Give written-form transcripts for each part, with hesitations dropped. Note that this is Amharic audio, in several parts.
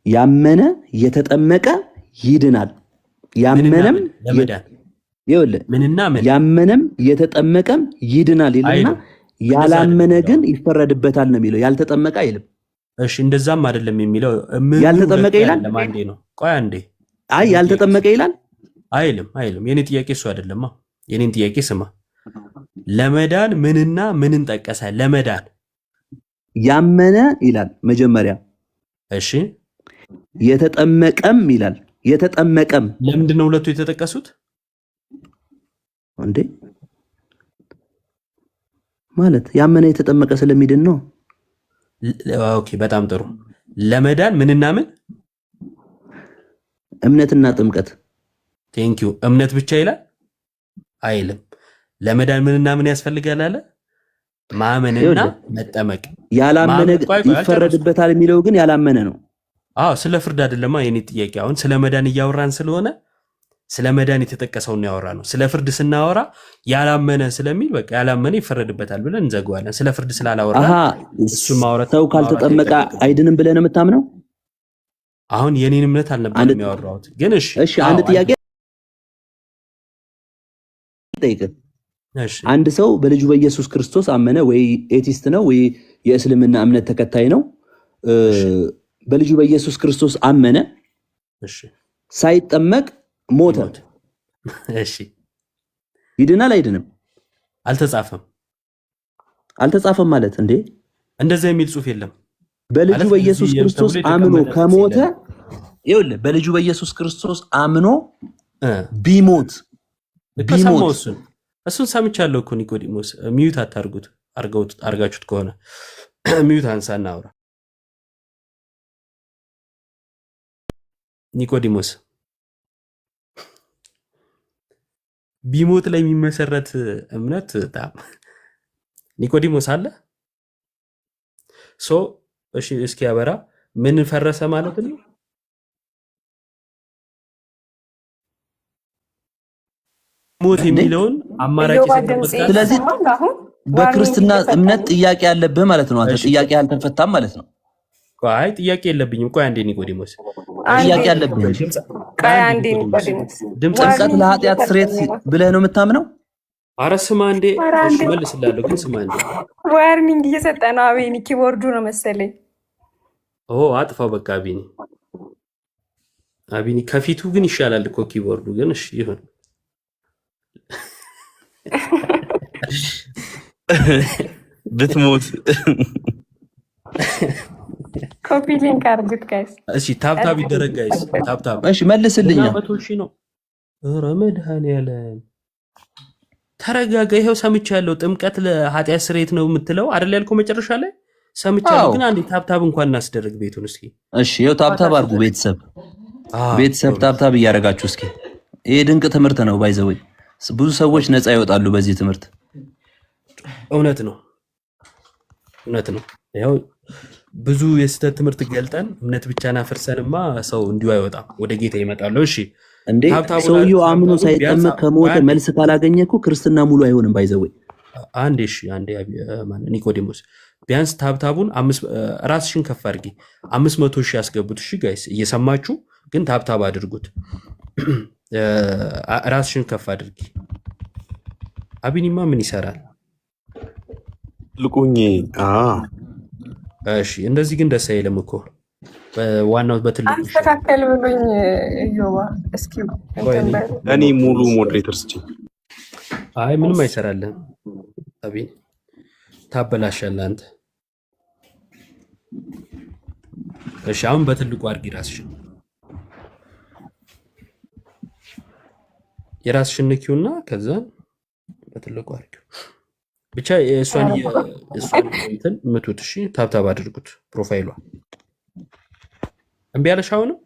ያመነ የተጠመቀ ይድናል። ያመነም ያመነም የተጠመቀም ይድናል ይልና ያላመነ ግን ይፈረድበታል ነው የሚለው። ያልተጠመቀ አይልም። እሺ እንደዛም አይደለም የሚለው። ያልተጠመቀ ይላል። ለማንዴ ነው። ቆይ አንዴ። አይ ያልተጠመቀ ይላል አይልም። የኔ ጥያቄ እሱ አይደለማ። የኔን ጥያቄ ስማ። ለመዳን ምንና ምንን ጠቀሰ? ለመዳን ያመነ ይላል መጀመሪያ። እሺ የተጠመቀም ይላል። የተጠመቀም ለምንድን ነው ሁለቱ የተጠቀሱት እንዴ? ማለት ያመነ የተጠመቀ ስለሚድን ነው። ኦኬ በጣም ጥሩ። ለመዳን ምንና ምን? እምነትና ጥምቀት። ቴንኪው። እምነት ብቻ ይላል አይልም። ለመዳን ምንና ምን ያስፈልጋል አለ? ማመንና መጠመቅ። ያላመነ ይፈረድበታል የሚለው ግን ያላመነ ነው። አዎ ስለ ፍርድ አይደለማ የኔ ጥያቄ። አሁን ስለ መዳን እያወራን ስለሆነ ስለ መዳን የተጠቀሰውን ያወራ ነው። ስለ ፍርድ ስናወራ ያላመነ ስለሚል በቃ ያላመነ ይፈረድበታል ብለን እንዘጋዋለን። ስለ ፍርድ ስላላወራ እሱን ማውራት ሰው ካልተጠመቀ አይድንም ብለን የምታምነው? አሁን የኔን እምነት አልነበረም ያወራሁት። ግን እሺ አንድ ጥያቄ ጠይቅ። አንድ ሰው በልጁ በኢየሱስ ክርስቶስ አመነ፣ ወይ ኤቲስት ነው ወይ የእስልምና እምነት ተከታይ ነው። በልጁ በኢየሱስ ክርስቶስ አመነ፣ ሳይጠመቅ ሞተ። እሺ ይድናል አይድንም? አልተጻፈም ማለት እንዴ? እንደዛ የሚል ጽሑፍ የለም። በልጁ በኢየሱስ ክርስቶስ አምኖ ከሞተ ይኸውልህ፣ በልጁ በኢየሱስ ክርስቶስ አምኖ ቢሞት እሱን ሰምቻለሁ እኮ ኒቆዲሞስ። ሚዩት አታርጉት፣ አርጋችሁት ከሆነ ሚዩት አንሳና አውራ። ኒቆዲሞስ ቢሞት ላይ የሚመሰረት እምነት በጣም ኒቆዲሞስ አለ። እሺ እስኪ ያበራ። ምን ፈረሰ ማለት ነው? ሞት የሚለውን አማራጭ የሰጠበት። ስለዚህ በክርስትና እምነት ጥያቄ ያለብህ ማለት ነው። አንተ ጥያቄ አልተፈታም ማለት ነው። አይ ጥያቄ የለብኝም። ቆይ አንዴ ኒቆዲሞስ ጥያቄ ያለብህ። ቆይ አንዴ ኒቆዲሞስ ጥምቀት ለኃጢአት ስርየት ብለህ ነው የምታምነው? ኧረ ስማ አንዴ መልስላለሁ፣ ግን ስማ አንዴ። ዋርኒንግ እየሰጠ ነው። አቤኒ ኪቦርዱ ነው መሰለኝ። አጥፋው በቃ አቤኒ ከፊቱ ግን ይሻላል እኮ ኪቦርዱ ግን። እሺ ይሁን። ብትሞት ኮፒ ሊንክ አድርጉት ጋይስ። እሺ ታብታብ ይደረግ ጋይስ፣ ታብታብ። እሺ መልስልኝ። 100,000 ነው። ኧረ መድኃኒዓለም ተረጋጋ። ይሄው ሰምቻለሁ። ጥምቀት ለኃጢአት ስርየት ነው የምትለው አይደል ያልከው መጨረሻ ላይ ሰምቻለሁ። ግን አንዴ ታብታብ እንኳን እናስደርግ ቤቱን እስኪ። እሺ ይኸው ታብታብ አድርጉ ቤተሰብ ታብታብ እያደረጋችሁ እስኪ። ይሄ ድንቅ ትምህርት ነው። ባይዘወይ ብዙ ሰዎች ነፃ ይወጣሉ በዚህ ትምህርት። እውነት ነው። ያው ብዙ የስተት ትምህርት ገልጠን እምነት ብቻ ናፈርሰንማ ሰው እንዲሁ አይወጣም፣ ወደ ጌታ ይመጣሉ። እሺ እንዴ ሰውየው አምኖ ሳይጠመቅ ከሞተ መልስ ካላገኘ እኮ ክርስትና ሙሉ አይሆንም። ባይዘወይ አንዴ ኒቆዲሞስ ቢያንስ ታብታቡን ራስሽን ከፍ አድርጊ 500,000 ያስገቡት። እሺ ጋይስ እየሰማችሁ ግን ታብታብ አድርጉት። ራስሽን ከፍ አድርጊ። አቢኒማ ምን ይሰራል? ልቁኝ። እሺ እንደዚህ ግን ደስ አይልም እኮ። ዋናው በትልቁ አስተካከል ብሎኝ ዮባ። እስኪ እኔ ሙሉ ሞዴሬተር ስጪ። አይ ምንም አይሰራልህም አቢኒ፣ ታበላሻለህ አንተ። እሺ አሁን በትልቁ አድርጊ ራስሽን። የራስሽን ንኪውና ከዛ በትልቁ አድርጊው። ብቻ እሷን እንትን ምቱት። እሺ ታብታብ አድርጉት ፕሮፋይሏ። እምቢ አለሽ? አሁንም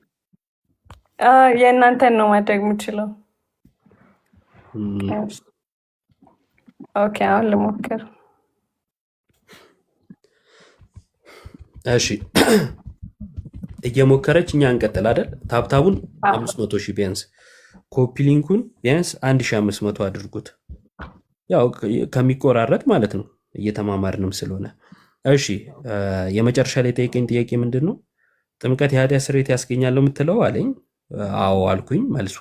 የእናንተን ነው ማድረግ የምችለው። ኦኬ አሁን ልሞክር። እሺ እየሞከረች እኛ እንቀጥል አይደል? ታብታቡን 500,000 ቢያንስ፣ ኮፒ ሊንኩን ቢያንስ 1500 አድርጉት። ያው ከሚቆራረጥ ማለት ነው፣ እየተማማርንም ስለሆነ። እሺ የመጨረሻ ላይ ጠየቀኝ ጥያቄ ምንድን ነው? ጥምቀት የኃጢአት ስርየት ያስገኛል ነው የምትለው አለኝ። አዎ አልኩኝ። መልሱ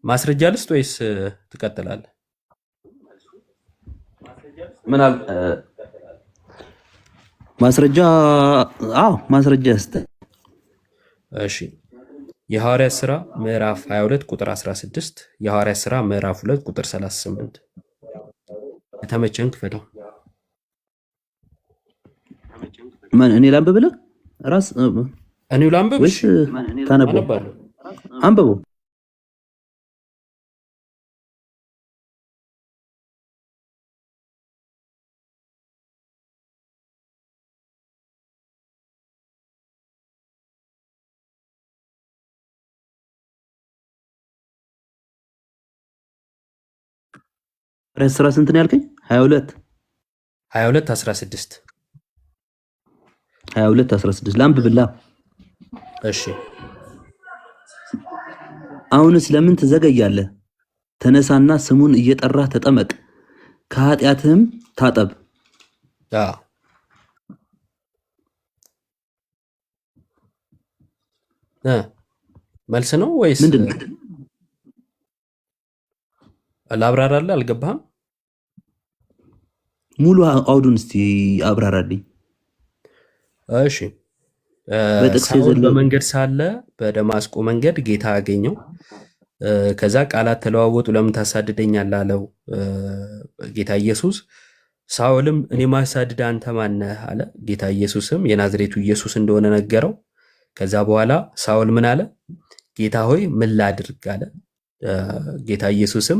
ማስረጃ ልስጥ ወይስ ትቀጥላለህ? ምን አል ማስረጃ? አዎ ማስረጃ ስጠ። እሺ የሐዋርያት ሥራ ምዕራፍ 22 ቁጥር 16፣ የሐዋርያት ሥራ ምዕራፍ 2 ቁጥር 38። የተመቸን ክፈተው። ማን እኔ ላንብብልህ? ራስ እኔው ላንብብ ወይስ ታነባለህ? አንብበው። ስራ ስንት ነው ያልከኝ? 22 16 22:16 ላንብብላ። እሺ አሁንስ ለምን ትዘገያለህ? ተነሳና ስሙን እየጠራህ ተጠመቅ፣ ከኃጢአትህም ታጠብ። መልስ ነው ወይስ ምንድን ነው? ላብራራለህ? አልገባህም? ሙሉ አውዱን እስቲ አብራራልኝ። እሺ ሳውል በመንገድ ሳለ በደማስቆ መንገድ ጌታ አገኘው። ከዛ ቃላት ተለዋወጡ። ለምን ታሳድደኛለህ አለው ጌታ ኢየሱስ። ሳውልም እኔ ማሳድድ አንተ ማነህ አለ። ጌታ ኢየሱስም የናዝሬቱ ኢየሱስ እንደሆነ ነገረው። ከዛ በኋላ ሳውል ምን አለ? ጌታ ሆይ ምን ላድርግ አለ። ጌታ ኢየሱስም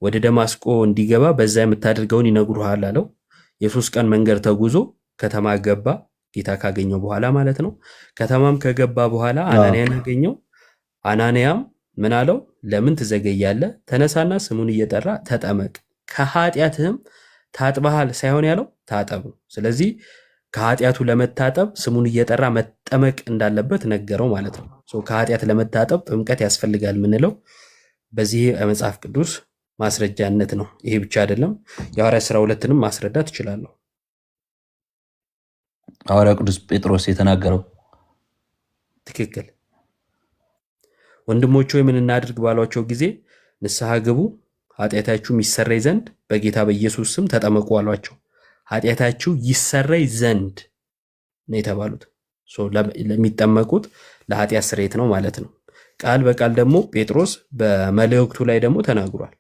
ወደ ደማስቆ እንዲገባ በዛ የምታደርገውን ይነግሩሃል አለው። የ3 ቀን መንገድ ተጉዞ ከተማ ገባ። ጌታ ካገኘው በኋላ ማለት ነው። ከተማም ከገባ በኋላ አናንያን አገኘው። አናንያም ምን አለው? ለምን ትዘገያለህ? ተነሳና ስሙን እየጠራ ተጠመቅ፣ ከኃጢአትህም ታጥበሃል ሳይሆን ያለው ታጠብ። ስለዚህ ከኃጢአቱ ለመታጠብ ስሙን እየጠራ መጠመቅ እንዳለበት ነገረው ማለት ነው። ከኃጢአት ለመታጠብ ጥምቀት ያስፈልጋል የምንለው በዚህ የመጽሐፍ ቅዱስ ማስረጃነት ነው። ይሄ ብቻ አይደለም፣ የሐዋርያት ሥራ 2ንም ማስረዳት እችላለሁ። ሐዋርያው ቅዱስ ጴጥሮስ የተናገረው ትክክል። ወንድሞች ሆይ ምን እናድርግ ባሏቸው ጊዜ ንስሐ ግቡ፣ ኃጢአታችሁም ይሰረይ ዘንድ በጌታ በኢየሱስ ስም ተጠመቁ አሏቸው። ኃጢአታችሁ ይሰረይ ዘንድ ነው የተባሉት። ለሚጠመቁት ለኃጢአት ስርየት ነው ማለት ነው። ቃል በቃል ደግሞ ጴጥሮስ በመልእክቱ ላይ ደግሞ ተናግሯል።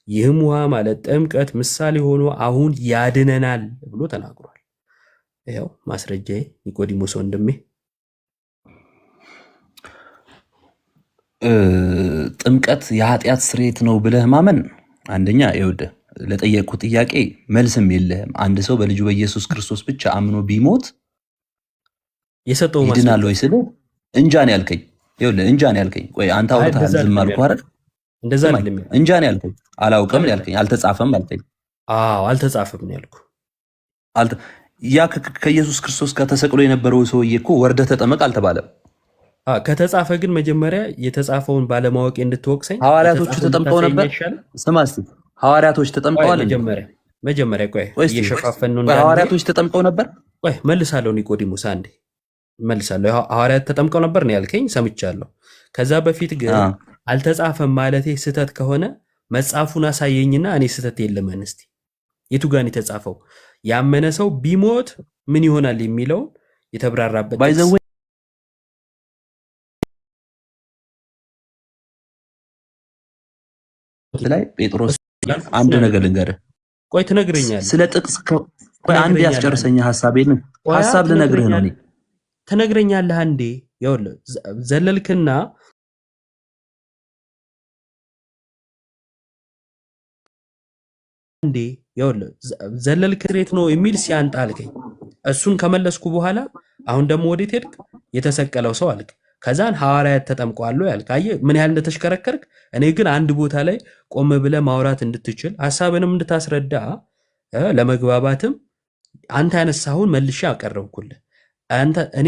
ይህም ውሃ ማለት ጥምቀት ምሳሌ ሆኖ አሁን ያድነናል ብሎ ተናግሯል። ይኸው ማስረጃዬ ኒቆዲሞስ ወንድሜ። ጥምቀት የኃጢአት ስርየት ነው ብለህ ማመን አንደኛ ይኸውልህ ለጠየቁ ጥያቄ መልስም የለህም። አንድ ሰው በልጁ በኢየሱስ ክርስቶስ ብቻ አምኖ ቢሞት የሰጠው ይድናል ወይ ስለ እንጃ ነው ያልከኝ። ይኸውልህ እንጃ ነው ያልከኝ። ቆይ አንተ አውርተሃል ዝም አልኩህ አይደል? እንደዛ አይደለም። እንጃ ነው ያልከኝ። አላውቅም ነው ያልከኝ። አልተጻፈም አልከኝ። አዎ አልተጻፈም ነው ያልኩህ። ያ ከኢየሱስ ክርስቶስ ጋር ተሰቅሎ የነበረው ሰውዬ እኮ ወርደህ ተጠመቅ አልተባለም። ከተጻፈ ግን መጀመሪያ የተጻፈውን ባለማወቅ እንድትወቅሰኝ ሐዋርያቶቹ ተጠምቀው ነበር። ስማ እስኪ ሐዋርያቶች ተጠምቀዋል። መጀመሪያ ቆይ እየሸፋፈን ነው። ሐዋርያቶች ተጠምቀው ነበር። ቆይ መልሳለሁ። ኒቆዲሞስ አንዴ መልሳለሁ። ሐዋርያት ተጠምቀው ነበር ነው ያልከኝ፣ ሰምቻለሁ። ከዛ በፊት ግን አልተጻፈም ማለቴ ስህተት ከሆነ መጽሐፉን አሳየኝና እኔ ስህተት የለመን እስቲ የቱ ጋር ነው የተጻፈው? ያመነ ሰው ቢሞት ምን ይሆናል የሚለውን የተብራራበት ላይ ጴጥሮስ አንድ ነገር ልንገርህ። ቆይ ትነግረኛለህ። ስለ ጥቅስ ቆይ አንድ ያስጨርሰኝ ሐሳቤን ሐሳብ ልነግርህ ነው። እኔ ትነግረኛለህ አንዴ። ይኸውልህ ዘለልክና አንዴ ይኸውልህ ዘለልክ ሬት ነው የሚል ሲያንጣ አልከኝ። እሱን ከመለስኩ በኋላ አሁን ደግሞ ወዴት ሄድክ? የተሰቀለው ሰው አልክ። ከዛን ሐዋርያት ተጠምቀዋል ያልክ። አየህ ምን ያህል እንደተሽከረከርክ። እኔ ግን አንድ ቦታ ላይ ቆም ብለህ ማውራት እንድትችል ሐሳብንም እንድታስረዳ ለመግባባትም አንተ ያነሳሁን መልሼ አቀረብኩልህ። አንተ እኔ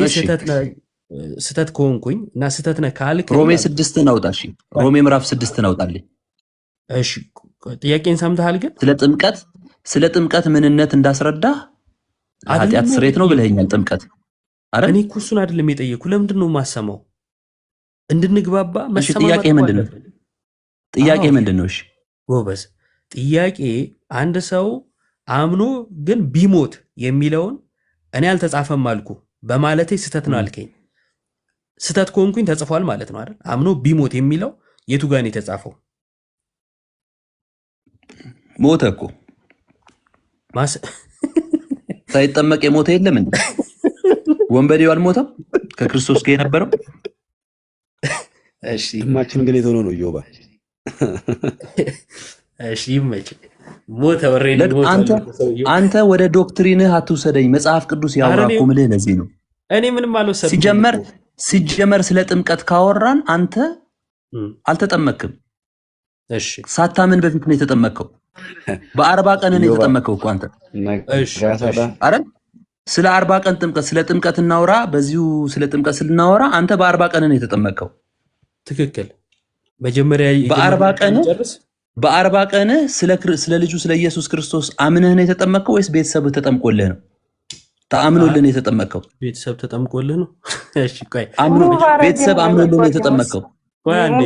ስህተት ከሆንኩኝ እና ስህተት ነህ ካልክ ሮሜ 6 ናውጣ። እሺ ሮሜ ምዕራፍ 6 ናውጣልኝ። እሺ ጥያቄን ሰምተሃል? ግን ስለ ጥምቀት ምንነት እንዳስረዳ ኃጢአት ስርየት ነው ብለኸኛል። ጥምቀት እኔ እኮ እሱን አይደለም የጠየኩ። ለምንድን ነው የማሰማው? እንድንግባባ ጥያቄ ምንድን ነው? ጥያቄ ምንድን ነው? እሺ ጎበዝ፣ ጥያቄ አንድ ሰው አምኖ ግን ቢሞት የሚለውን እኔ አልተጻፈም አልኩ በማለቴ ስህተት ነው አልከኝ። ስህተት ከሆንኩኝ ተጽፏል ማለት ነው አይደል? አምኖ ቢሞት የሚለው የቱ ጋር ነው የተጻፈው? ሞተ እኮ ሳይጠመቅ የሞተ የለም እንዴ? ወንበዴው አልሞተም ከክርስቶስ ጋር የነበረው? እሺ ድማችን ግን የተሆነ ነው ኢዮባ። እሺ ይመች ሞተ ወሬድ ሞተ። አንተ ወደ ዶክትሪንህ አትውሰደኝ። መጽሐፍ ቅዱስ ያወራ እኮ ምልህ ለዚህ ነው። እኔ ምንም አልወሰድኩም። ሲጀመር ስለ ጥምቀት ካወራን አንተ አልተጠመክም። እሺ ሳታምን በፊት ነው የተጠመከው። በ40 ቀን ነው የተጠመከው እኮ አንተ። እሺ አረ ስለ 40 ቀን ጥምቀት ስለ ጥምቀት እናውራ። በዚሁ ስለ ጥምቀት ስናወራ አንተ በ40 ቀን ነው የተጠመከው። ትክክል። መጀመሪያ በ40 ቀን ስለ ልጁ ስለ ኢየሱስ ክርስቶስ አምነህ ነው የተጠመከው ወይስ ቤተሰብህ ተጠምቆልህ ነው? ተአምኖልህ ነው የተጠመከው? ቤተሰብ ተጠምቆልህ ነው? እሺ ቆይ ቤተሰብ አምኖልህ ነው የተጠመከው? ቆይ አንዴ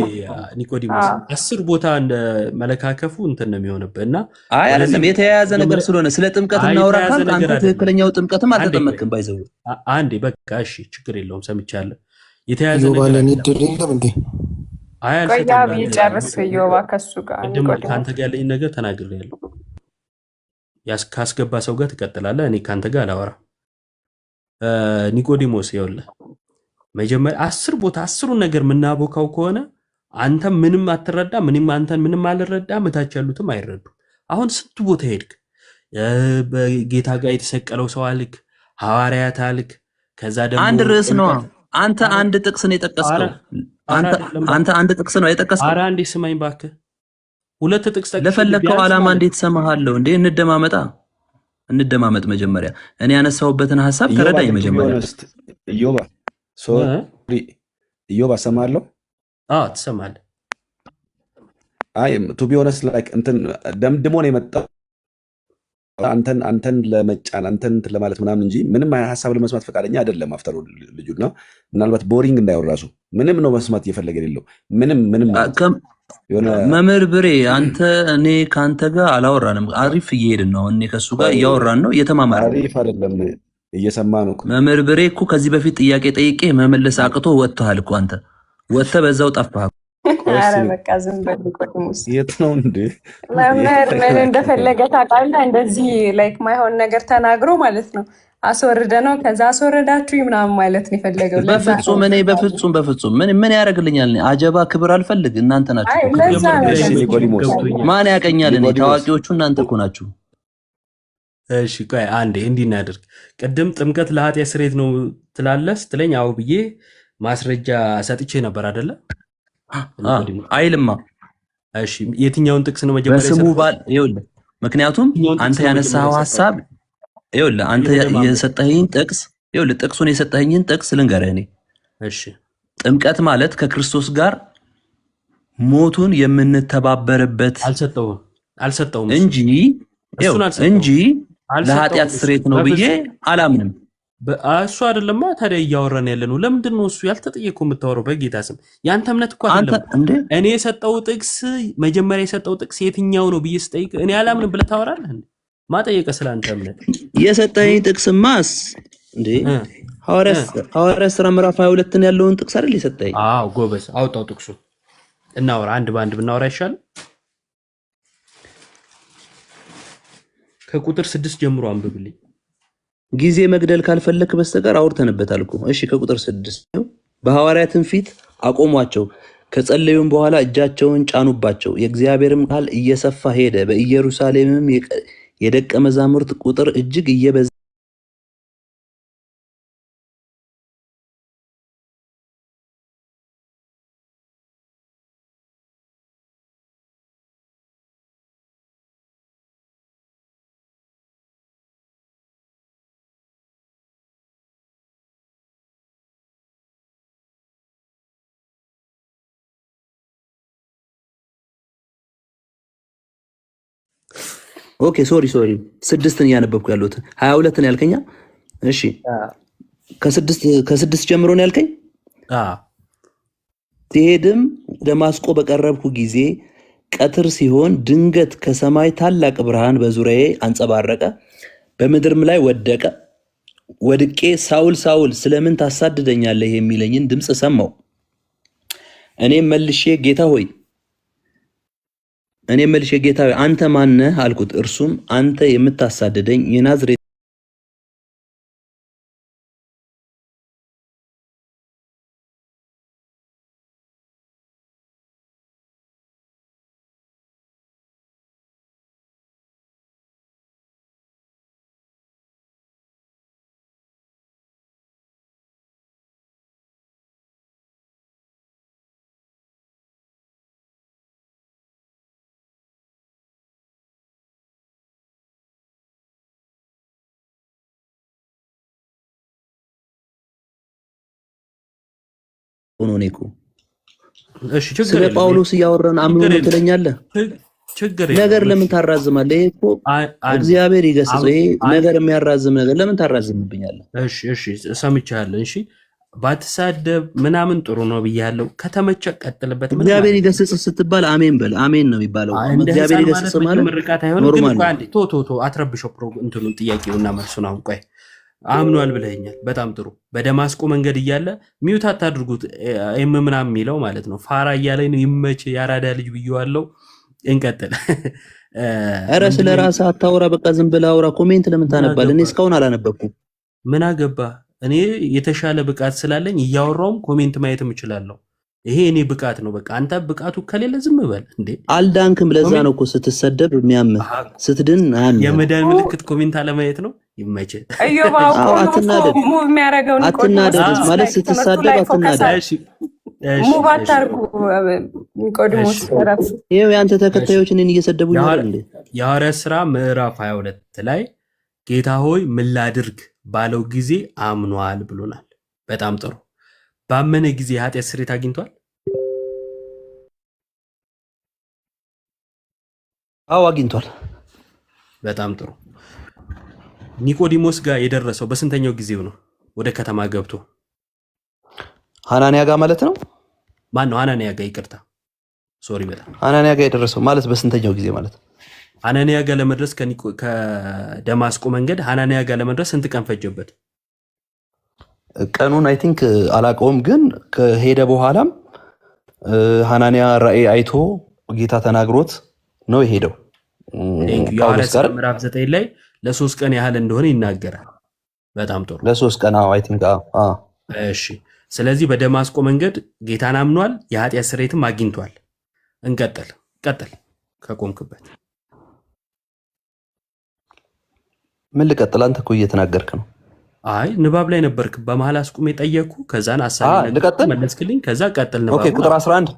ኒቆዲሞስ 10 ቦታ እንደ መለካከፉ እንትን ነው የሚሆንብህ እና አይ አይደለም የተያያዘ ነገር ስለሆነ ስለ ጥምቀት እናውራ ካልክ አንተ ትክክለኛው ጥምቀትም አልተጠመቅም። ባይዘው አንዴ በቃ እሺ ችግር የለውም ሰምቻለሁ። የተያያዘ ነገር የለም እንዴ? አይ አልሰማም። ይጨርስ ዮባ ከሱ ጋር ካንተ ጋር ያለኝ ነገር ተናግሬያለሁ። ካስገባ ሰው ጋር ትቀጥላለህ። እኔ ካንተ ጋር አላወራም። ኒቆዲሞስ ይኸውልህ መጀመሪያ 10 ቦታ 10ን ነገር የምናቦካው ከሆነ አንተ ምንም አትረዳ፣ አንተን ምንም አልረዳ፣ መታች ያሉትም አይረዱ። አሁን ስንቱ ቦታ ሄድክ? በጌታ ጋር የተሰቀለው ሰው አልክ፣ ሐዋርያት አልክ። ከዛ ደግሞ አንድ ርዕስ ነው። አንተ አንድ ጥቅስ ነው የጠቀስከው። አንተ አንድ ጥቅስ ነው የጠቀስከው። ኧረ አንዴ ስማኝ እባክህ። 2 ጥቅስ ጠቅሰህ ለፈለከው ዓላማ እንዴት ሰማሃለሁ እንዴ? እንደማመጥ መጀመሪያ እኔ ያነሳውበትን ሐሳብ ተረዳኝ መጀመሪያ። ኢዮባ ሰማለሁ። አዎ ትሰማለህ። አይ ቱ ቢ ኦነስት ላይክ እንትን ደምድሞ ነው የመጣው አንተን ለመጫን አንተን ለማለት ምናምን እንጂ ምንም ሀሳብ ለመስማት ፈቃደኛ አይደለም። አፍተር ልጁና ምናልባት ቦሪንግ እንዳይሆን ራሱ ምንም ነው መስማት እየፈለገ የሌለው ምንም መምህር ብሬ አንተ እኔ ከአንተ ጋር አላወራንም። አሪፍ እየሄድን ነው። እኔ ከሱ ጋር እያወራን ነው፣ እየተማማርን። አሪፍ አይደለም እየሰማ ነው። መምህር ብሬ እኮ ከዚህ በፊት ጥያቄ ጠይቄ መመለስ አቅቶ ወጥተሃል እኮ አንተ ወጥተህ በዛው ጠፋህ። ኧረ በቃ ዝም በል ኒቆዲሞስ። የት ነው እንዴ መምህር ምን እንደፈለገ ታውቃለህ? እንደዚህ ላይክ ማይሆን ነገር ተናግሮ ማለት ነው አስወርደ ነው ከዛ አስወረዳችሁ ምናምን ማለት ነው የፈለገው። በፍጹም እኔ በፍጹም ምን ያደርግልኛል? አጀባ ክብር አልፈልግ። እናንተ ናችሁ። ማን ያቀኛል? እኔ ታዋቂዎቹ እናንተ እኮ ናችሁ። እሺ ቆይ አንዴ እንዲህ እናድርግ። ቅድም ጥምቀት ለኃጢአት ስርየት ነው ትላለህ ስትለኝ አዎ ብዬ ማስረጃ ሰጥቼ ነበር አይደለ? አይልማ። እሺ የትኛውን ጥቅስ ነው መጀመሪያ በስሙ ባል? ይኸውልህ ምክንያቱም አንተ ያነሳው ሐሳብ ይኸውልህ አንተ የሰጠኸኝ ጥቅስ ይኸውልህ ጥቅሱን የሰጠኸኝን ጥቅስ ልንገርህ እኔ። እሺ ጥምቀት ማለት ከክርስቶስ ጋር ሞቱን የምንተባበርበት አልሰጠውም እንጂ ለኃጢአት ስርየት ነው ብዬ አላምንም። እሱ አይደለማ ታዲያ እያወራን ያለ ነው። ለምንድን ነው እሱ ያልተጠየቀው የምታወራው? በጌታ ስም ያንተ እምነት እኮ አይደለም። እኔ የሰጠው ጥቅስ መጀመሪያ የሰጠው ጥቅስ የትኛው ነው ብዬ ስጠይቅ እኔ አላምንም ብለህ ታወራለህ። ማጠየቀ ስለአንተ እምነት የሰጠኝ ጥቅስማስ እንዴ ሐዋርያት ሥራ ምዕራፍ 22 ያለውን ጥቅስ አይደል የሰጠኝ? አዎ ጎበዝ፣ አውጣው ጥቅሱ እናወራ። አንድ በአንድ ብናወራ ይሻላል። ከቁጥር 6 ጀምሮ አንብብልኝ። ጊዜ መግደል ካልፈለክ በስተቀር አውርተንበታል እኮ። እሺ ከቁጥር 6 በሐዋርያትም ፊት አቆሟቸው፣ ከጸለዩም በኋላ እጃቸውን ጫኑባቸው። የእግዚአብሔርም ቃል እየሰፋ ሄደ፣ በኢየሩሳሌምም የደቀ መዛሙርት ቁጥር እጅግ እየበዛ ኦኬ ሶሪ 6ን እያነበብኩ ያለሁት 22ን ያልከኛ። እሺ ከስድስት ጀምሮ ነው ያልከኝ። ሲሄድም ደማስቆ በቀረብኩ ጊዜ ቀትር ሲሆን ድንገት ከሰማይ ታላቅ ብርሃን በዙሪያዬ አንጸባረቀ፣ በምድርም ላይ ወድቄ ሳውል ሳውል ስለምን ታሳድደኛለህ የሚለኝን ድምፅ ሰማሁ። እኔም መልሼ ጌታ ሆይ አንተ ማነህ አልኩት። እርሱም አንተ የምታሳድደኝ የናዝሬት ሆኖ ነው እኮ። እሺ ችግር ስለ የለም። ጳውሎስ እያወራን አምኖ ነው ትለኛለህ? ችግር ነገር የለም። ለምን ታራዝማለህ? ይሄ እኮ እግዚአብሔር ይገስጸው። ይሄ ነገር የሚያራዝም ነገር ለምን ታራዝምብኛለህ? እሺ ሰምቻለሁ። እሺ ባትሳደብ ምናምን ጥሩ ነው ብያለሁ። ከተመቸ ቀጥልበት። ምን እግዚአብሔር ይገስጽ ስትባል አሜን በል። አሜን ነው የሚባለው። እግዚአብሔር ይገስጽ ማለት ምርቃት አይሆንም። ግን ኖርማል ቆይ ነው። አንዴ ቶ አትረብሸው። እንትኑን ጥያቄውና መልሱን አሁን ቆይ አምኗል ብለኸኛል። በጣም ጥሩ። በደማስቆ መንገድ እያለ ሚውት አታድርጉት። ምናምን የሚለው ማለት ነው። ፋራ እያለኝ ነው። ይመች የአራዳ ልጅ ብዬዋለሁ። እንቀጥል። ኧረ ስለ ራስህ አታውራ። በቃ ዝም ብለህ አውራ። ኮሜንት ለምን ታነባለህ? እኔ እስካሁን አላነበብኩም። ምን አገባ? እኔ የተሻለ ብቃት ስላለኝ እያወራውም ኮሜንት ማየትም እችላለሁ። ይሄ እኔ ብቃት ነው። በቃ አንተ ብቃቱ ከሌለ ዝም በል እንዴ። አልዳንክም። ለዛ ነው እኮ ስትሰደብ የሚያምህ፣ ስትድን አያምህ። የመዳን ምልክት ኮሜንት አለማየት ነው። ይመችህ። አትናደድ ማለት ስትሳደብ አትናደድ። ሙቭ አታርጉ። ኒቆዲሞስ ይኸው የአንተ ተከታዮች እኔን እየሰደቡኝ አይደል እንዴ? የሐዋርያት ሥራ ምዕራፍ 22 ላይ ጌታ ሆይ ምን ላድርግ ባለው ጊዜ አምኗል ብሎናል። በጣም ጥሩ። ባመነ ጊዜ የኃጢአት ስርየት አግኝቷል። አዎ አግኝቷል። በጣም ጥሩ። ኒቆዲሞስ ጋር የደረሰው በስንተኛው ጊዜው ነው? ወደ ከተማ ገብቶ ሐናንያ ጋር ማለት ነው። ማን ነው ሐናንያ ጋር? ይቅርታ ሶሪ። በጣም ሐናንያ ጋር የደረሰው ማለት በስንተኛው ጊዜ ማለት? ሐናንያ ጋር ለመድረስ ከደማስቆ መንገድ ሐናንያ ጋር ለመድረስ ስንት ቀን ፈጀበት? ቀኑን አይ ቲንክ አላውቀውም፣ ግን ከሄደ በኋላም ሐናንያ ራእይ አይቶ ጌታ ተናግሮት ነው የሄደው። የሐዋርያት ሥራ ምዕራፍ 9 ላይ ለ3 ቀን ያህል እንደሆነ ይናገራል። በጣም ጥሩ። ለ3 ቀን አይ ቲንክ። እሺ፣ ስለዚህ በደማስቆ መንገድ ጌታን አምኗል፣ የኃጢአት ስርየትም አግኝቷል። ቀጥል ከቆምክበት። ምን ልቀጥል? አንተ እኮ እየተናገርክ ነው። አይ ንባብ ላይ ነበርክ። በመሀል አስቁሜ ጠየቅኩ። ከዛን አሳቢ መለስክልኝ። ከዛ ቀጥል ንባብ። ኦኬ ቁጥር 11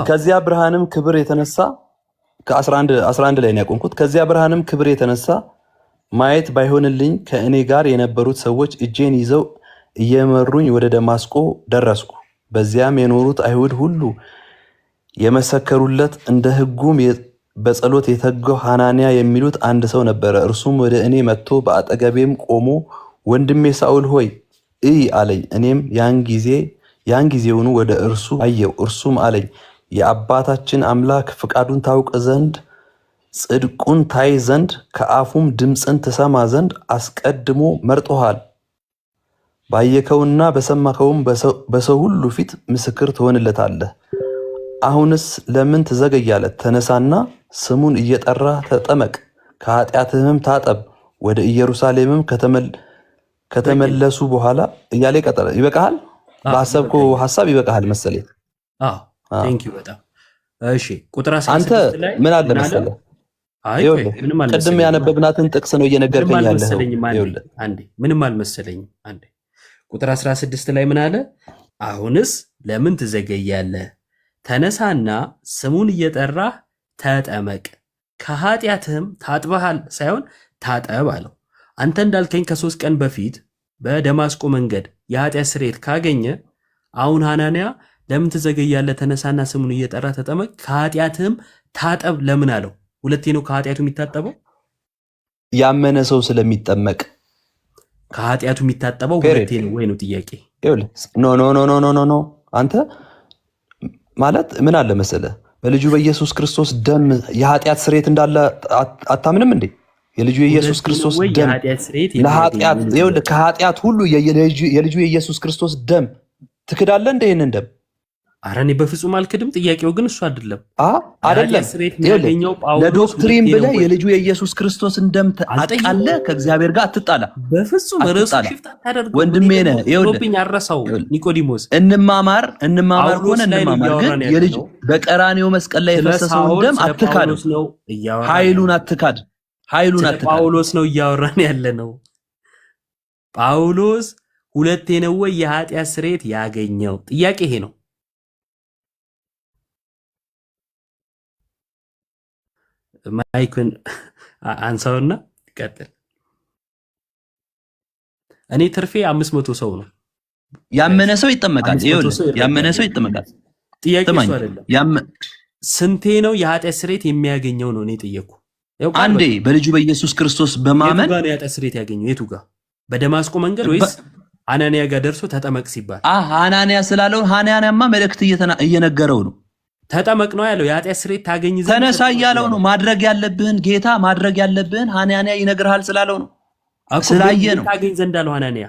ከዚያ ብርሃንም ክብር የተነሳ ከ11 ላይ ነው ያቆምኩት። ከዚያ ብርሃንም ክብር የተነሳ ማየት ባይሆንልኝ ከእኔ ጋር የነበሩት ሰዎች እጄን ይዘው እየመሩኝ ወደ ደማስቆ ደረስኩ። በዚያም የኖሩት አይሁድ ሁሉ የመሰከሩለት እንደ ሕጉም በጸሎት የተጋው ሐናንያ የሚሉት አንድ ሰው ነበረ። እርሱም ወደ እኔ መጥቶ በአጠገቤም ቆሞ ወንድሜ ሳውል ሆይ እይ አለኝ። እኔም ያን ጊዜውኑ ወደ እርሱ አየው። እርሱም አለኝ የአባታችን አምላክ ፍቃዱን ታውቅ ዘንድ ጽድቁን ታይ ዘንድ ከአፉም ድምፅን ትሰማ ዘንድ አስቀድሞ መርጦሃል። ባየከውና በሰማከውም በሰው ሁሉ ፊት ምስክር ትሆንለታለህ። አሁንስ ለምን ትዘገያለህ? ተነሳና ስሙን እየጠራ ተጠመቅ፣ ከኃጢአትህም ታጠብ፣ ወደ ኢየሩሳሌምም ከተመለሱ በኋላ እያለ ይቀጥላል። ይበቃሃል? ባሰብከው ሐሳብ ይበቃሃል መሰለኝ። ቴንኪው በጣም እሺ። ቁጥር 16 አንተ ምን አለ መሰለህ፣ ቅድም ያነበብናትን ጥቅስ ነው እየነገርከኝ ያለኸው። ምንም አልመሰለኝም። አንዴ ቁጥር 16 ላይ ምን አለ? አሁንስ ለምን ትዘገያለህ? ተነሳና ስሙን እየጠራህ ተጠመቅ፣ ከኃጢአትህም ታጥበሃል ሳይሆን ታጠብ አለው። አንተ እንዳልከኝ ከ3 ቀን በፊት በደማስቆ መንገድ የኃጢአት ስርየት ካገኘ አሁን ሐናንያ ለምን ትዘገያለህ? ተነሳና ስሙን እየጠራህ ተጠመቅ፣ ከኃጢአትህም ታጠብ ለምን አለው? ሁለቴ ነው ከኃጢአቱ የሚታጠበው? ያመነ ሰው ስለሚጠመቅ። ከኃጢአቱ የሚታጠበው ፔሬድ ሁለቴ ነው ወይ ነው ጥያቄ። ኖ ኖ ኖ ኖ ኖ ኖ አንተ ማለት ምን አለ መሰለህ በልጁ በኢየሱስ ክርስቶስ ደም የኃጢአት ስርየት እንዳለ አታምንም እንዴ? የልጁ የኢየሱስ ክርስቶስ ደም ለኃጢአት ይኸውልህ ከኃጢአት ሁሉ የልጁ የኢየሱስ ክርስቶስ ደም ትክዳለህ እንደ ይህንን ደም? ኧረ እኔ በፍጹም አልክድም። ጥያቄው ግን እሱ አይደለም አይደለም። ለዶክትሪን ብለህ የልጁ የኢየሱስ ክርስቶስን ደም አቃለህ ከእግዚአብሔር ጋር አትጣላ። በፍጹም ርዕሱ ሽፍት አታደርግ ወንድሜ ነህ። ይኸውልህ አረሳው ኒቆዲሞስ እንማማር ከሆነ እንማማር፣ ግን የልጁ በቀራኔው መስቀል ላይ የፈሰሰውን ደም አትካድ፣ ኃይሉን አትካድ። ጳውሎስ ነው እያወራን ያለ ነው። ጳውሎስ ሁለቴ ነው ወይ የኃጢአት ስርየት ያገኘው? ጥያቄ ይሄ ነው። ማይኩን አንሳውና ቀጥል። እኔ ትርፌ 500 ሰው ነው። ያመነ ሰው ይጠመቃል። ያመነ ሰው ይጠመቃል። ጥያቄ እሱ አይደለም። ስንቴ ነው የኃጢአት ስርየት የሚያገኘው ነው እኔ ጠየቅኩ። አንዴ በልጁ በኢየሱስ ክርስቶስ በማመን የቱ ጋር ነው የኃጢአት ስርየት ያገኘው? የቱ ጋር? በደማስቆ መንገድ ወይስ አናንያ ጋር ደርሶ ተጠመቅ ሲባል? አናንያ ስላለው አናንያማ መልእክት እየነገረው ነው። ተጠመቅ ነው ያለው። የኃጢአት ስርየት ታገኝ ዘንድ ተነሳ እያለው ነው። ማድረግ ያለብህን ጌታ ማድረግ ያለብህን አናንያ ይነግርሃል ስላለው ነው። ስላየ ነው ታገኝ ዘንድ አለው አናንያ።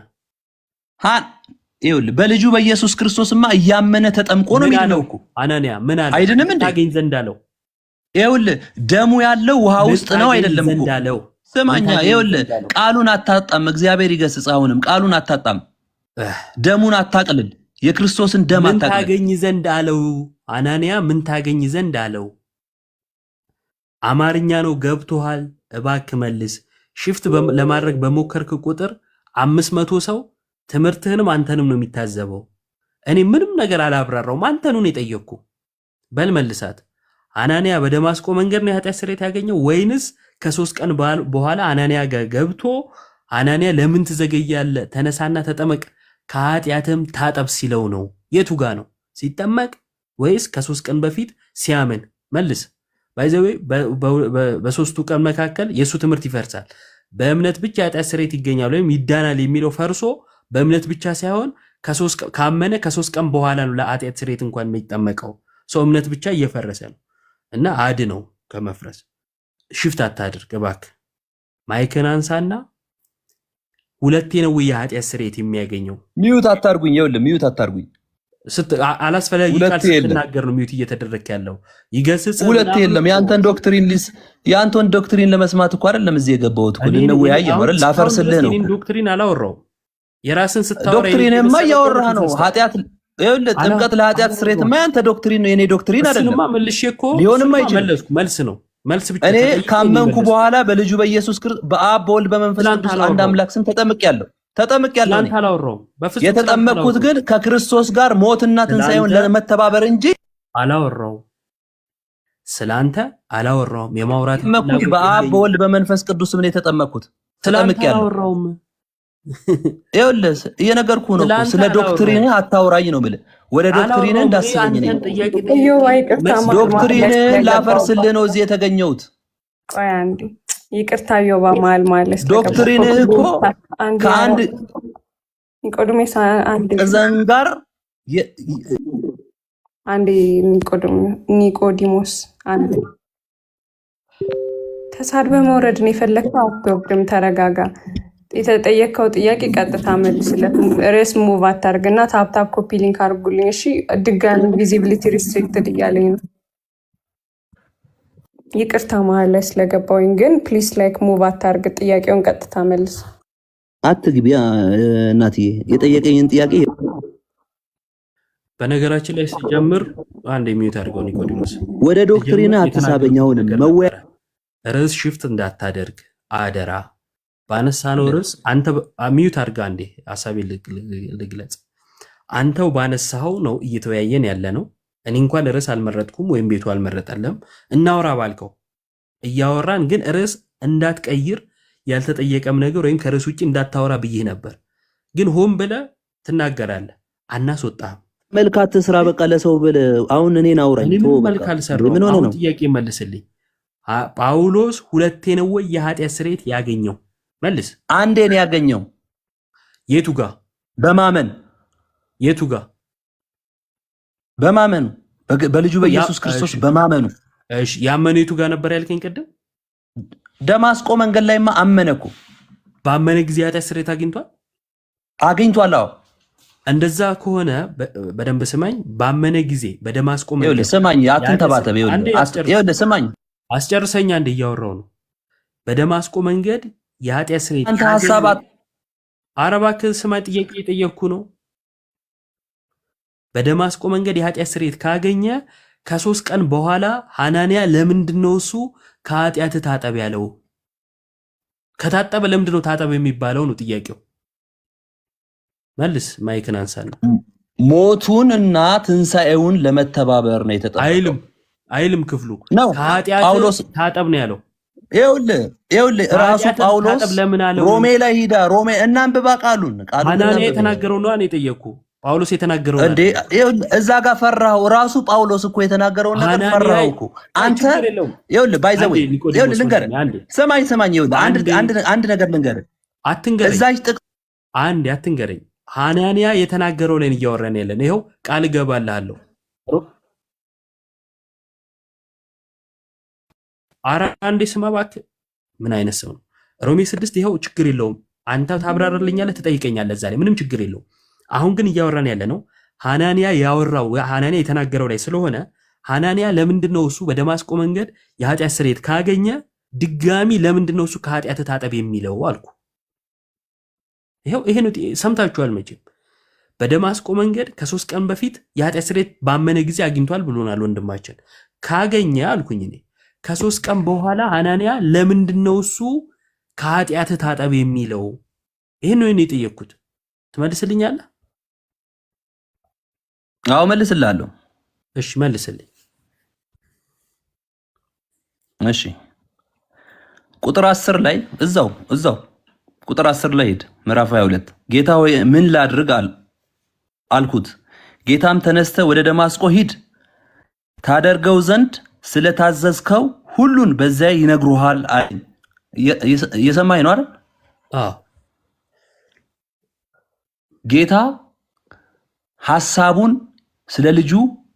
ይኸውልህ በልጁ በኢየሱስ ክርስቶስማ እያመነ ተጠምቆ ነው የሚለው እኮ። አናንያ ምን አለ? አይደለም እንዴ? ታገኝ ዘንድ አለው። ይኸውልህ ደሙ ያለው ውሃ ውስጥ ነው አይደለም እኮ። ስማኛ፣ ይኸውልህ ቃሉን አታጣም። እግዚአብሔር ይገስጽ። አሁንም ቃሉን አታጣም። ደሙን አታቅልል። የክርስቶስን ደም አታቅልል። ምን ታገኝ ዘንድ አለው? አናንያ ምን ታገኝ ዘንድ አለው? አማርኛ ነው ገብቶሃል? እባክህ መልስ። ሽፍት ለማድረግ በሞከርክ ቁጥር 500 ሰው ትምህርትህንም አንተንም ነው የሚታዘበው። እኔ ምንም ነገር አላብራራውም። አንተኑ ነው የጠየቅኩ። በል መልሳት። አናንያ በደማስቆ መንገድ ነው የኃጢአት ስርየት ያገኘው ወይንስ ከ3 ቀን በኋላ አናንያ ጋር ገብቶ አናንያ ለምን ትዘገያለህ? ተነሳና ተጠመቅ ከኃጢአትም ታጠብ ሲለው ነው? የቱ ጋ ነው? ሲጠመቅ ወይስ ከ3 ቀን በፊት ሲያምን? መልስ። ባይዘዌ በ3ቱ ቀን መካከል የእሱ ትምህርት ይፈርሳል። በእምነት ብቻ የኃጢአት ስርየት ይገኛል ወይም ይዳናል የሚለው ፈርሶ በእምነት ብቻ ሳይሆን ካመነ ከ3 ቀን በኋላ ነው ለኃጢአት ስርየት እንኳን የሚጠመቀው። ሰው እምነት ብቻ እየፈረሰ ነው እና አድ ነው ከመፍረስ። ሽፍት አታድርግ እባክህ። ማይክን አንሳና ሁለቴ ነው የኃጢአት ስርየት የሚያገኘው? ሚዩት አታርጉኝ። ይኸውልህ ሚዩት አታርጉኝ። አላስፈላጊ ቃል ስትናገር ነው ሚዩት እየተደረክ ያለው። ይገስጽ። ሁለቴ የለም። ያንተን ዶክትሪን ለመስማት እኮ አይደለም እዚህ የገባሁት እኮ ልንወያይ ነው አይደል? ላፈርስልህ ነው። ዶክትሪን አላወራው። የራስን ስታወራ ዶክትሪንማ እያወራህ ነው። ኃጢአት ይኸውልህ ጥምቀት ለኃጢአት ስርየትማ ያንተ ዶክትሪን ነው፣ የኔ ዶክትሪን አይደለም። መልሼ እኮ ሊሆንም አይችልም። መልስ ነው መልስ ብቻ። እኔ ካመንኩ በኋላ በልጁ በኢየሱስ ክርስቶስ በአብ በወልድ በመንፈስ ቅዱስ አንድ አምላክ ስም ተጠምቄያለሁ። የተጠመቅኩት ግን ከክርስቶስ ጋር ሞትና ትንሣኤውን ለመተባበር እንጂ አላወራው። ስላንተ አላወራውም። የማውራት በአብ በወልድ በመንፈስ ቅዱስ ምን የተጠመቅኩት ተጠምቄያለሁ። ይኸውልህ እየነገርኩህ ነው። ስለ ዶክትሪን አታውራኝ ነው የምልህ። ወደ ዶክትሪን እንዳስበኝ ነው። ዶክትሪን ላፈርስልህ ነው እዚህ የተገኘሁት። ቆይ አንዴ ይቅርታ ዮባ መሀል ማለት ዶክትሪን እኮ ከአንድ ኒቆዲሞስ ዘን ጋር አንዴ ኒቆዲሞስ አንዴ ተሳድበ መውረድ ነው የፈለግከው። አትወርድም። ተረጋጋ። የተጠየቀው ጥያቄ ቀጥታ መልስለት። ሬስ ሙቭ አታርግና ታፕታፕ ኮፒ ሊንክ አድርጉልኝ እሺ። ድጋሚ ቪዚቢሊቲ ሪስትሪክትድ እያለኝ ነው። ይቅርታ መሀል ላይ ስለገባውኝ፣ ግን ፕሊስ ላይክ ሙቭ አታርግ። ጥያቄውን ቀጥታ መልስ። አትግቢያ እናትዬ። የጠየቀኝን ጥያቄ በነገራችን ላይ ሲጀምር አንድ የሚዩት አድርገው ኒቆዲሞስ። ወደ ዶክትሪን አትሳበኝ። አሁንም መወያ ርዕስ ሽፍት እንዳታደርግ አደራ። ባነሳነው ርዕስ አንተ ሚዩት አድርጋ አንዴ ሐሳቤ ልግለጽ። አንተው ባነሳኸው ነው እየተወያየን ያለ ነው። እኔ እንኳን ርዕስ አልመረጥኩም ወይም ቤቱ አልመረጠለም። እናወራ ባልከው እያወራን፣ ግን ርዕስ እንዳትቀይር ያልተጠየቀም ነገር ወይም ከርዕስ ውጭ እንዳታወራ ብዬህ ነበር። ግን ሆን ብለህ ትናገራለህ። አናስወጣህም። መልካት ስራ በቃ ለሰው ብለህ አሁን እኔን አውራኝ። መልክ አልሰራሁም። አሁን ጥያቄ መልስልኝ። ጳውሎስ ሁለቴ ነው ወይ የኃጢአት ስርየት ያገኘው? መልስ። አንዴ ነው ያገኘው። የቱ ጋር በማመን የቱ ጋር በማመኑ በልጁ በኢየሱስ ክርስቶስ በማመኑ። እሺ ያመኑ የቱ ጋር ነበር ያልከኝ ቅድም? ደማስቆ መንገድ ላይማ አመነ እኮ። ባመነ ጊዜ ኃጢአት ስርየት አግኝቷል አግኝቷል። አዎ እንደዛ ከሆነ በደንብ ስማኝ። ባመነ ጊዜ በደማስቆ መንገድ ስማኝ፣ አትንተባተብ። ይኸውልህ ስማኝ፣ አስጨርሰኛ እንደ እያወራው ነው። በደማስቆ መንገድ የኃጢአት ስርየት አንተ ሐሳባት አረባክህ ስማኝ፣ ጥያቄ የጠየቅኩ ነው። በደማስቆ መንገድ የኃጢአት ስርየት ካገኘ ከ3 ቀን በኋላ ሐናንያ ለምንድነው እሱ ከኃጢአት ታጠብ ያለው? ከታጠበ ለምንድነው ታጠብ የሚባለው ነው ጥያቄው። መልስ። ማይክን አንሳና። ሞቱን እና ትንሣኤውን ለመተባበር ነው የተጠራው። አይልም ክፍሉ ከኃጢአት ታጠብ ነው ያለው። ይኸውልህ ራሱ ጳውሎስ ሮሜ ላይ ሂዳ ሮሜ እናንብባ ቃሉን ሐናንያ የተናገረው ነው እኔ ጠየቅኩ። ጳውሎስ የተናገረው እንዴ እዛ ጋር ፈራው። ራሱ ጳውሎስ እኮ የተናገረው ነገር ፈራው እኮ አንተ። ይኸውልህ ባይዘው ይኸውልህ ልንገርህ፣ ሰማኝ ይኸውልህ አንድ ነገር ልንገርህ። አትንገረኝ እዛች ጥቅስ አንድ አትንገረኝ። ሐናንያ የተናገረው ላይ እያወራን ያለን ይኸው ቃል እገባልሃለሁ። ኧረ አንዴ ስማ እባክህ። ምን አይነት ሰው ነው? ሮሜ 6 ይኸው ችግር የለውም። አንተ ታብራራልኛለህ፣ ትጠይቀኛለህ። እዛ ላይ ምንም ችግር የለውም። አሁን ግን እያወራን ያለ ነው ሐናንያ ያወራው ሐናንያ የተናገረው ላይ ስለሆነ ሐናንያ ለምንድነው እሱ በደማስቆ መንገድ የኃጢአት ስርየት ካገኘ ድጋሚ ለምንድነው እሱ ከኃጢአት ታጠብ የሚለው አልኩ። ይሄው ይሄ ነው። ሰምታችኋል መቼም። በደማስቆ መንገድ ከ3 ቀን በፊት የኃጢአት ስርየት ባመነ ጊዜ አግኝቷል ብሎናል ወንድማችን። ካገኘ አልኩኝ እኔ ከ3 ቀን በኋላ ሐናንያ ለምንድነው እሱ ከኃጢአት ታጠብ የሚለው? ይሄን ነው እኔ የጠየቅኩት። ትመልስልኛለህ? አዎ መልስልሃለሁ። እሺ መልስልኝ። እሺ ቁጥር 10 ላይ እዛው ቁጥር 10 ላይ ሄድ። ምዕራፍ 22 ጌታ ሆይ ምን ላድርግ አልኩት። ጌታም ተነስተ ወደ ደማስቆ ሂድ፣ ታደርገው ዘንድ ስለታዘዝከው ሁሉን በዚያ ይነግሩሃል አለኝ። እየሰማኸኝ ነው አይደል? አዎ። ጌታ ሐሳቡን ስለ ልጁ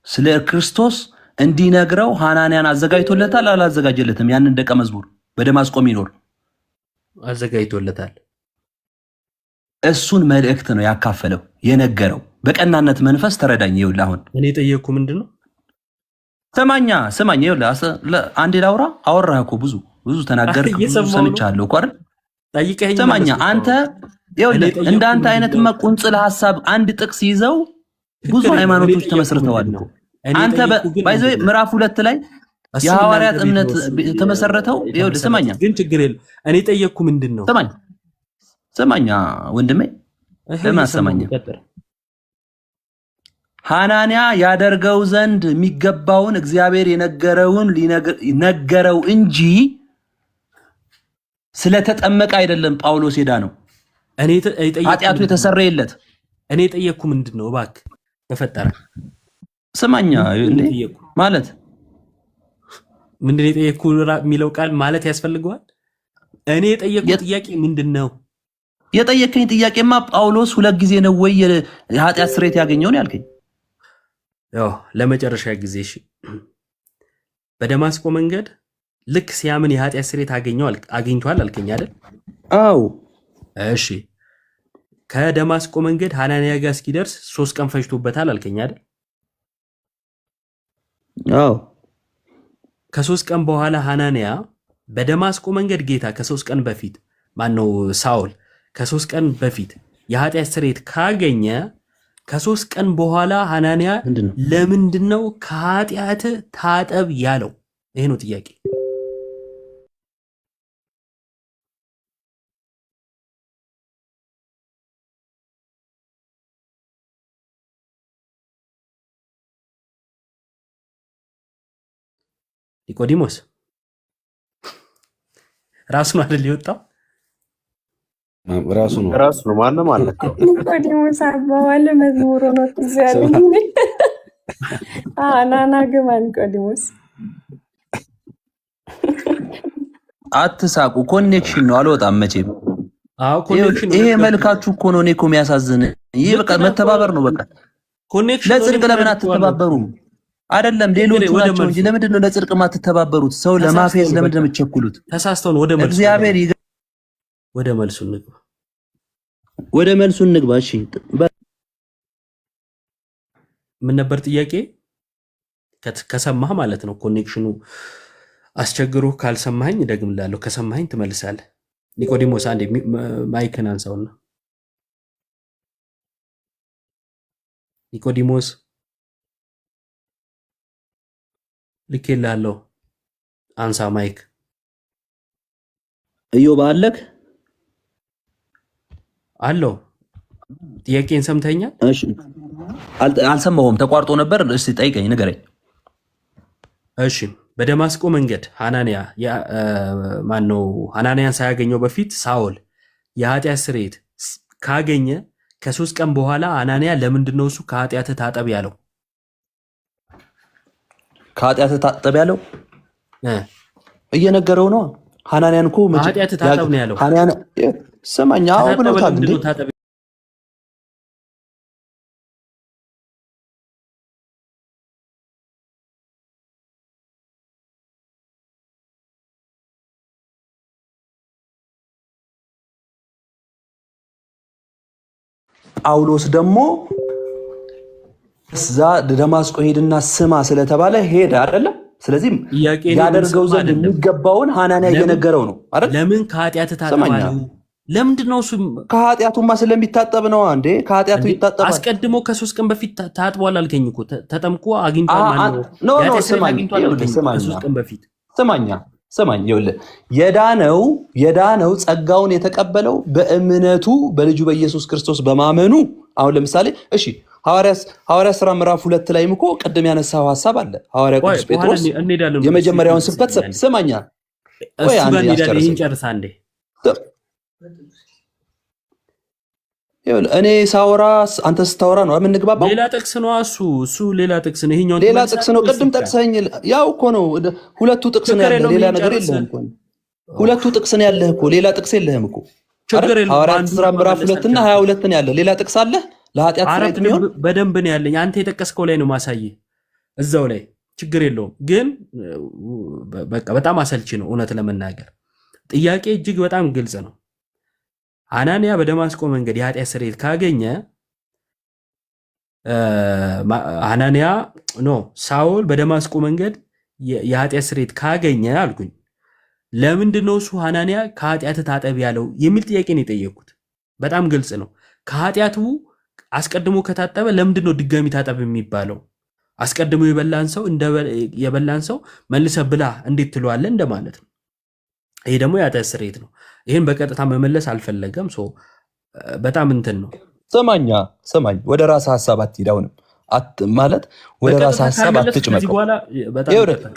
ስለ ክርስቶስ እንዲነግረው ሐናንያን አዘጋጅቶለታል አላዘጋጀለትም? ያንን ደቀ መዝሙር በደማስቆ የሚኖር አዘጋጅቶለታል። እሱን መልእክት ነው ያካፈለው የነገረው። በቀናነት መንፈስ ተረዳኝ። ይኸውልህ አሁን እኔ ጠየቅኩ ምንድነው? ስማኝ ይኸውልህ አንዴ ላውራ። አወራህ እኮ ብዙ ተናገርክ፣ ብዙ ሰምቻለሁ እኮ አይደል? ስማኝ አንተ ይኸውልህ እንዳንተ አይነትማ ቁንጽል ሐሳብ አንድ ጥቅስ ይዘው ብዙ ሃይማኖቶች ተመስርተዋል እኮ። አንተ ባይዘው ምዕራፍ 2 ላይ የሐዋርያት እምነት ተመሰረተው። ይኸውልህ ስማኛ፣ ግን ችግር የለም። እኔ ጠየቅኩ ምንድነው? ስማኛ ወንድሜ፣ ለምን አሰማኝ? ሐናንያ ያደርገው ዘንድ የሚገባውን እግዚአብሔር የነገረውን ነገረው እንጂ ስለተጠመቀ አይደለም። ጳውሎስ ሄዳ ነው ኃጢአቱ የተሰረየለት። እኔ ጠየቅኩ ምንድነው? እባክህ በፈጠረ ስማኛ ማለት ምንድነው? የጠየቅኩ የሚለው ቃል ማለት ያስፈልገዋል? እኔ የጠየቅኩ ጥያቄ ምንድነው? የጠየቀኝ ጥያቄማ ጳውሎስ 2 ጊዜ ነው ወይ የኃጢአት ስርየት ያገኘውን ያልከኝ? ያው ለመጨረሻ ጊዜ እሺ፣ በደማስቆ መንገድ ልክ ሲያምን የኃጢአት ስርየት አግኝቷል አልከኝ አይደል? አዎ። እሺ፣ ከደማስቆ መንገድ ሐናንያ ጋር እስኪደርስ 3 ቀን ፈጅቶበታል አልከኝ አይደል? አዎ። ከ3 ቀን በኋላ ሐናንያ በደማስቆ መንገድ ጌታ ከ3 ቀን በፊት ማነው ሳውል ከ3 ቀን በፊት የኃጢአት ስርየት ካገኘ ከ3 ቀን በኋላ ሐናንያ ለምንድነው ከኃጢአት ታጠብ ያለው? ይሄ ነው ጥያቄ። ኒቆዲሞስ ራሱ ነው አይደል የወጣው? ራሱ ነው። ማንም አለከው ኒቆዲሞስ አባባለ መዝሙሩ ነው ትዛለኝ። ናና ግማ ኒቆዲሞስ አትሳቁ። ኮኔክሽን ነው፣ አልወጣም መቼም። አዎ ኮኔክሽን ይሄ መልካችሁ እኮ ነው። እኔ እኮ የሚያሳዝን ይሄ በቃ መተባበር ነው። በቃ ኮኔክሽን ለጽድቅ ለምን አትተባበሩም? አይደለም ሌሎቹ ናቸው እንጂ ለምንድን ነው ለጽድቅ ማትተባበሩት? ሰው ለማፌዝ ለምንድን ነው የምትቸኩሉት? ተሳስተውን ወደ መልሱ እግዚአብሔር ወደ መልሱ እንግባ፣ ወደ መልሱ እንግባ። እሺ ምን ነበር ጥያቄ? ከሰማህ ማለት ነው። ኮኔክሽኑ አስቸግሮ ካልሰማኸኝ እደግምልሃለሁ፣ ከሰማኸኝ ትመልሳለህ። ኒቆዲሞስ አንዴ ማይክን አንሳውና ኒቆዲሞስ ልኬልሃለሁ፣ አንሳ ማይክ። ኢዮብ አለክ አለው። ጥያቄን ሰምተኛል? እሺ አልሰማሁም፣ ተቋርጦ ነበር። እስቲ ጠይቀኝ፣ ንገረኝ። እሺ በደማስቆ መንገድ ሐናንያ ማነው ሐናንያን ሳያገኘው በፊት ሳኦል የኃጢአት ስርየት ካገኘ ከ3 ቀን በኋላ ሐናንያ ለምንድን ነው እሱ ከኃጢአት ታጠብ ያለው? ከኃጢአት ታጠብ ያለው እየነገረው ነው። ሐናንያን እኮ ከኃጢአት ታጠብ ነው ያለው። ሐናንያ ሰማኛ አው ብለውታል እንዴ? ጳውሎስ ደግሞ እዛ ደማስቆ ሄድና ስማ ስለተባለ ሄደ አይደለም። ስለዚህ ያደርገው ዘንድ የሚገባውን ሐናንያ እየነገረው ነው አይደል? ለምን ከኃጢአት ታጠባለህ? ለምንድን ነው እሱ? ከኃጢአቱማ ስለሚታጠብ ነው። አንዴ ከኃጢአቱ ይታጠባል። አስቀድሞ ከ3 ቀን በፊት ታጥቧል አልከኝ እኮ። ተጠምቆ አግኝቷል ማለት ነው። ስማኝ ይኸውልህ፣ የዳነው ጸጋውን የተቀበለው በእምነቱ በልጁ በኢየሱስ ክርስቶስ በማመኑ። አሁን ለምሳሌ እሺ ሐዋርያ ሥራ ምዕራፍ 2 ላይም እኮ ቅድም ያነሳው ሐሳብ አለ። ሐዋርያ ቅዱስ ጴጥሮስ የመጀመሪያውን ስብከት ስማኛ እሱ ጋር እንሄዳለን። ይሄን ጨርሳ አንዴ እኔ ሳወራ አንተ ስታወራ ነው የምንግባባው። ሌላ ጥቅስ ነው እሱ ሌላ ጥቅስ ነው። ይሄኛው ሌላ ጥቅስ ነው። ቅድም ጠቅሰኝ ያው እኮ ነው። ሁለቱ ጥቅስ ነው ያለ፣ ሌላ ነገር የለህም እኮ። ሁለቱ ጥቅስ ነው ያለህ እኮ፣ ሌላ ጥቅስ የለህም እኮ። ሐዋርያት ሥራ ምዕራፍ 2 እና 22 ነው ያለ። ሌላ ጥቅስ አለ ለኃጢአት ስርየት የሚሆን በደንብ ነው ያለኝ። አንተ የጠቀስከው ላይ ነው ማሳየህ፣ እዛው ላይ ችግር የለውም። ግን በቃ በጣም አሰልቺ ነው እውነት ለመናገር። ጥያቄ እጅግ በጣም ግልጽ ነው። ሐናንያ በደማስቆ መንገድ የኃጢአት ስርየት ካገኘ ሳኦል በደማስቆ መንገድ የኃጢአት ስርየት ካገኘ አልኩኝ። ለምንድን ነው እሱ ሐናንያ ከኃጢአት ታጠብ ያለው የሚል ጥያቄ ነው የጠየቁት። በጣም ግልጽ ነው። ከኃጢአቱ አስቀድሞ ከታጠበ ለምንድን ነው ድጋሚ ታጠብ የሚባለው? አስቀድሞ የበላን ሰው መልሰ ብላ እንዴት ትለዋለህ እንደማለት ነው። ይሄ ደግሞ የኃጢአት ስርየት ነው። ይህን በቀጥታ መመለስ አልፈለገም። በጣም እንትን ነው። ሰማኝ ወደ ራስ ሐሳብ አትሂድ። አሁንም ማለት ወደ ራስ ሐሳብ አትጭመቅ።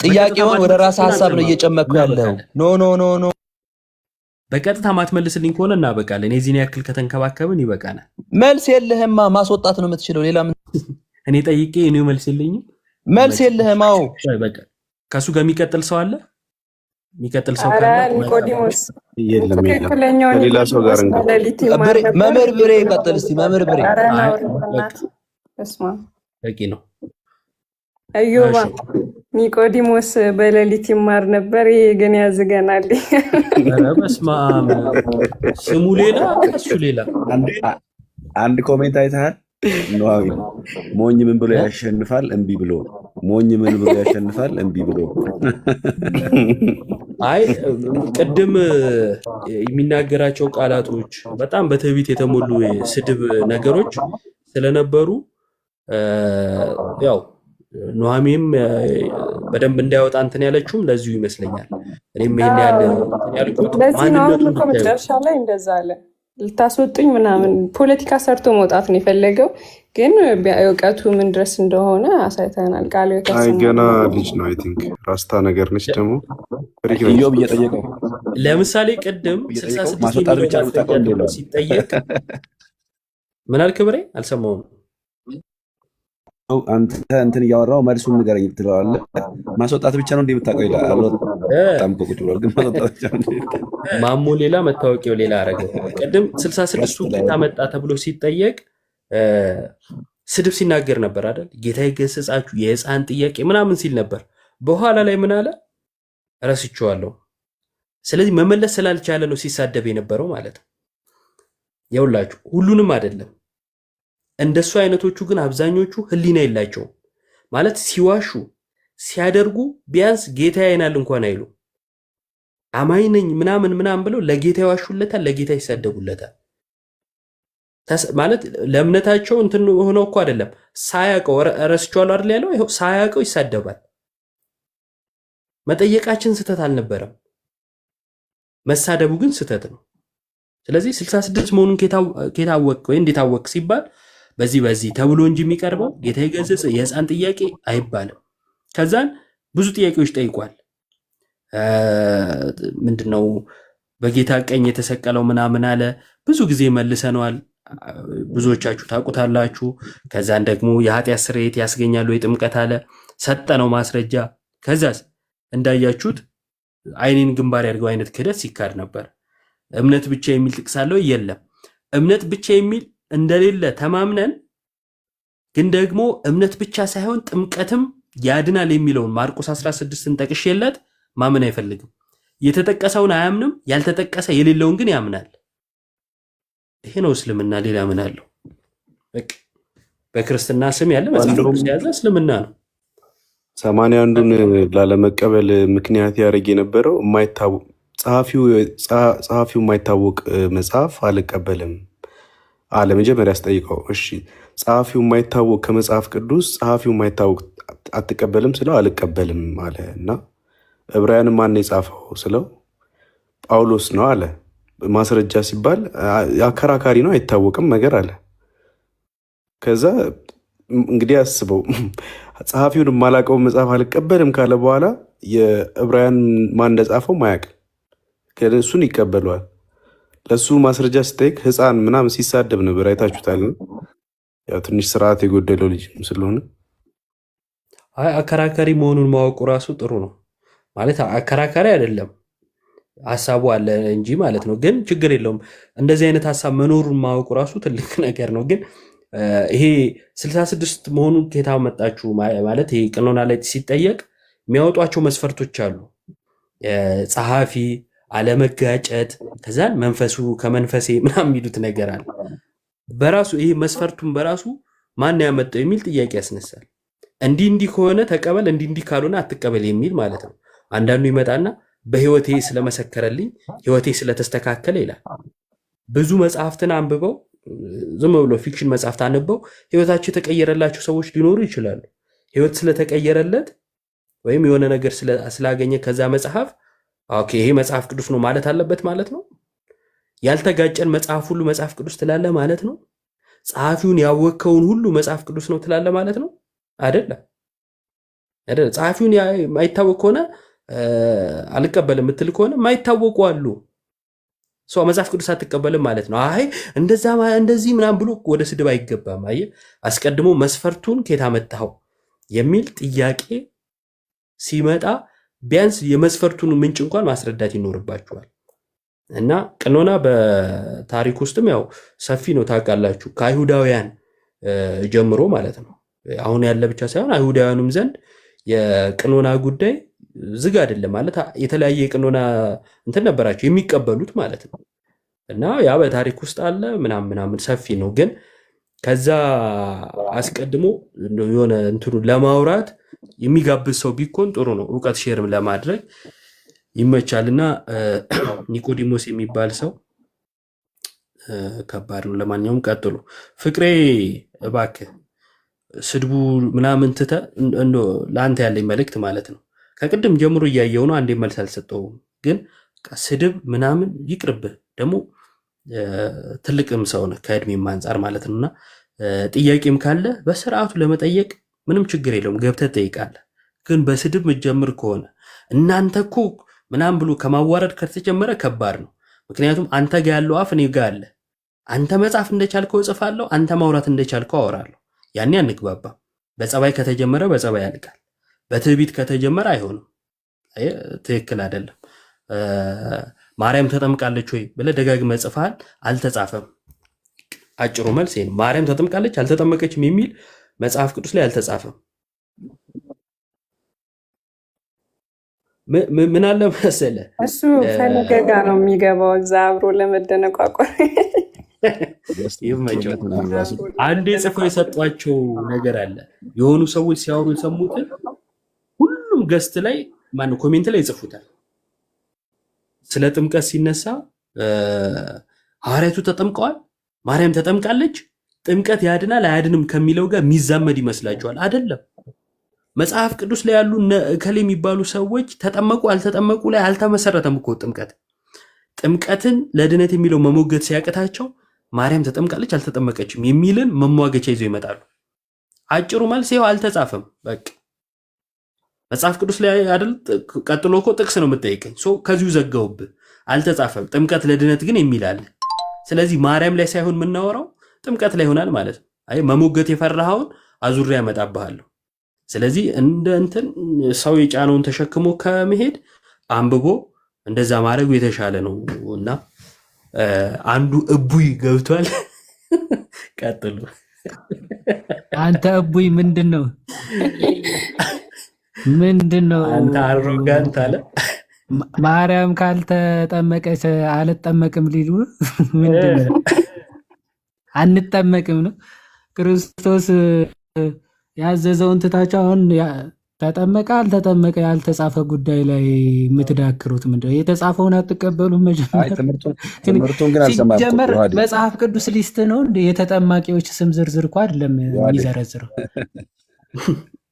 ጥያቄውን ወደ ራስ ሐሳብ ነው እየጨመቅኩ ያለው። ኖ በቀጥታ ማትመልስልኝ ከሆነ እናበቃለን። የዚህን ያክል ከተንከባከብን ይበቃናል። መልስ የለህማ፣ ማስወጣት ነው የምትችለው። ሌላ ምን? እኔ ጠይቄ እኔው መልስ የለኝም። መልስ የለህም። አዎ በቃ ከሱ ጋር የሚቀጥል ሰው አለ። የሚቀጥል ሰው ካለ ኒቆዲሞስ የለም። ከሌላ ሰው ጋር መምህር ብሬ ይቀጥል እስቲ። መምህር ብሬ በቂ ነው። አዮባ ኒቆዲሞስ በሌሊት ይማር ነበር። ይሄ ግን ያዝገናል። በስመ አብ። ስሙ ሌላ እሱ ሌላ። አንድ ኮሜንት አይተሃል? ሞኝ ምን ብሎ ያሸንፋል? እምቢ ብሎ። ሞኝ ምን ብሎ ያሸንፋል? እምቢ ብሎ። አይ ቅድም የሚናገራቸው ቃላቶች በጣም በትዕቢት የተሞሉ ስድብ ነገሮች ስለነበሩ ያው ኑሐሚንም በደንብ እንዳይወጣ እንትን ያለችውም ለዚሁ ይመስለኛል። እኔም ይሄን ያልኩት ለዚህ ነው። አሁን እኮ መጨረሻ ላይ እንደዛ አለ። ልታስወጡኝ ምናምን ፖለቲካ ሰርቶ መውጣት ነው የፈለገው። ግን እውቀቱ ምን ድረስ እንደሆነ አሳይተናል። ቃሉ ገና ልጅ ነው። አይ ቲንክ ራስታ ነገር ነች። ደግሞ ኢዮብ እየጠየቀው ለምሳሌ ቅድም 66 ሲጠየቅ ምን አልክ ብሬ? አልሰማሁም። አንተ እንትን እያወራው መልሱን ንገረኝ ትለዋለህ። ማስወጣት ብቻ ነው እንደ የምታውቀው ይላል። አልወጣም እኮ ቁጭ ብሏል፣ ግን ማስወጣት ብቻ ነው። ማሞ ሌላ መታወቂያው ሌላ አረገ። ቅድም 66ቱ ጌታ መጣ ተብሎ ሲጠየቅ ስድብ ሲናገር ነበር አይደል? ጌታ ይገስጻችሁ የህፃን ጥያቄ ምናምን ሲል ነበር። በኋላ ላይ ምን አለ? ረስቼዋለሁ። ስለዚህ መመለስ ስላልቻለ ነው ሲሳደብ የነበረው ማለት ነው። የውላችሁ ሁሉንም አይደለም። እንደሱ አይነቶቹ ግን አብዛኞቹ ህሊና የላቸውም ማለት ሲዋሹ ሲያደርጉ ቢያንስ ጌታ ያይናል እንኳን አይሉ አማኝ ነኝ ምናምን ምናምን ብለው ለጌታ ይዋሹለታል፣ ለጌታ ይሳደቡለታል። ማለት ለእምነታቸው እንትን ሆነው እኮ አይደለም ሳያውቀው ረስቼዋለሁ አይደል ያለው፣ ይኸው ሳያውቀው ይሳደባል። መጠየቃችን ስህተት አልነበረም፣ መሳደቡ ግን ስህተት ነው። ስለዚህ 66 መሆኑን ኬታወቅ ወይ እንዴት አወቅ ሲባል በዚህ ተብሎ እንጂ የሚቀርበው ጌታ ይገስጽ የህፃን ጥያቄ አይባልም። ከዛን ብዙ ጥያቄዎች ጠይቋል። ምንድነው በጌታ ቀኝ የተሰቀለው ምናምን አለ። ብዙ ጊዜ መልሰነዋል፣ ብዙዎቻችሁ ታውቁታላችሁ። ከዛን ደግሞ የኃጢአት ስርየት ያስገኛሉ የጥምቀት አለ፣ ሰጠነው ማስረጃ። ከዛስ እንዳያችሁት አይኔን ግንባር ያድርገው አይነት ክህደት ሲካድ ነበር። እምነት ብቻ የሚል ጥቅስ አለው? የለም። እምነት ብቻ የሚል እንደሌለ ተማምነን ግን ደግሞ እምነት ብቻ ሳይሆን ጥምቀትም ያድናል የሚለውን ማርቆስ 16ን ጠቅሼለት ማመን አይፈልግም። የተጠቀሰውን አያምንም፣ ያልተጠቀሰ የሌለውን ግን ያምናል። ይሄ ነው እስልምና። ሌላ ምን አለው? በክርስትና ስም ያለ መጽሐፍ ቅዱስ የያዘ እስልምና ነው። 81ን ላለመቀበል ምክንያት ያደርግ የነበረው ጸሐፊው የማይታወቅ መጽሐፍ አልቀበልም አለ። መጀመሪያ ያስጠይቀው፣ እሺ ጸሐፊው የማይታወቅ ከመጽሐፍ ቅዱስ ጸሐፊው የማይታወቅ አትቀበልም ስለው አልቀበልም አለ። እና ዕብራውያን ማን የጻፈው ስለው ጳውሎስ ነው አለ። ማስረጃ ሲባል አከራካሪ ነው፣ አይታወቅም ነገር አለ። ከዛ እንግዲህ አስበው ጸሐፊውን የማላውቀውን መጽሐፍ አልቀበልም ካለ በኋላ የዕብራውያን ማን እንደጻፈው ማያውቅ እሱን ይቀበለዋል። ለሱ ማስረጃ ሲጠይቅ ህፃን ምናምን ሲሳደብ ነበር፣ አይታችሁታል። ያው ትንሽ ስርዓት የጎደለው ልጅ ስለሆነ አከራካሪ መሆኑን ማወቁ ራሱ ጥሩ ነው። ማለት አከራካሪ አይደለም ሀሳቡ አለ እንጂ ማለት ነው። ግን ችግር የለውም እንደዚህ አይነት ሀሳብ መኖሩን ማወቁ ራሱ ትልቅ ነገር ነው። ግን ይሄ 66 መሆኑን ከየት መጣችሁ ማለት ይሄ ቀኖና ላይ ሲጠየቅ የሚያወጧቸው መስፈርቶች አሉ። ጸሐፊ አለመጋጨት፣ ከዛን መንፈሱ ከመንፈሴ ምናምን የሚሉት ነገር አለ። በራሱ ይሄ መስፈርቱን በራሱ ማን ያመጣው የሚል ጥያቄ ያስነሳል። እንዲህ ከሆነ ተቀበል፣ እንዲህ ካልሆነ አትቀበል የሚል ማለት ነው። አንዳንዱ ይመጣና በህይወቴ ስለመሰከረልኝ ህይወቴ ስለተስተካከለ ይላል። ብዙ መጽሐፍትን አንብበው ዝም ብሎ ፊክሽን መጽሐፍት አንብበው ህይወታቸው የተቀየረላቸው ሰዎች ሊኖሩ ይችላሉ። ህይወት ስለተቀየረለት ወይም የሆነ ነገር ስላገኘ ከዛ መጽሐፍ ኦኬ ይሄ መጽሐፍ ቅዱስ ነው ማለት አለበት ማለት ነው። ያልተጋጨን መጽሐፍ ሁሉ መጽሐፍ ቅዱስ ትላለ ማለት ነው። ጸሐፊውን ያወከውን ሁሉ መጽሐፍ ቅዱስ ነው ትላለ ማለት ነው። አይደለም። ጸሐፊውን የማይታወቅ ከሆነ አልቀበልም የምትል ከሆነ የማይታወቁ አሉ። ሰው መጽሐፍ ቅዱስ አትቀበልም ማለት ነው። አይ እንደዚህ ምናምን ብሎ ወደ ስድብ አይገባም። አየህ አስቀድሞ መስፈርቱን ከየት አመጣኸው የሚል ጥያቄ ሲመጣ ቢያንስ የመስፈርቱን ምንጭ እንኳን ማስረዳት ይኖርባቸዋል። እና ቀኖና በታሪክ ውስጥም ያው ሰፊ ነው ታውቃላችሁ። ከአይሁዳውያን ጀምሮ ማለት ነው። አሁን ያለ ብቻ ሳይሆን አይሁዳውያኑም ዘንድ የቀኖና ጉዳይ ዝግ አይደለም ማለት የተለያየ የቀኖና እንትን ነበራቸው የሚቀበሉት ማለት ነው። እና ያ በታሪክ ውስጥ አለ ምናምን ሰፊ ነው። ግን ከዛ አስቀድሞ የሆነ እንትኑ ለማውራት የሚጋብዝ ሰው ቢኮን ጥሩ ነው። እውቀት ሼርም ለማድረግ ይመቻልና ኒቆዲሞስ የሚባል ሰው ከባድ ነው። ለማንኛውም ቀጥሉ። ፍቅሬ እባክህ ስድቡ ምናምን ትተህ ለአንተ ያለኝ መልእክት ማለት ነው። ከቅድም ጀምሮ እያየው ነው። አንዴ መልስ አልሰጠውም። ግን ስድብ ምናምን ይቅርብህ። ደግሞ ትልቅም ሰው ነህ ከእድሜም አንጻር ማለት ነውና ጥያቄም ካለ በስርዓቱ ለመጠየቅ ምንም ችግር የለውም፣ ገብተህ ትጠይቃለህ። ግን በስድብ ምትጀምር ከሆነ እናንተ እኮ ምናምን ብሎ ከማዋረድ ከተጀመረ ከባድ ነው። ምክንያቱም አንተ ጋር ያለው አፍ እኔ ጋር አለ። አንተ መጻፍ እንደቻልከው እጽፋለሁ፣ አንተ ማውራት እንደቻልከው አወራለሁ። ያኔ አንግባባም። በጸባይ ከተጀመረ በጸባይ ያልቃል። በትዕቢት ከተጀመረ አይሆንም። ትክክል አይደለም። ማርያም ተጠምቃለች ወይ ብለህ ደጋግመህ ጽፈሃል፣ አልተጻፈም። አጭሩ መልስ ይሄ ነው። ማርያም ተጠምቃለች አልተጠመቀችም የሚል መጽሐፍ ቅዱስ ላይ አልተጻፈም። ምን አለ መሰለህ እሱ ፈለገጋ ነው የሚገባው እዛ አብሮ ለመደነቋቋር ይመቸው። አንዴ ጽፈው የሰጧቸው ነገር አለ። የሆኑ ሰዎች ሲያወሩ የሰሙትን ሁሉም ገስት ላይ ማነው ኮሜንት ላይ ይጽፉታል። ስለ ጥምቀት ሲነሳ ሐዋርያቱ ተጠምቀዋል፣ ማርያም ተጠምቃለች፣ ጥምቀት ያድናል አያድንም ከሚለው ጋር የሚዛመድ ይመስላችኋል? አይደለም። መጽሐፍ ቅዱስ ላይ ያሉ እከሌ የሚባሉ ሰዎች ተጠመቁ አልተጠመቁ ላይ አልተመሰረተም እኮ ጥምቀት። ጥምቀትን ለድነት የሚለው መሞገት ሲያቅታቸው ማርያም ተጠምቃለች አልተጠመቀችም የሚልን መሟገቻ ይዘው ይመጣሉ። አጭሩ መልስ ይኸው አልተጻፈም። በቃ መጽሐፍ ቅዱስ ላይ አይደል? ቀጥሎ እኮ ጥቅስ ነው የምጠይቀኝ። ከዚሁ ዘጋውብህ። አልተጻፈም። ጥምቀት ለድነት ግን የሚል አለ። ስለዚህ ማርያም ላይ ሳይሆን የምናወራው ጥምቀት ላይ ይሆናል ማለት ነው። አይ መሞገት የፈራኸውን አዙሪያ ያመጣብሃለሁ። ስለዚህ እንደ እንትን ሰው የጫነውን ተሸክሞ ከመሄድ አንብቦ እንደዛ ማድረጉ የተሻለ ነው እና አንዱ እቡይ ገብቷል። ቀጥሉ። አንተ እቡይ ምንድን ነው? አንተ አሮጋንት አለ። ማርያም ካልተጠመቀች አልጠመቅም ሊሉ ምንድን ነው? አንጠመቅም ነው ክርስቶስ ያዘዘውን ትታችሁ አሁን ተጠመቀ አልተጠመቀ ያልተጻፈ ጉዳይ ላይ የምትዳክሩት ምንድነው? የተጻፈውን አትቀበሉም? ሲጀመር መጽሐፍ ቅዱስ ሊስት ነው እንደ የተጠማቂዎች ስም ዝርዝር እኮ አይደለም የሚዘረዝረው።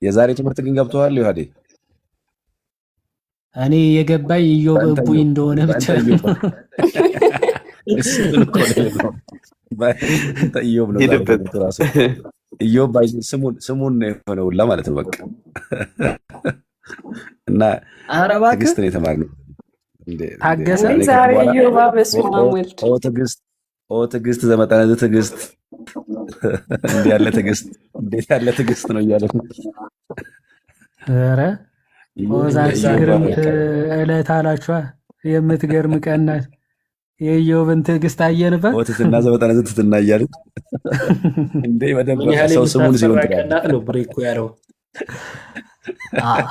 የዛሬ ትምህርት ግን ገብተዋል ዮሐዴ? እኔ የገባኝ ኢዮብ እቡይ እንደሆነ ብቻ ኢዮብ ስሙን የሆነ ሁላ ማለት ነው። በቃ እና ትዕግስት ነው የተማርነው። ታገሰ ዛሬ ኢዮብ በስመ አብ ወልድ ትዕግስት ዘመጠነ ትዕግስት እንዴት ያለ ትዕግስት ነው እያለ ኧረ ዛሬ ግርምት ዕለት አላችኋ። የምትገርም ቀን ናት። የኢዮብን ትዕግስት አየንበት። ትትና ዘመጠነ ትትና እያለ እንዴ በደንብ ሰው ስሙን ሲሆን ነው ብሬክ ያለው።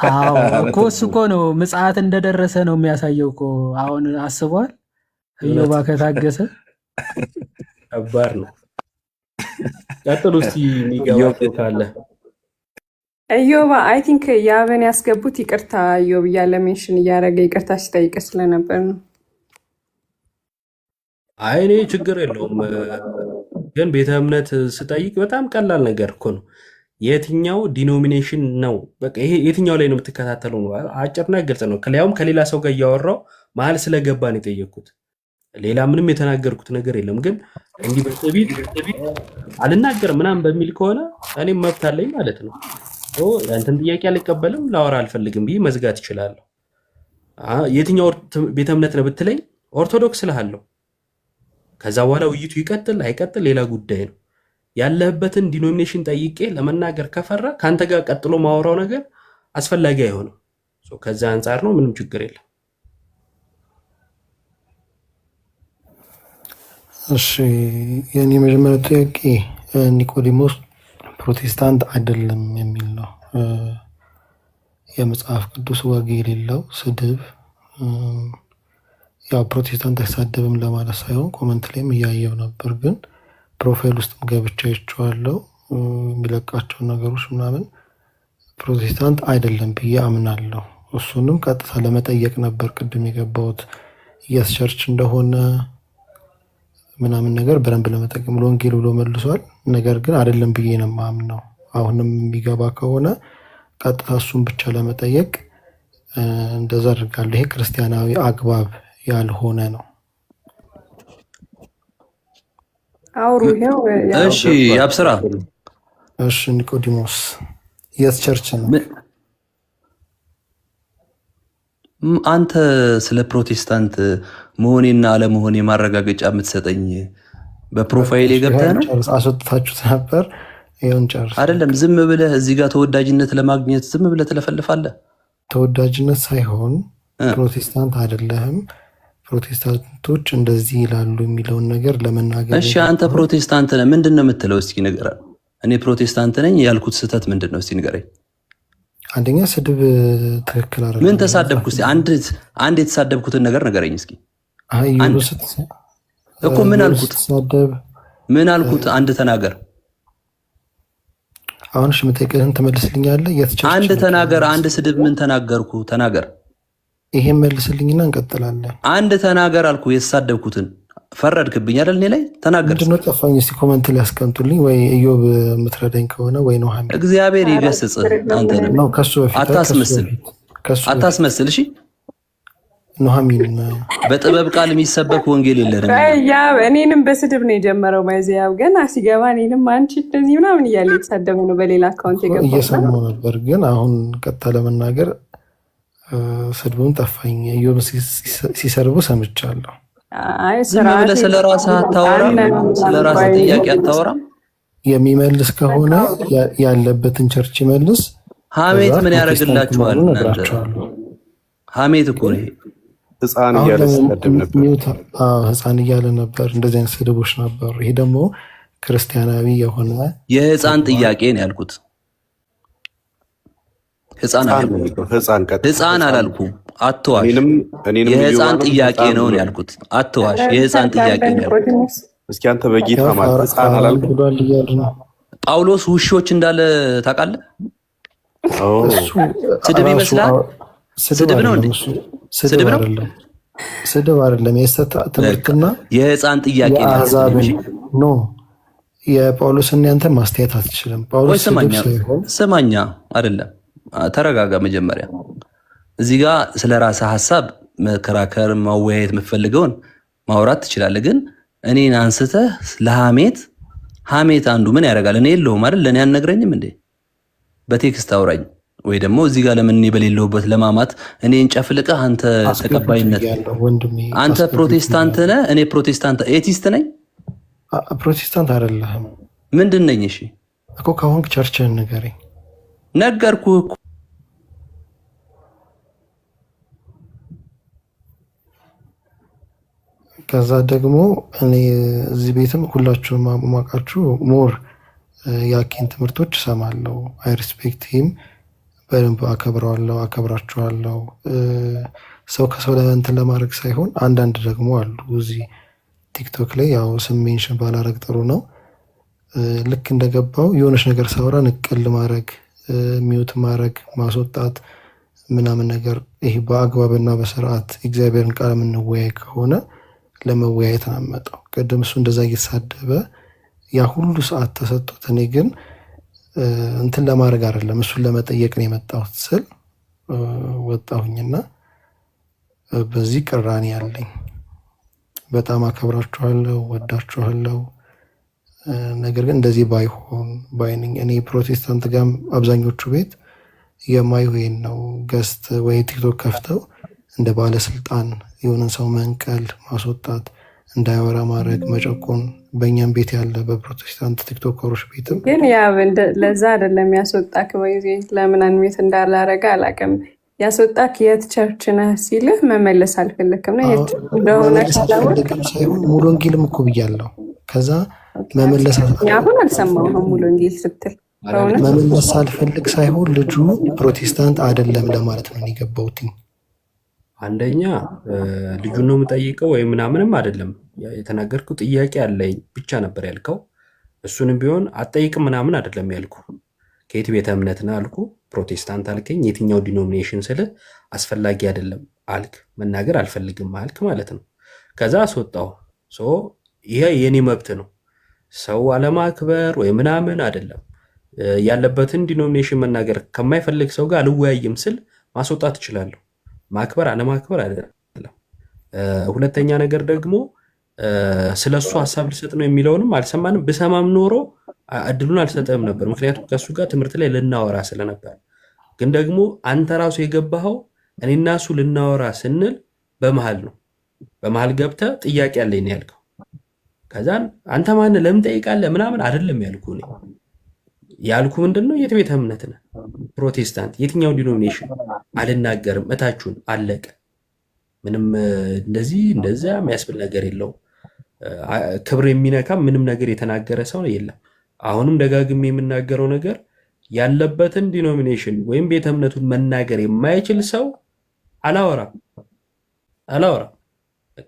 አዎ እኮ እሱ እኮ ነው ምጽአት እንደደረሰ ነው የሚያሳየው እኮ። አሁን አስቧል። ኢዮባ ከታገሰ ከባድ ነው። ቀጥሉ እስቲ የሚገባው ካለ። ኢዮባ አይ ቲንክ ያብን ያስገቡት ይቅርታ ኢዮብ እያለ ሜንሽን እያደረገ ይቅርታ ሲጠይቅ ስለነበር ነው። አይ እኔ ችግር የለውም ግን ቤተ እምነት ስጠይቅ በጣም ቀላል ነገር እኮ ነው። የትኛው ዲኖሚኔሽን ነው በቃ ይሄ የትኛው ላይ ነው የምትከታተለው ነው። አጭርና ግልጽ ነው። ከሊያውም ከሌላ ሰው ጋር እያወራው መሀል ስለገባ ነው የጠየቅኩት። ሌላ ምንም የተናገርኩት ነገር የለም። ግን እንዲህ በትዕቢት አልናገርም ምናምን በሚል ከሆነ እኔም መብት አለኝ ማለት ነው። ያንተን ጥያቄ አልቀበልም ላወራ አልፈልግም ብዬ መዝጋት እችላለሁ። የትኛው ቤተ እምነት ነው ብትለኝ ኦርቶዶክስ እልሃለሁ። ከዛ በኋላ ውይይቱ ይቀጥል አይቀጥል ሌላ ጉዳይ ነው። ያለህበትን ዲኖሚኔሽን ጠይቄ ለመናገር ከፈራ ከአንተ ጋር ቀጥሎ ማወራው ነገር አስፈላጊ አይሆንም። ከዛ አንጻር ነው፣ ምንም ችግር የለም። እሺ የኔ መጀመሪያ ጥያቄ ኒቆዲሞስ ፕሮቴስታንት አይደለም የሚል ነው። የመጽሐፍ ቅዱስ ወግ የሌለው ስድብ፣ ያው ፕሮቴስታንት አይሳደብም ለማለት ሳይሆን ኮመንት ላይም እያየው ነበር፣ ግን ፕሮፋይል ውስጥም ገብቻ ይቸዋለው የሚለቃቸው ነገሮች ምናምን ፕሮቴስታንት አይደለም ብዬ አምናለሁ። እሱንም ቀጥታ ለመጠየቅ ነበር ቅድም የገባሁት ኢየስ ቸርች እንደሆነ ምናምን ነገር በደንብ ለመጠቀም ወንጌል ብሎ መልሷል። ነገር ግን አይደለም ብዬ ነው የማምነው። አሁንም የሚገባ ከሆነ ቀጥታ እሱን ብቻ ለመጠየቅ እንደዛ አድርጋለሁ። ይሄ ክርስቲያናዊ አግባብ ያልሆነ ነው። አውሩ ነው። እሺ ያብስራ። እሺ ኒቆዲሞስ የስ ቸርች ነው። አንተ ስለ ፕሮቴስታንት መሆኔና አለመሆኔ ማረጋገጫ የምትሰጠኝ በፕሮፋይል የገብተህ ነው? አስወጥታችሁት ነበር። ይሁን ጨርስ። አይደለም ዝም ብለህ እዚህ ጋር ተወዳጅነት ለማግኘት ዝም ብለህ ትለፈልፋለህ። ተወዳጅነት ሳይሆን ፕሮቴስታንት አይደለህም፣ ፕሮቴስታንቶች እንደዚህ ይላሉ የሚለውን ነገር ለመናገር። እሺ አንተ ፕሮቴስታንት ነህ፣ ምንድን ነው የምትለው? እስኪ ንገረኝ። እኔ ፕሮቴስታንት ነኝ ያልኩት ስህተት ምንድን ነው? እስኪ ንገረኝ። አንደኛ ስድብ ትክክል አይደለም። ምን ተሳደብኩ? እስኪ አንድ የተሳደብኩትን ነገር ንገረኝ እስኪ። እኮ ምን አልኩት? ምን አልኩት? አንድ ተናገር። አሁን እሺ የምጠይቅህን ትመልስልኛለህ? አንድ ተናገር። አንድ ስድብ ምን ተናገርኩ? ተናገር። ይሄን መልስልኝና እንቀጥላለን። አንድ ተናገር አልኩ። የተሳደብኩትን ፈረድክብኝ አይደል? እኔ ላይ ተናገር። ምንድነው ጠፋኝ? እስኪ ኮመንት ላይ አስቀምጡልኝ። ወይ ኢዮብ የምትረዳኝ ከሆነ ወይ ነው ሐሚድ። እግዚአብሔር ይገስጽ። አንተ ነው ከሱ በፊት አታስመስል። እሺ ኑሐሚን በጥበብ ቃል የሚሰበክ ወንጌል የለንም። ያ እኔንም በስድብ ነው የጀመረው። ባይዚያው ገና ሲገባ እኔንም አንቺ እንደዚህ ምናምን እያለ የተሳደበ ነው። በሌላ አካውንት የገባው እየሰማሁ ነበር፣ ግን አሁን ቀጥታ ለመናገር ስድቡን ጠፋኝ። ኢዮብ ሲሰርቡ ሰምቻለሁ። ዝም ብለህ ስለ ራስህ አታወራም? ስለ ራስህ ጥያቄ አታወራም? የሚመልስ ከሆነ ያለበትን ቸርች ይመልስ። ሐሜት ምን ያደርግላችኋል? ሐሜት እኮ ነው። ህፃን እያለ ሲሰድብ ነበር። ህፃን እያለ ነበር። እንደዚህ አይነት ስድቦች ነበሩ። ይሄ ደግሞ ክርስቲያናዊ የሆነ የህፃን ጥያቄ ነው ያልኩት። ህፃን አላልኩም። አትዋሽ። የህፃን ጥያቄ ነው ያልኩት። አትዋሽ። የህፃን ጥያቄ ነው ያልኩት። እስኪ አንተ በጌታ ማለት ህፃን አላልኩም። ጳውሎስ ውሾች እንዳለ ታውቃለህ? ስድብ ይመስላል። ስድብ ነው እንዴ? ስድብ ነው። ስድብ አይደለም። የስተት ትምህርትና የህፃን ጥያቄ ነው። የጳውሎስና ያንተ ማስተያየት አትችልም። ጳውሎስ ስማኛ አይደለም። ተረጋጋ። መጀመሪያ እዚህ ጋር ስለ ራስህ ሀሳብ መከራከር ማወያየት የምትፈልገውን ማውራት ትችላለህ። ግን እኔን አንስተህ ለሐሜት አንዱ ምን ያደርጋል? እኔ የለሁም አይደል? ለእኔ አልነግረኝም እንዴ? በቴክስት አውራኝ ወይ ደግሞ እዚህ ጋር ለምን እኔ በሌለሁበት ለማማት እኔን ጨፍልቀህ አንተ ተቀባይነት። አንተ ፕሮቴስታንት ነህ፣ እኔ ፕሮቴስታንት ኤቲስት ነኝ። ፕሮቴስታንት አይደለህም። ምንድን ነኝ? እሺ እኮ ከሆንክ ቸርችህን ንገረኝ። ነገርኩህ እኮ። ከዛ ደግሞ እኔ እዚህ ቤትም ሁላችሁም ማቃችሁ ሞር የአኬን ትምህርቶች እሰማለሁ። አይ ሪስፔክት ሂም በደንብ አከብረዋለሁ፣ አከብራችኋለሁ። ሰው ከሰው ላይ እንትን ለማድረግ ሳይሆን አንዳንድ ደግሞ አሉ እዚህ ቲክቶክ ላይ ያው ስም ሜንሽን ባላረግ ጥሩ ነው። ልክ እንደገባው የሆነች ነገር ሳውራ ንቅል ማድረግ፣ ሚዩት ማድረግ፣ ማስወጣት ምናምን ነገር። ይሄ በአግባብና በስርዓት እግዚአብሔርን ቃል የምንወያይ ከሆነ ለመወያየት ነው የምመጣው። ቅድም እሱ እንደዛ እየተሳደበ ያ ሁሉ ሰዓት ተሰጥቶት እኔ ግን እንትን ለማድረግ አይደለም እሱን ለመጠየቅ ነው የመጣሁት ስል ወጣሁኝና በዚህ ቅራኔ ያለኝ። በጣም አከብራችኋለሁ፣ ወዳችኋለሁ። ነገር ግን እንደዚህ ባይሆን ባይነኝ። እኔ ፕሮቴስታንት ጋር አብዛኞቹ ቤት የማይሆን ነው ገስት ወይ ቲክቶክ ከፍተው እንደ ባለስልጣን የሆነን ሰው መንቀል፣ ማስወጣት፣ እንዳይወራ ማድረግ፣ መጨቆን በእኛም ቤት ያለ በፕሮቴስታንት ቲክቶከሮች ቤትም ግን ያ ለዛ አይደለም ያስወጣክ። በይዜ ለምን አንሜት እንዳላረገ አላውቅም። ያስወጣክ የት ቸርች ነህ ሲልህ መመለስ አልፈለክም ነው የት እንደሆነ አልፈልግም ሳይሆን ሙሉ ወንጌልም እኮ ብያለሁ። ከዛ መመለስ አሁን አልሰማሁም። ሙሉ ወንጌል ስትል መመለስ አልፈልግ ሳይሆን ልጁ ፕሮቴስታንት አይደለም ለማለት ነው የገባሁት። አንደኛ ልጁን ነው የምጠይቀው ወይ ምናምንም አይደለም። የተናገርኩት ጥያቄ አለኝ ብቻ ነበር ያልከው። እሱንም ቢሆን አትጠይቅም ምናምን አይደለም ያልኩ። ከየት ቤተ እምነት ነህ አልኩ። ፕሮቴስታንት አልከኝ። የትኛው ዲኖሚኔሽን ስልህ አስፈላጊ አይደለም አልክ። መናገር አልፈልግም አልክ ማለት ነው። ከዛ አስወጣው። ይሄ የኔ መብት ነው። ሰው አለማክበር ወይ ምናምን አይደለም። ያለበትን ዲኖሚኔሽን መናገር ከማይፈልግ ሰው ጋር አልወያይም ስል ማስወጣት እችላለሁ። ማክበር አለማክበር አይደለም። ሁለተኛ ነገር ደግሞ ስለሱ ሀሳብ ልሰጥ ነው የሚለውንም አልሰማንም። ብሰማም ኖሮ እድሉን አልሰጠም ነበር፣ ምክንያቱም ከሱ ጋር ትምህርት ላይ ልናወራ ስለነበር። ግን ደግሞ አንተ ራሱ የገባኸው እኔና እሱ ልናወራ ስንል በመሃል ነው። በመሃል ገብተህ ጥያቄ አለኝ ያልከው። ከዛን አንተ ማን ለምን ጠይቃለህ ምናምን አይደለም ያልኩህ እኔ። ያልኩ ምንድነው የት ቤተ እምነት ነህ? ፕሮቴስታንት የትኛው ዲኖሚኔሽን? አልናገርም። እታችሁን አለቀ። ምንም እንደዚህ እንደዚያ የሚያስብል ነገር የለውም። ክብር የሚነካ ምንም ነገር የተናገረ ሰው የለም። አሁንም ደጋግሜ የምናገረው ነገር ያለበትን ዲኖሚኔሽን ወይም ቤተ እምነቱን መናገር የማይችል ሰው አላወራም።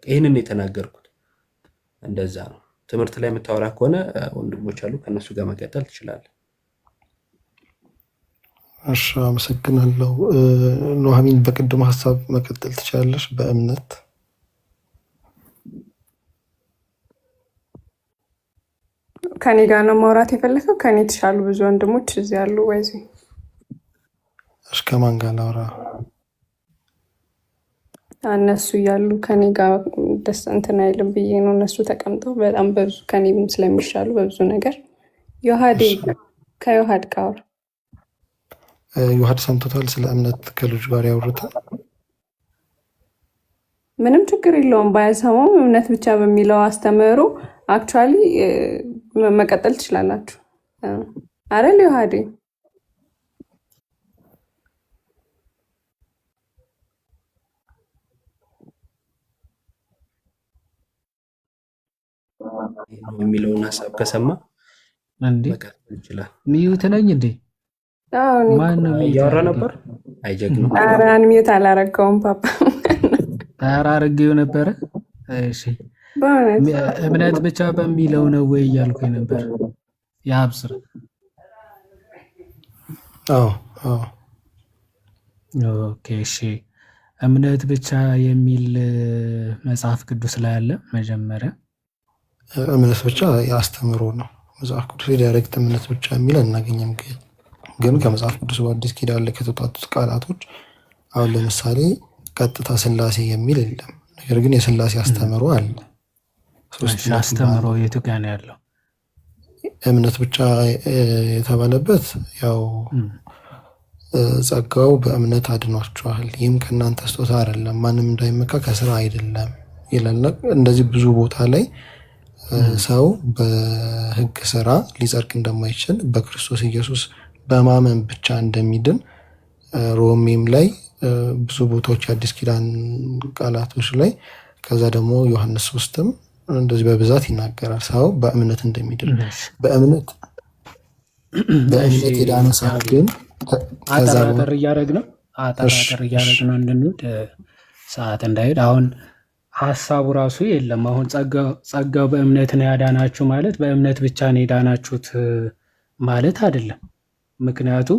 ይህንን የተናገርኩት እንደዛ ነው። ትምህርት ላይ የምታወራ ከሆነ ወንድሞች አሉ፣ ከእነሱ ጋር መቀጠል ትችላለህ። እሺ፣ አመሰግናለሁ። ኑሐሚን በቅድሞ ሀሳብ መቀጠል ትችላለሽ። በእምነት ከኔ ጋር ነው ማውራት የፈለከው? ከኔ የተሻሉ ብዙ ወንድሞች እዚህ ያሉ። ወይዚህ እሺ፣ ከማን ጋር ላውራ? እነሱ እያሉ ከኔ ጋር ደስ እንትን አይልም ብዬ ነው። እነሱ ተቀምጠው በጣም በብዙ ከኔም ስለሚሻሉ በብዙ ነገር። ዮሐዴ ከዮሐድ ጋር አውራ። ዮሐድ ሰምቶታል? ስለ እምነት ከልጁ ጋር ያወሩታል? ምንም ችግር የለውም ባያሰማውም እምነት ብቻ በሚለው አስተምህሮ አክቹዋሊ መቀጠል ትችላላችሁ አይደል? ዮሐዴ የሚለውን ሀሳብ ከሰማ እንዴ መቀጠል ይችላል። ሚዩት ነኝ እንዴ? ማን ነው እያወራ ነበር? አይጀግነው። ኧረ አንሚዩት አላረገውም ፓፓ። ኧረ አድርጌው ነበረ። እሺ እምነት ብቻ በሚለው ነው ወይ እያልኩኝ ነበር። የአብስር ኦኬ። እሺ እምነት ብቻ የሚል መጽሐፍ ቅዱስ ላይ አለ። መጀመሪያ እምነት ብቻ የአስተምሮ ነው መጽሐፍ ቅዱስ። ዳይሬክት እምነት ብቻ የሚል አናገኘም። ግን ከመጽሐፍ ቅዱስ በአዲስ ኪዳን ላይ ከተውጣጡት ቃላቶች አሁን ለምሳሌ ቀጥታ ስላሴ የሚል የለም። ነገር ግን የስላሴ አስተምሮ አለ። አስተምሮ የቱ ጋር ነው ያለው? እምነት ብቻ የተባለበት ያው ጸጋው በእምነት አድኗችኋል፣ ይህም ከእናንተ ስጦታ አይደለም፣ ማንም እንዳይመካ ከስራ አይደለም ይላል። እንደዚህ ብዙ ቦታ ላይ ሰው በሕግ ስራ ሊጸድቅ እንደማይችል በክርስቶስ ኢየሱስ በማመን ብቻ እንደሚድን ሮሜም ላይ ብዙ ቦታዎች የአዲስ ኪዳን ቃላቶች ላይ ከዛ ደግሞ ዮሐንስ 3ም እንደዚህ በብዛት ይናገራል። ሰው በእምነት እንደሚድን በእምነት የዳነ ሰው ግን አጠራጠር እያደረግ ነው እንድንሄድ ሰዓት እንዳይሄድ። አሁን ሀሳቡ ራሱ የለም። አሁን ጸጋው በእምነት ነው ያዳናችሁ ማለት በእምነት ብቻ ነው የዳናችሁት ማለት አይደለም። ምክንያቱ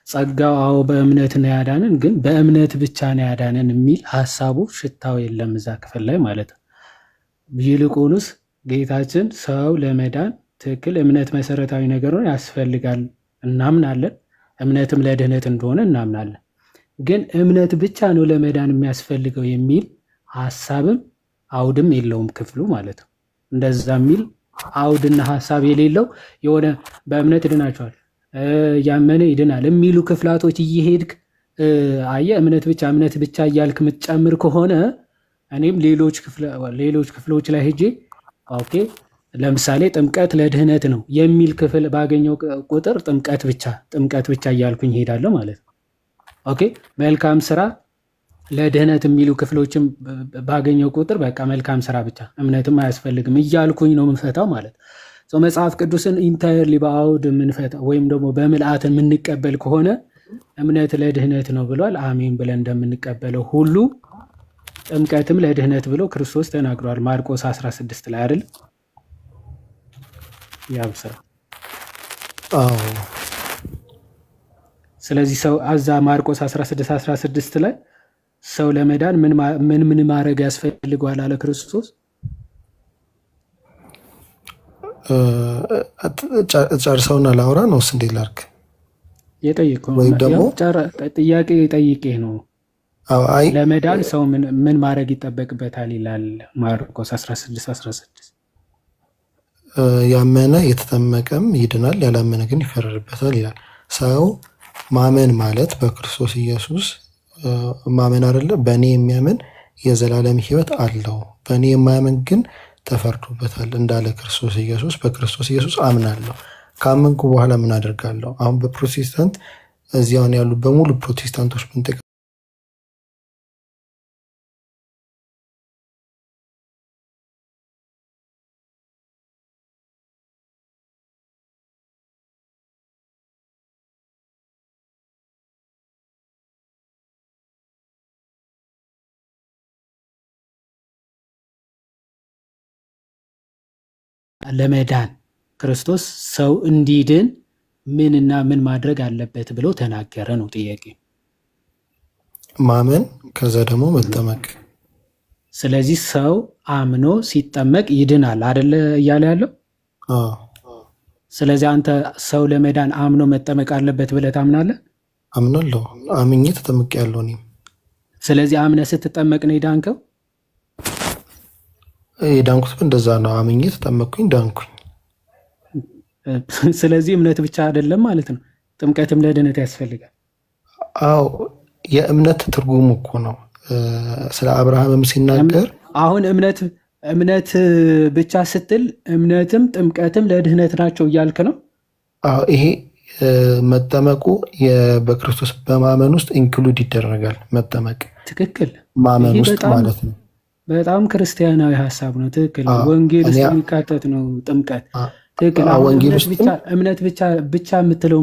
ጸጋው አዎ በእምነት ነው ያዳንን፣ ግን በእምነት ብቻ ነው ያዳንን የሚል ሀሳቡ ሽታው የለም እዛ ክፍል ላይ ማለት ነው። ይልቁንስ ጌታችን ሰው ለመዳን ትክክል እምነት መሰረታዊ ነገር ነው ያስፈልጋል፣ እናምናለን። እምነትም ለድህነት እንደሆነ እናምናለን። ግን እምነት ብቻ ነው ለመዳን የሚያስፈልገው የሚል ሀሳብም አውድም የለውም ክፍሉ ማለት ነው። እንደዛ የሚል አውድና ሀሳብ የሌለው የሆነ በእምነት ድናቸዋል ያመነ ይድናል የሚሉ ክፍላቶች እየሄድክ አየ እምነት ብቻ እያልክ የምትጨምር ከሆነ እኔም ሌሎች ክፍሎች ላይ ሄጄ ኦኬ ለምሳሌ ጥምቀት ለድህነት ነው የሚል ክፍል ባገኘው ቁጥር ጥምቀት ብቻ እያልኩኝ ሄዳለሁ ማለት ነው። ኦኬ መልካም ስራ ለድህነት የሚሉ ክፍሎችም ባገኘው ቁጥር በቃ መልካም ስራ ብቻ እምነትም አያስፈልግም እያልኩኝ ነው የምንፈታው ማለት ነው። መጽሐፍ ቅዱስን ኢንታየርሊ በአውድ የምንፈታ ወይም ደግሞ በምልአት የምንቀበል ከሆነ እምነት ለድህነት ነው ብሏል፣ አሜን ብለን እንደምንቀበለው ሁሉ ጥምቀትም ለድህነት ብሎ ክርስቶስ ተናግሯል ማርቆስ 16 ላይ አይደል? ያብሰራ። ስለዚህ ሰው አዛ ማርቆስ 16 ላይ ሰው ለመዳን ምን ማድረግ ያስፈልገዋል አለ ክርስቶስ? ጨርሰውና ላውራ ነው ስ እንዴት ላድርግ? የጠየቀው ወይም ደግሞ ጥያቄ ጠይቄ ነው። ለመዳን ሰው ምን ማድረግ ይጠበቅበታል ይላል ማርቆስ 16 ያመነ የተጠመቀም ይድናል፣ ያላመነ ግን ይፈረድበታል ይላል። ሰው ማመን ማለት በክርስቶስ ኢየሱስ ማመን አይደለ? በእኔ የሚያምን የዘላለም ሕይወት አለው፣ በእኔ የማያምን ግን ተፈርዶበታል እንዳለ ክርስቶስ ኢየሱስ። በክርስቶስ ኢየሱስ አምናለሁ። ካመንኩ በኋላ ምን አደርጋለሁ? አሁን በፕሮቴስታንት እዚያውን ያሉ በሙሉ ፕሮቴስታንቶች ብንጠቅ ለመዳን ክርስቶስ ሰው እንዲድን ምንና ምን ማድረግ አለበት ብሎ ተናገረ ነው ጥያቄ። ማመን ከዛ ደግሞ መጠመቅ። ስለዚህ ሰው አምኖ ሲጠመቅ ይድናል አደለ እያለ ያለው። ስለዚህ አንተ ሰው ለመዳን አምኖ መጠመቅ አለበት ብለህ ታምናለህ? አምናለሁ። አምኜ ተጠምቅ ያለው እኔም። ስለዚህ አምነህ ስትጠመቅ ነው የዳንከው? የዳንኩት እንደዛ ነው። አምኜ ተጠመቅኩኝ፣ ዳንኩኝ። ስለዚህ እምነት ብቻ አይደለም ማለት ነው፣ ጥምቀትም ለድነት ያስፈልጋል። አዎ የእምነት ትርጉሙ እኮ ነው። ስለ አብርሃምም ሲናገር አሁን እምነት ብቻ ስትል እምነትም ጥምቀትም ለድህነት ናቸው እያልክ ነው? አዎ ይሄ መጠመቁ በክርስቶስ በማመን ውስጥ ኢንክሉድ ይደረጋል። መጠመቅ ትክክል፣ ማመን ውስጥ ማለት ነው። በጣም ክርስቲያናዊ ሀሳብ ነው። ትክክል። ወንጌል ውስጥ የሚካተት ነው ጥምቀት። ትክክል። እምነት ብቻ የምትለው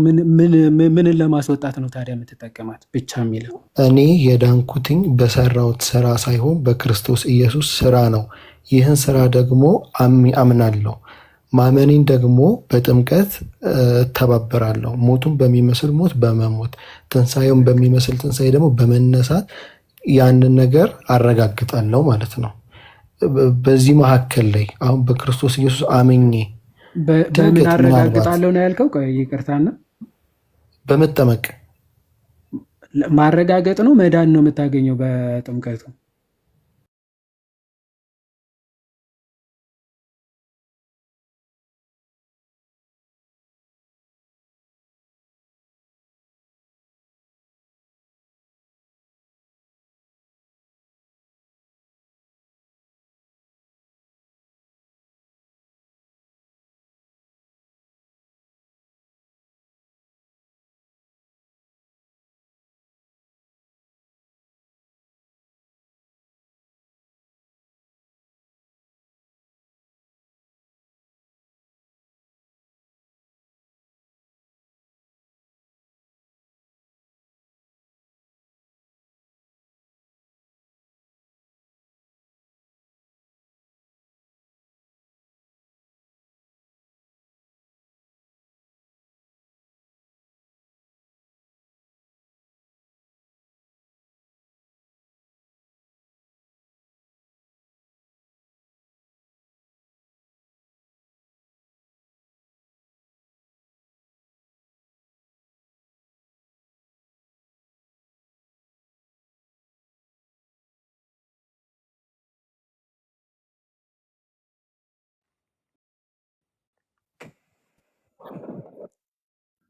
ምንን ለማስወጣት ነው ታዲያ የምትጠቀማት? ብቻ የሚለው እኔ የዳንኩትኝ በሰራሁት ስራ ሳይሆን በክርስቶስ ኢየሱስ ስራ ነው። ይህን ስራ ደግሞ አምናለሁ። ማመኔን ደግሞ በጥምቀት እተባበራለሁ። ሞቱን በሚመስል ሞት በመሞት ትንሣኤውን በሚመስል ትንሣኤ ደግሞ በመነሳት ያንን ነገር አረጋግጣለሁ ማለት ነው። በዚህ መካከል ላይ አሁን በክርስቶስ ኢየሱስ አምኜ በምን አረጋግጣለሁ ነው ያልከው? ይቅርታና በመጠመቅ ማረጋገጥ ነው መዳን ነው የምታገኘው በጥምቀቱ?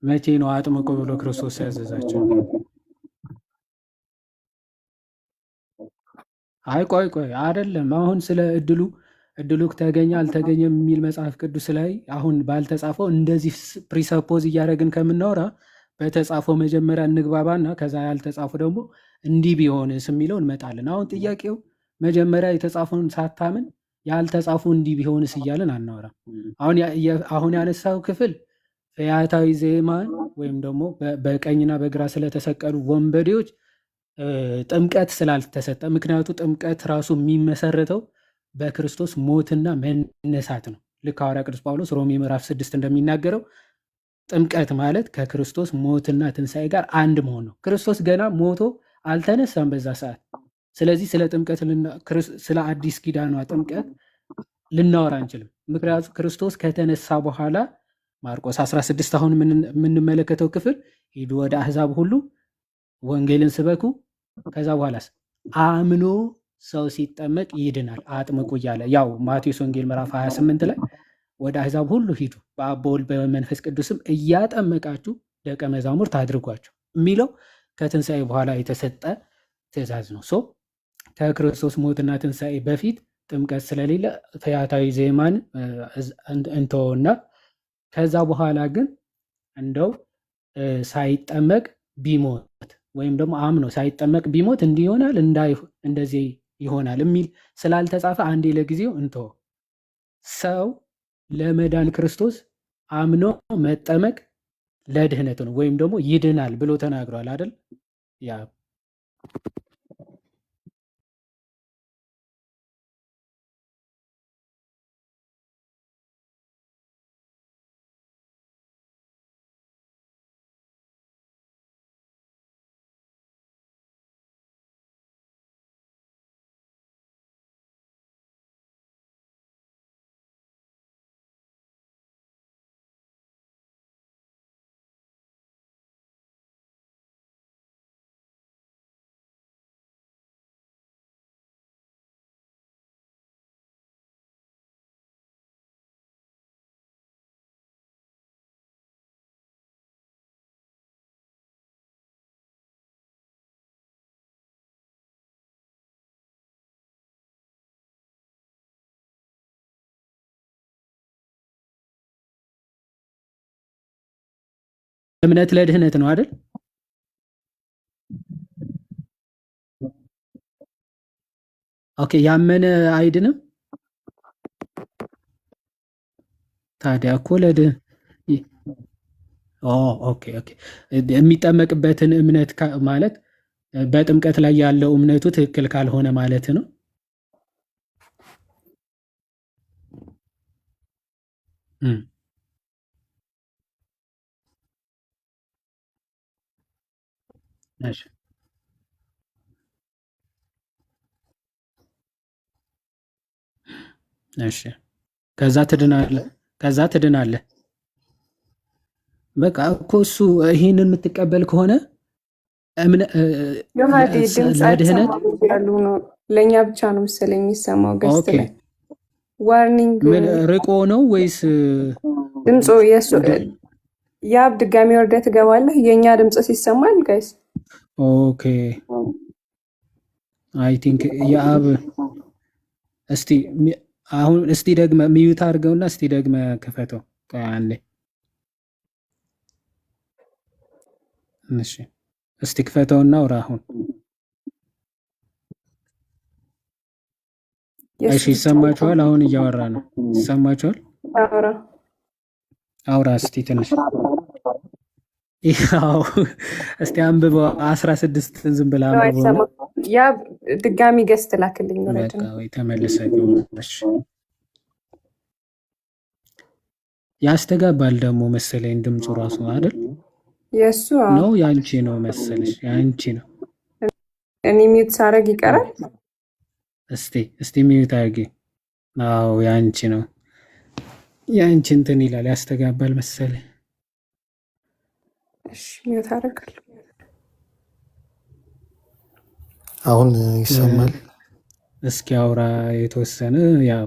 መቼ ነው አጥምቁ ብሎ ክርስቶስ ያዘዛቸው? አይ ቆይ አይደለም። አሁን ስለ እድሉ ተገኘ አልተገኘም የሚል መጽሐፍ ቅዱስ ላይ አሁን ባልተጻፈው እንደዚህ ፕሪሰፖዝ እያደረግን ከምናወራ በተጻፈው መጀመሪያ እንግባባና ከዛ ያልተጻፉ ደግሞ እንዲህ ቢሆንስ የሚለው እንመጣለን። አሁን ጥያቄው መጀመሪያ የተጻፈውን ሳታምን ያልተጻፉ እንዲህ ቢሆንስ እያለን አናወራም። አሁን ያነሳው ክፍል ፈያታዊ ዜማን ወይም ደግሞ በቀኝና በግራ ስለተሰቀሉ ወንበዴዎች ጥምቀት ስላልተሰጠ፣ ምክንያቱ ጥምቀት ራሱ የሚመሰረተው በክርስቶስ ሞትና መነሳት ነው። ልክ ሐዋርያ ቅዱስ ጳውሎስ ሮሜ ምዕራፍ 6 እንደሚናገረው ጥምቀት ማለት ከክርስቶስ ሞትና ትንሣኤ ጋር አንድ መሆን ነው። ክርስቶስ ገና ሞቶ አልተነሳም በዛ ሰዓት። ስለዚህ ስለ ጥምቀት ስለ አዲስ ኪዳኗ ጥምቀት ልናወራ አንችልም። ምክንያቱ ክርስቶስ ከተነሳ በኋላ ማርቆስ 16 አሁን የምንመለከተው ክፍል ሂዱ ወደ አሕዛብ ሁሉ ወንጌልን ስበኩ፣ ከዛ በኋላስ አምኖ ሰው ሲጠመቅ ይድናል አጥምቁ እያለ ያው ማቴዎስ ወንጌል ምዕራፍ 28 ላይ ወደ አሕዛብ ሁሉ ሂዱ በአብ በወልድ በመንፈስ ቅዱስም እያጠመቃችሁ ደቀ መዛሙርት አድርጓቸው የሚለው ከትንሣኤ በኋላ የተሰጠ ትእዛዝ ነው። ከክርስቶስ ሞትና ትንሣኤ በፊት ጥምቀት ስለሌለ ፈያታዊ ዜማን እንተወና ከዛ በኋላ ግን እንደው ሳይጠመቅ ቢሞት ወይም ደግሞ አምኖ ሳይጠመቅ ቢሞት እንዲህ ይሆናል እንደዚህ ይሆናል የሚል ስላልተጻፈ አንዴ ለጊዜው እንቶ ሰው ለመዳን ክርስቶስ አምኖ መጠመቅ ለድህነት ነው ወይም ደግሞ ይድናል ብሎ ተናግሯል አይደል? ያ እምነት ለድህነት ነው አይደል? ኦኬ ያመነ አይድንም። ታዲያ እኮ ኦኬ የሚጠመቅበትን እምነት ማለት በጥምቀት ላይ ያለው እምነቱ ትክክል ካልሆነ ማለት ነው። እሺ እሺ ከዛ ትድናለህ። በቃ እኮ እሱ ይሄንን የምትቀበል ከሆነ ለድህነት ለእኛ ብቻ ነው መሰለኝ የሚሰማው። ገስት ላይ ዋርኒንግ ርቆ ነው ወይስ ድምፁ የሱ ያብ ድጋሚ ወርደህ ትገባለህ። የእኛ ድምፅ ሲሰማል ጋይስ። ኦኬ አይ ቲንክ የአብ እስቲ ደግመ ሚዩት አድርገውና እስቲ ደግመ ክፈተው። አንዴ እሺ እስቲ ክፈተውና አውራ። አሁን እሺ ይሰማችኋል? አሁን እያወራ ነው። ይሰማችኋል? አውራ እስቲ ትንሽ ያው እስቲ አንብበው 16 ዝም ብላ አንብበው። ያ ድጋሚ ገስት ላክልኝ ማለት ነው። ወይ ተመለሰ ያስተጋባል ደግሞ መሰለኝ ድምፁ ራሱ አይደል? የሱ ነው ያንቺ ነው መሰለሽ? ያንቺ ነው። እኔ ሚዩት ሳረግ ይቀራል። እስቲ ሚዩት አድርጊ። አዎ ያንቺ ነው። ያንቺ እንትን ይላል ያስተጋባል መሰለኝ። እሺ ሚዩት አደርጋለሁ። አሁን ይሰማል? እስኪ አውራ የተወሰነ። ያው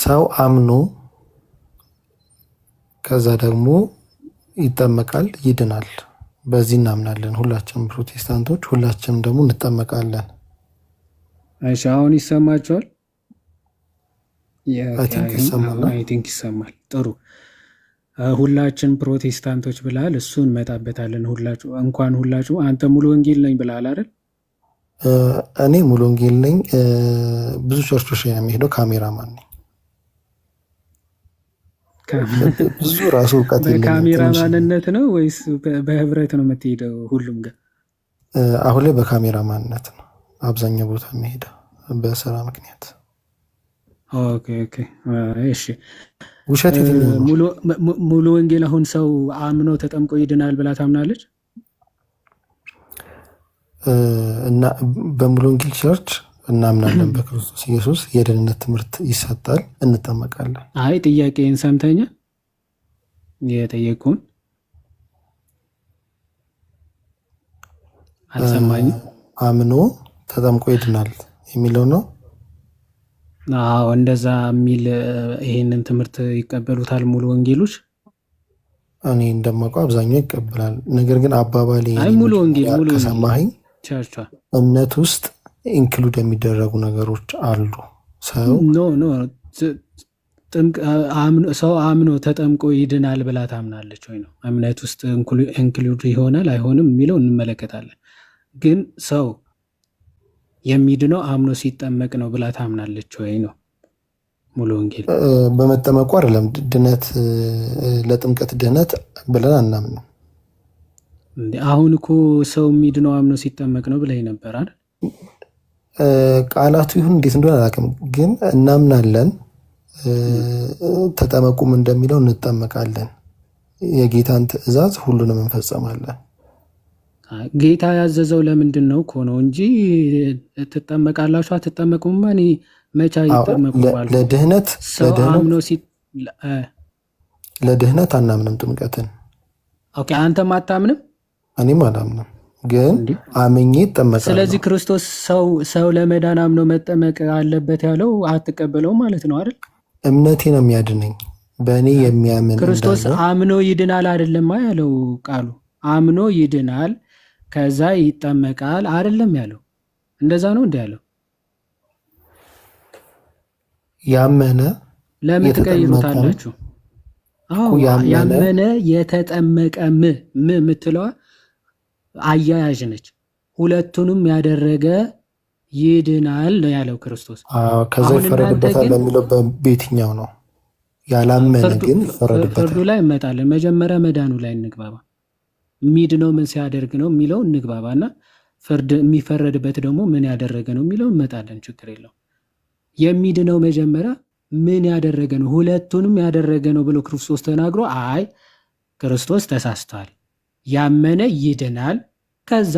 ሰው አምኖ ከዛ ደግሞ ይጠመቃል፣ ይድናል። በዚህ እናምናለን ሁላችንም ፕሮቴስታንቶች፣ ሁላችንም ደግሞ እንጠመቃለን። እሺ አሁን ይሰማችኋል? አይ ቲንክ ይሰማል። ጥሩ ሁላችን ፕሮቴስታንቶች ብላል። እሱ እንመጣበታለን። እንኳን ሁላችሁ አንተ ሙሉ ወንጌል ነኝ ብላል አይደል? እኔ ሙሉ ወንጌል ነኝ። ብዙ ቸርቾች የሚሄደው ካሜራማን ነኝ። ብዙ ራሱ እውቀት በካሜራማንነት ነው ወይስ በህብረት ነው የምትሄደው? ሁሉም ጋር አሁን ላይ በካሜራማንነት ነው አብዛኛው ቦታ የሚሄደው በስራ ምክንያት። እሺ ውሸት ሙሉ ወንጌል አሁን ሰው አምኖ ተጠምቆ ይድናል ብላ ታምናለች? እና በሙሉ ወንጌል ቸርች እናምናለን። በክርስቶስ ኢየሱስ የደህንነት ትምህርት ይሰጣል፣ እንጠመቃለን። አይ ጥያቄን ሰምተኛ የጠየቁን አልሰማኝም። አምኖ ተጠምቆ ይድናል የሚለው ነው። አዎ እንደዛ የሚል ይሄንን ትምህርት ይቀበሉታል ሙሉ ወንጌሎች። እኔ እንደማውቀው አብዛኛው ይቀበላል። ነገር ግን አባባሌ ሙሉ ወንጌል ከሰማኸኝ እምነት ውስጥ ኢንክሉድ የሚደረጉ ነገሮች አሉ። ሰው ሰው አምኖ ተጠምቆ ይድናል ብላ ታምናለች ወይ ነው። እምነት ውስጥ ኢንክሉድ ይሆናል አይሆንም የሚለው እንመለከታለን። ግን ሰው የሚድነው አምኖ ሲጠመቅ ነው ብላ ታምናለች ወይ ነው ሙሉ ወንጌል። በመጠመቁ አይደለም ድነት፣ ለጥምቀት ድህነት ብለን አናምንም። አሁን እኮ ሰው የሚድነው አምኖ ሲጠመቅ ነው ብለህ ነበር አይደል? ቃላቱ ይሁን እንዴት እንደሆነ አላውቅም፣ ግን እናምናለን። ተጠመቁም እንደሚለው እንጠመቃለን። የጌታን ትእዛዝ ሁሉንም እንፈጸማለን። ጌታ ያዘዘው ለምንድን ነው እኮ ነው እንጂ ትጠመቃላችሁ አትጠመቁም እኔ መቻ ይጠመቁ ባሉ ለድህነት ሰው አምኖ ለድህነት አናምንም ጥምቀትን። ኦኬ አንተም አታምንም እኔም አላምንም፣ ግን አምኜ እጠመቃለሁ። ስለዚህ ክርስቶስ ሰው ለመዳን አምኖ መጠመቅ አለበት ያለው አትቀበለውም ማለት ነው አይደል? እምነቴ ነው የሚያድነኝ። በእኔ የሚያምን ክርስቶስ አምኖ ይድናል አይደለም ያለው ቃሉ። አምኖ ይድናል ከዛ ይጠመቃል አይደለም ያለው። እንደዛ ነው እንደ ያለው። ያመነ ለምን ትቀይሩታላችሁ? አዎ ያመነ የተጠመቀ የምትለዋ አያያዥ ነች። ሁለቱንም ያደረገ ይድናል ነው ያለው ክርስቶስ። ከዛ ይፈረድበታል በሚለው በየትኛው ነው? ያላመነ ግን ይፈረድበታል። ፍርዱ ላይ እንመጣለን። መጀመሪያ መዳኑ ላይ እንግባባ። የሚድነው ምን ሲያደርግ ነው የሚለው እንግባባ እና ፍርድ የሚፈረድበት ደግሞ ምን ያደረገ ነው የሚለው እንመጣለን። ችግር የለው። የሚድነው መጀመሪያ ምን ያደረገ ነው? ሁለቱንም ያደረገ ነው ብሎ ክርስቶስ ተናግሮ አይ ክርስቶስ ተሳስቷል፣ ያመነ ይድናል፣ ከዛ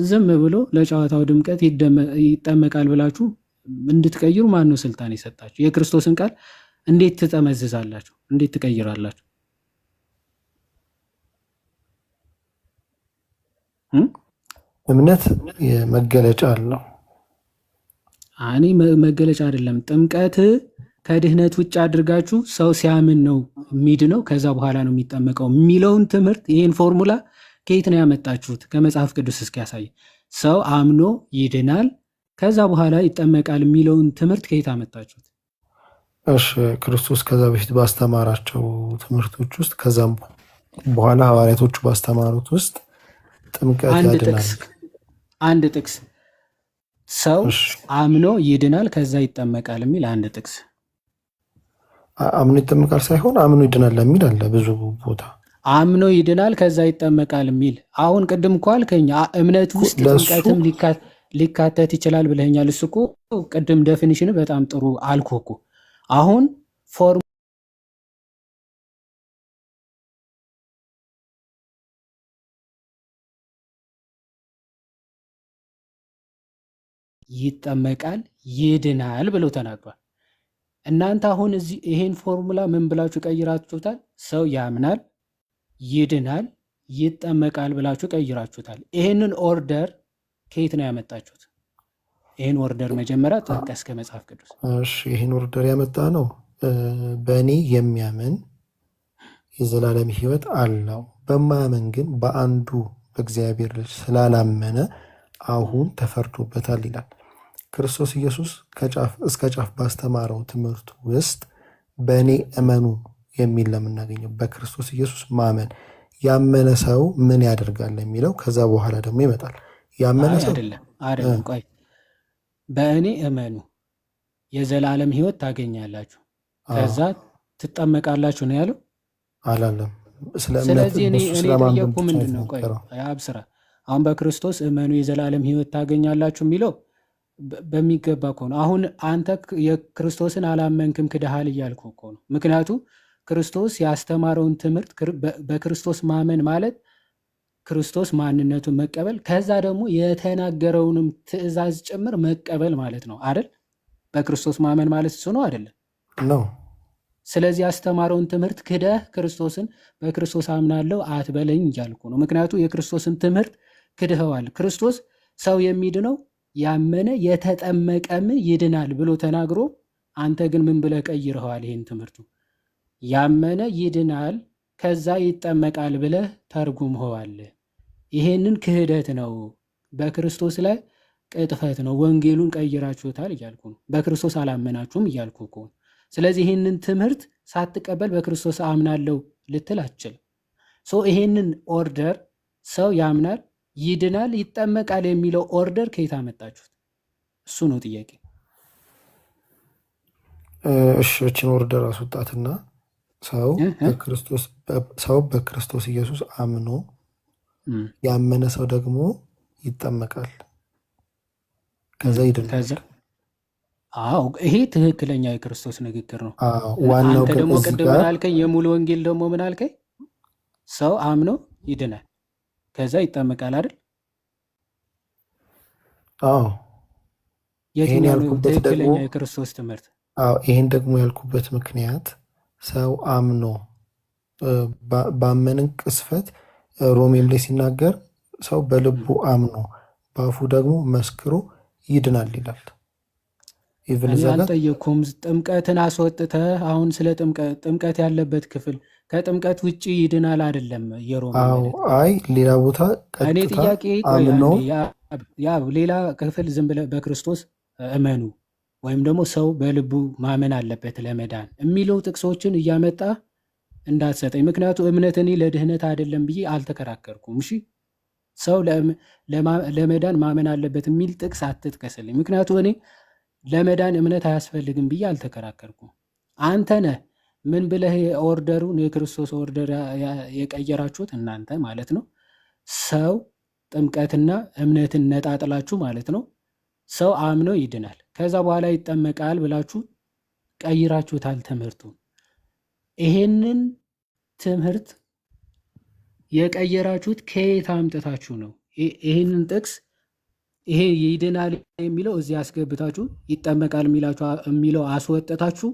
ዝም ብሎ ለጨዋታው ድምቀት ይጠመቃል ብላችሁ እንድትቀይሩ ማነው ስልጣን የሰጣችሁ? የክርስቶስን ቃል እንዴት ትጠመዝዛላችሁ? እንዴት ትቀይራላችሁ? እምነት መገለጫ አለው። እኔ መገለጫ አይደለም። ጥምቀት ከድህነት ውጭ አድርጋችሁ ሰው ሲያምን ነው የሚድነው ከዛ በኋላ ነው የሚጠመቀው የሚለውን ትምህርት ይህን ፎርሙላ ከየት ነው ያመጣችሁት? ከመጽሐፍ ቅዱስ እስኪ ያሳይ። ሰው አምኖ ይድናል ከዛ በኋላ ይጠመቃል የሚለውን ትምህርት ከየት አመጣችሁት? እሺ ክርስቶስ ከዛ በፊት ባስተማራቸው ትምህርቶች ውስጥ ከዛም በኋላ ሐዋርያቶቹ ባስተማሩት ውስጥ ጥምቀት ያድናል። አንድ ጥቅስ ሰው አምኖ ይድናል ከዛ ይጠመቃል የሚል አንድ ጥቅስ። አምኖ ይጠመቃል ሳይሆን አምኖ ይድናል የሚል አለ ብዙ ቦታ። አምኖ ይድናል ከዛ ይጠመቃል የሚል አሁን ቅድም እኮ አልከኝ እምነት ውስጥ ጥምቀትም ሊካተት ይችላል ብለኸኛል። እሱ እኮ ቅድም ዴፊኒሽን በጣም ጥሩ አልኩህ እኮ። አሁን ፎርም ይጠመቃል ይድናል ብለው ተናግሯል። እናንተ አሁን እዚህ ይሄን ፎርሙላ ምን ብላችሁ ቀይራችሁታል? ሰው ያምናል ይድናል ይጠመቃል ብላችሁ ቀይራችሁታል። ይሄንን ኦርደር ከየት ነው ያመጣችሁት? ይሄን ኦርደር መጀመሪያ ጠቀስ ከመጽሐፍ ቅዱስ። እሺ ይሄን ኦርደር ያመጣ ነው በእኔ የሚያምን የዘላለም ሕይወት አለው፣ በማያምን ግን በአንዱ በእግዚአብሔር ልጅ ስላላመነ አሁን ተፈርዶበታል ይላል። ክርስቶስ ኢየሱስ ከጫፍ እስከ ጫፍ ባስተማረው ትምህርት ውስጥ በእኔ እመኑ የሚል ለምናገኘው በክርስቶስ ኢየሱስ ማመን ያመነ ሰው ምን ያደርጋል የሚለው ከዛ በኋላ ደግሞ ይመጣል። ያመነ ሰው አይደለም ቆይ በእኔ እመኑ የዘላለም ሕይወት ታገኛላችሁ ከዛ ትጠመቃላችሁ ነው ያለው አላለም። ስለዚህ እኔ ጠየቅኩ ምንድን ነው ቆይ አብስራ አሁን በክርስቶስ እመኑ የዘላለም ሕይወት ታገኛላችሁ የሚለው በሚገባ እኮ ነው። አሁን አንተ የክርስቶስን አላመንክም ክደሃል እያልኩ እኮ ነው። ምክንያቱ ክርስቶስ ያስተማረውን ትምህርት በክርስቶስ ማመን ማለት ክርስቶስ ማንነቱን መቀበል ከዛ ደግሞ የተናገረውንም ትእዛዝ ጭምር መቀበል ማለት ነው አይደል? በክርስቶስ ማመን ማለት እሱ ነው አይደለም ነው። ስለዚህ ያስተማረውን ትምህርት ክደህ ክርስቶስን በክርስቶስ አምናለሁ አትበለኝ እያልኩ ነው። ምክንያቱ የክርስቶስን ትምህርት ክድኸዋል። ክርስቶስ ሰው የሚድነው ያመነ የተጠመቀም ይድናል ብሎ ተናግሮ አንተ ግን ምን ብለህ ቀይረኸዋል? ይሄን ትምህርቱ ያመነ ይድናል ከዛ ይጠመቃል ብለህ ተርጉመኸዋል። ይሄንን ክህደት ነው፣ በክርስቶስ ላይ ቅጥፈት ነው፣ ወንጌሉን ቀይራችሁታል እያልኩ ነው። በክርስቶስ አላመናችሁም እያልኩ እኮ ነው። ስለዚህ ይህንን ትምህርት ሳትቀበል በክርስቶስ አምናለሁ ልትል አትችልም። ይሄንን ኦርደር ሰው ያምናል፣ ይድናል፣ ይጠመቃል የሚለው ኦርደር ከየት አመጣችሁት? እሱ ነው ጥያቄ። እሺዎችን ኦርደር አስወጣትና ሰው በክርስቶስ ኢየሱስ አምኖ ያመነ ሰው ደግሞ ይጠመቃል፣ ከዛ ይድናል። አዎ ይሄ ትክክለኛ የክርስቶስ ንግግር ነው። ዋናው አንተ ደግሞ ቅድም ምን አልከኝ? የሙሉ ወንጌል ደግሞ ምን አልከኝ? ሰው አምኖ ይድናል ከዛ ይጠመቃል አይደል? አዎ የትኛው ትክክለኛ የክርስቶስ ትምህርት? ይሄን ደግሞ ያልኩበት ምክንያት ሰው አምኖ ባመንን ቅስፈት ሮሜም ላይ ሲናገር ሰው በልቡ አምኖ በአፉ ደግሞ መስክሮ ይድናል ይላል። አልጠየኩም። ጥምቀትን አስወጥተህ አሁን ስለ ጥምቀት ያለበት ክፍል ከጥምቀት ውጭ ይድናል አይደለም የሮሜ አይ ሌላ ቦታ እኔ ጥያቄ ሌላ ክፍል ዝም ብለህ በክርስቶስ እመኑ ወይም ደግሞ ሰው በልቡ ማመን አለበት ለመዳን የሚለው ጥቅሶችን እያመጣ እንዳትሰጠኝ። ምክንያቱ እምነት እኔ ለድህነት አይደለም ብዬ አልተከራከርኩም። እሺ ሰው ለመዳን ማመን አለበት የሚል ጥቅስ አትጥቀስልኝ። ምክንያቱ እኔ ለመዳን እምነት አያስፈልግም ብዬ አልተከራከርኩም። አንተ ነህ ምን ብለህ ኦርደሩን የክርስቶስ ኦርደር የቀየራችሁት እናንተ ማለት ነው። ሰው ጥምቀትና እምነትን ነጣጥላችሁ ማለት ነው። ሰው አምኖ ይድናል ከዛ በኋላ ይጠመቃል ብላችሁ ቀይራችሁታል ትምህርቱን። ይሄንን ትምህርት የቀየራችሁት ከየት አምጥታችሁ ነው? ይሄንን ጥቅስ ይሄ ይድናል የሚለው እዚህ አስገብታችሁ ይጠመቃል የሚለው አስወጥታችሁ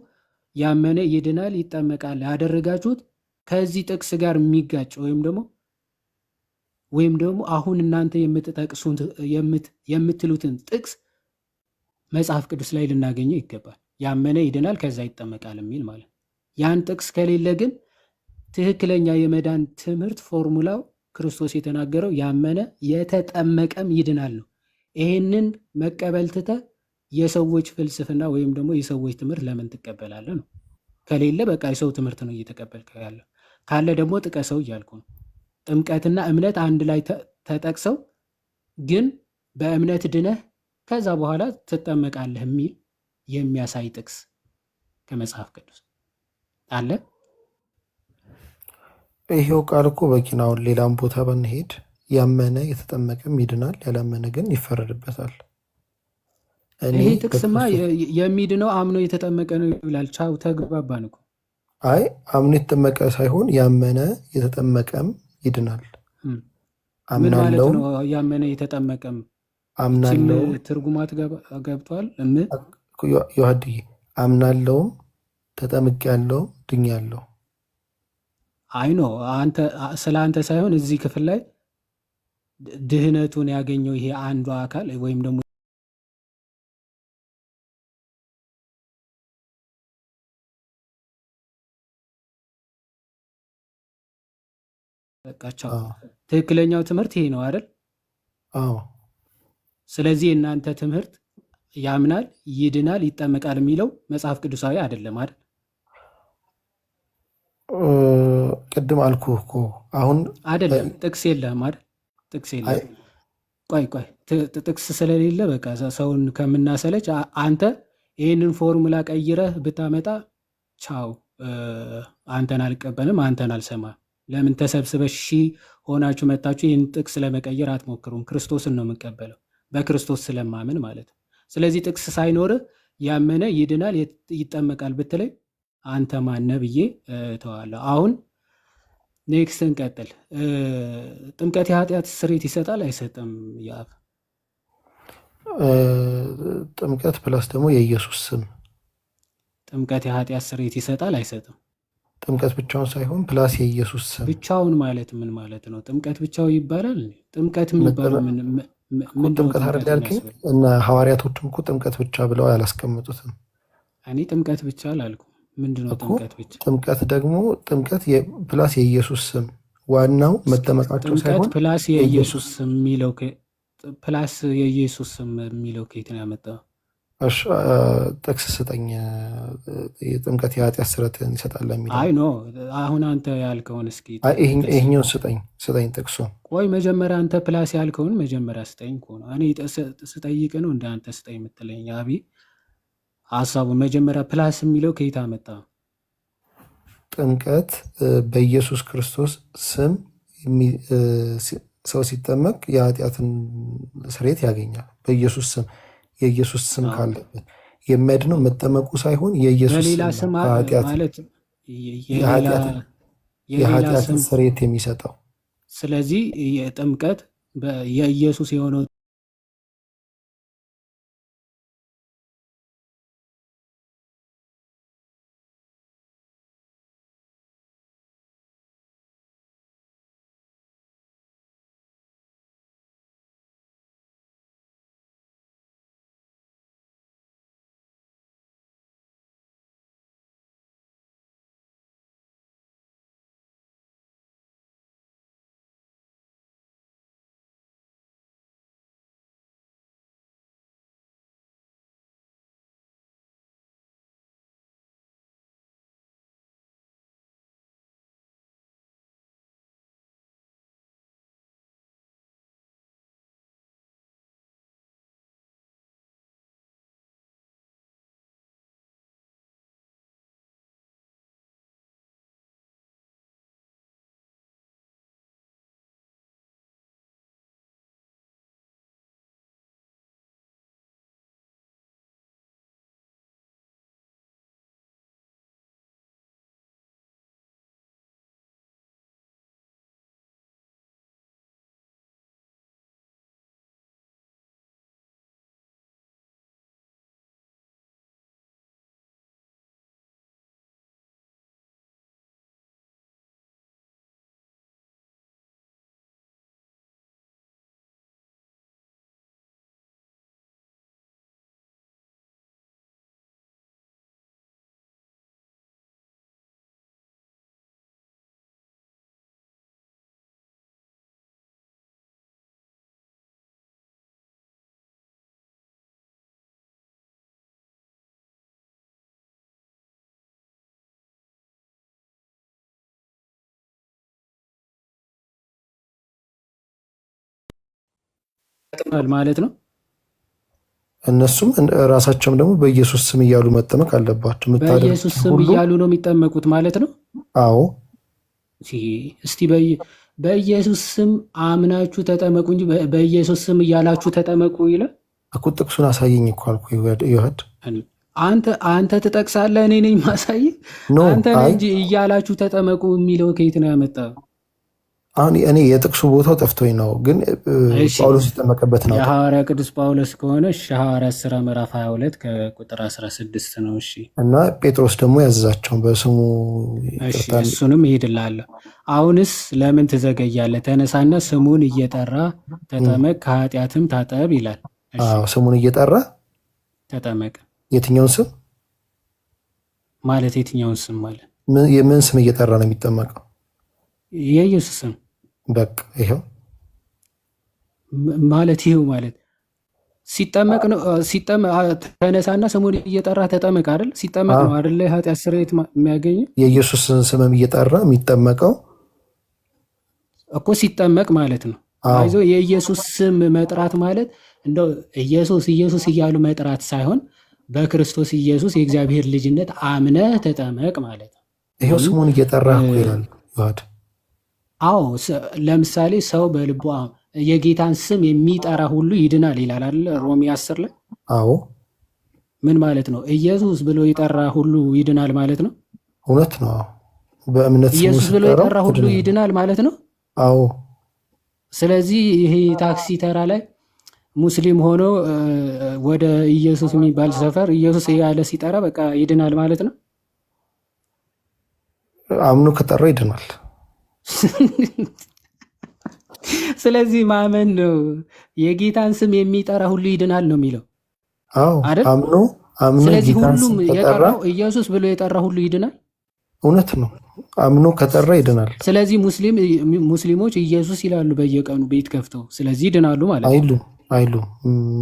ያመነ ይድናል ይጠመቃል ያደረጋችሁት ከዚህ ጥቅስ ጋር የሚጋጭ ወይም ደግሞ አሁን እናንተ የምትሉትን ጥቅስ መጽሐፍ ቅዱስ ላይ ልናገኘው ይገባል። ያመነ ይድናል ከዛ ይጠመቃል የሚል ማለት ያን ጥቅስ ከሌለ ግን ትክክለኛ የመዳን ትምህርት ፎርሙላው ክርስቶስ የተናገረው ያመነ የተጠመቀም ይድናል ነው። ይሄንን መቀበል ትተህ የሰዎች ፍልስፍና ወይም ደግሞ የሰዎች ትምህርት ለምን ትቀበላለህ ነው። ከሌለ በቃ የሰው ትምህርት ነው እየተቀበልክ ያለው። ካለ ደግሞ ጥቀሰው እያልኩ ነው። ጥምቀትና እምነት አንድ ላይ ተጠቅሰው ግን በእምነት ድነህ ከዛ በኋላ ትጠመቃለህ የሚል የሚያሳይ ጥቅስ ከመጽሐፍ ቅዱስ አለ? ይሄው ቃል እኮ በቂ ነው። አሁን ሌላም ቦታ ብንሄድ ያመነ የተጠመቀም ይድናል፣ ያላመነ ግን ይፈረድበታል። ይሄ ጥቅስማ የሚድነው አምኖ የተጠመቀ ነው ይላል። ቻው ተግባባን እኮ። አይ አምኖ የተጠመቀ ሳይሆን ያመነ የተጠመቀም ይድናል። ምን ማለት ነው? ያመነ የተጠመቀም አምናለው ትርጉማት ገብቷል። ዮሐድዬ አምናለውም ተጠምቄያለሁ ድኛለሁ። አይ ኖ ስለ አንተ ሳይሆን እዚህ ክፍል ላይ ድህነቱን ያገኘው ይሄ አንዱ አካል ወይም ደግሞ በቃቸው ትክክለኛው ትምህርት ይሄ ነው አይደል? አዎ። ስለዚህ እናንተ ትምህርት ያምናል ይድናል ይጠመቃል የሚለው መጽሐፍ ቅዱሳዊ አይደለም አይደል? ቅድም አልኩህ እኮ አሁን አይደለም ጥቅስ የለህም አይደል? ጥቅስ የለህም። ቆይ ጥቅስ ስለሌለ በቃ ሰውን ከምናሰለች አንተ ይህንን ፎርሙላ ቀይረህ ብታመጣ ቻው፣ አንተን አልቀበልም፣ አንተን አልሰማም። ለምን ተሰብስበሽ ሆናችሁ መጣችሁ ይህን ጥቅስ ለመቀየር አትሞክሩም? ክርስቶስን ነው የምቀበለው በክርስቶስ ስለማምን ማለት ነው። ስለዚህ ጥቅስ ሳይኖርህ ያመነ ይድናል ይጠመቃል ብትለኝ አንተ ማነ ብዬ ተዋለሁ። አሁን ኔክስት እንቀጥል። ጥምቀት የኃጢአት ስርየት ይሰጣል አይሰጥም? የአብ ጥምቀት ፕላስ ደግሞ የኢየሱስ ስም ጥምቀት የኃጢአት ስርየት ይሰጣል አይሰጥም? ጥምቀት ብቻውን ሳይሆን ፕላስ የኢየሱስ ስም ብቻውን ማለት ምን ማለት ነው? ጥምቀት ብቻው ይባላል? ጥምቀት የሚባለው ጥምቀት አይደል ያልከኝ? እና ሐዋርያቶችም እኮ ጥምቀት ብቻ ብለው አላስቀምጡትም። እኔ ጥምቀት ብቻ አላልኩም። ምንድነው ጥምቀት ብቻ? ጥምቀት ደግሞ ጥምቀት ፕላስ የኢየሱስ ስም ዋናው መጠመቃቸው ሳይሆን ፕላስ የኢየሱስ ስም የሚለው ፕላስ የኢየሱስ ስም የሚለው ከየት ነው ያመጣው? ጥቅስ ስጠኝ። የጥምቀት የኃጢአት ስርየትን ይሰጣል የሚለው አይ ኖ አሁን አንተ ያልከውን እስኪ ይሄኛውን ስጠኝ ጥቅሱ። ቆይ መጀመሪያ አንተ ፕላስ ያልከውን መጀመሪያ ስጠኝ እኮ ነው። እኔ ስጠይቅ ነው እንደ አንተ ስጠኝ የምትለኝ? አቢ ሀሳቡን መጀመሪያ ፕላስ የሚለው ከየት አመጣ? ጥምቀት በኢየሱስ ክርስቶስ ስም ሰው ሲጠመቅ የኃጢአትን ስርየት ያገኛል። በኢየሱስ ስም የኢየሱስ ስም ካለበት የሚያድነው መጠመቁ ሳይሆን የኢየሱስ ስም ማለት የኃጢአትን ስርየት የሚሰጠው። ስለዚህ የጥምቀት የኢየሱስ የሆነው ማለት ነው። እነሱም ራሳቸውም ደግሞ በኢየሱስ ስም እያሉ መጠመቅ አለባቸው። በኢየሱስ ስም እያሉ ነው የሚጠመቁት ማለት ነው። አዎ እስቲ በኢየሱስ ስም አምናችሁ ተጠመቁ እንጂ በኢየሱስ ስም እያላችሁ ተጠመቁ ይላል እኮ። ጥቅሱን አሳየኝ እኮ አልኩ። ይወድ አንተ ትጠቅሳለህ፣ እኔ ነኝ ማሳየህ። አንተ እንጂ እያላችሁ ተጠመቁ የሚለው ከየት ነው ያመጣው? አሁን እኔ የጥቅሱ ቦታው ጠፍቶኝ ነው፣ ግን ጳውሎስ የተጠመቀበት ነው። የሐዋርያ ቅዱስ ጳውሎስ ከሆነ ሐዋርያት ሥራ ምዕራፍ 22 ከቁጥር 16 ነው። እሺ እና ጴጥሮስ ደግሞ ያዘዛቸውን በስሙ እሱንም ይሄድልሃለሁ። አሁንስ ለምን ትዘገያለህ? ተነሳና ስሙን እየጠራ ተጠመቅ፣ ከኃጢአትም ታጠብ ይላል። ስሙን እየጠራ ተጠመቅ። የትኛውን ስም ማለት? የትኛውን ስም ማለት? የምን ስም እየጠራ ነው የሚጠመቀው? የኢየሱስ ስም። በቃ ይሄው ማለት ይሄው ማለት ሲጠመቅ ነው። ተነሳና ስሙን እየጠራ ተጠመቅ አይደል? ሲጠመቅ ነው አይደል ኃጢአት ስርየት የሚያገኘው። የኢየሱስን ስምም እየጠራ የሚጠመቀው እኮ ሲጠመቅ ማለት ነው። አይዞ የኢየሱስ ስም መጥራት ማለት እንደው ኢየሱስ እያሉ መጥራት ሳይሆን በክርስቶስ ኢየሱስ የእግዚአብሔር ልጅነት አምነህ ተጠመቅ ማለት ነው። ይሄው ስሙን እየጠራ እኮ ይላል። አዎ ለምሳሌ ሰው በልቡ የጌታን ስም የሚጠራ ሁሉ ይድናል ይላል አይደል? ሮሜ 10 ላይ። አዎ ምን ማለት ነው? ኢየሱስ ብሎ የጠራ ሁሉ ይድናል ማለት ነው። እውነት ነው። በእምነት ኢየሱስ ብሎ የጠራ ሁሉ ይድናል ማለት ነው። አዎ ስለዚህ ይሄ ታክሲ ተራ ላይ ሙስሊም ሆኖ ወደ ኢየሱስ የሚባል ሰፈር ኢየሱስ ያለ ሲጠራ በቃ ይድናል ማለት ነው። አምኖ ከጠራ ይድናል። ስለዚህ ማመን ነው። የጌታን ስም የሚጠራ ሁሉ ይድናል ነው የሚለው። አዎ አምኖ ስለዚህ ሁሉም የጠራው ኢየሱስ ብሎ የጠራ ሁሉ ይድናል። እውነት ነው። አምኖ ከጠራ ይድናል። ስለዚህ ሙስሊሞች ኢየሱስ ይላሉ በየቀኑ ቤት ከፍተው፣ ስለዚህ ይድናሉ ማለት ነው። አይሉም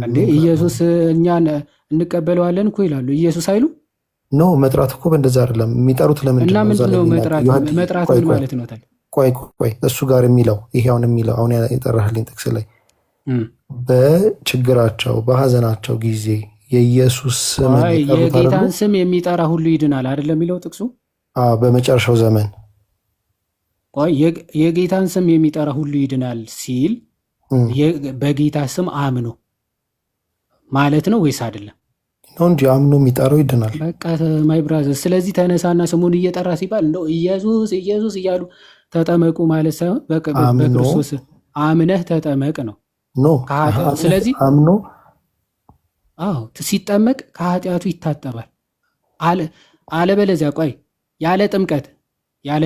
እንዴ? ኢየሱስ እኛን እንቀበለዋለን እኮ ይላሉ። ኢየሱስ አይሉ ኖ መጥራት እኮ በእንደዛ አይደለም የሚጠሩት። ለምንድን እና ነው ምንድን ነው መጥራት ምን ማለት ነው ታዲያ? ቆይ እሱ ጋር የሚለው ይሄ አሁን የጠራህልኝ ጥቅስ ላይ በችግራቸው በሀዘናቸው ጊዜ የኢየሱስ ስም የጌታን ስም የሚጠራ ሁሉ ይድናል አይደለም የሚለው ጥቅሱ? በመጨረሻው ዘመን የጌታን ስም የሚጠራ ሁሉ ይድናል ሲል በጌታ ስም አምኖ ማለት ነው ወይስ አይደለም? ነው እንጂ አምኖ የሚጠራው ይድናል። በቃ ማይ ብራዘር፣ ስለዚህ ተነሳና ስሙን እየጠራ ሲባል እንደው ኢየሱስ ኢየሱስ እያሉ ተጠመቁ ማለት ሳይሆን በክርስቶስ አምነህ ተጠመቅ ነው። ስለዚህ አምኖ ሲጠመቅ ከኃጢአቱ ይታጠባል። አለበለዚያ ቆይ ያለ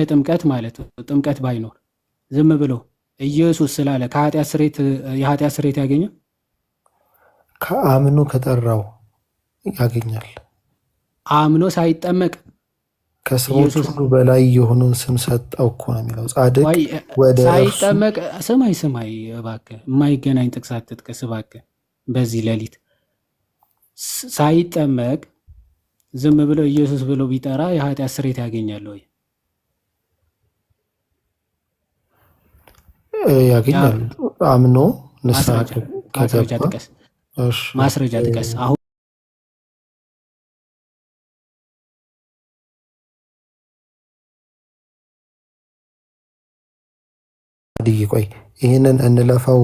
ጥምቀት ማለት ጥምቀት ባይኖር ዝም ብሎ ኢየሱስ ስላለ የኃጢአት ስርየት ያገኛል? ከአምኖ ከጠራው ያገኛል። አምኖ ሳይጠመቅ ከስሞች ሁሉ በላይ የሆነውን ስም ሰጠው እኮ ነው የሚለው። ጻድቅ ወደ ሳይጠመቅ ስማይ እባክህ፣ የማይገናኝ ጥቅስ አትጥቀስ እባክህ። በዚህ ሌሊት ሳይጠመቅ ዝም ብሎ ኢየሱስ ብሎ ቢጠራ የኃጢአት ስርየት ያገኛል ወይ? ያገኛል። አምኖ ንስሐ ማስረጃ ጥቀስ። አሁን ቆይ ይህንን እንለፈው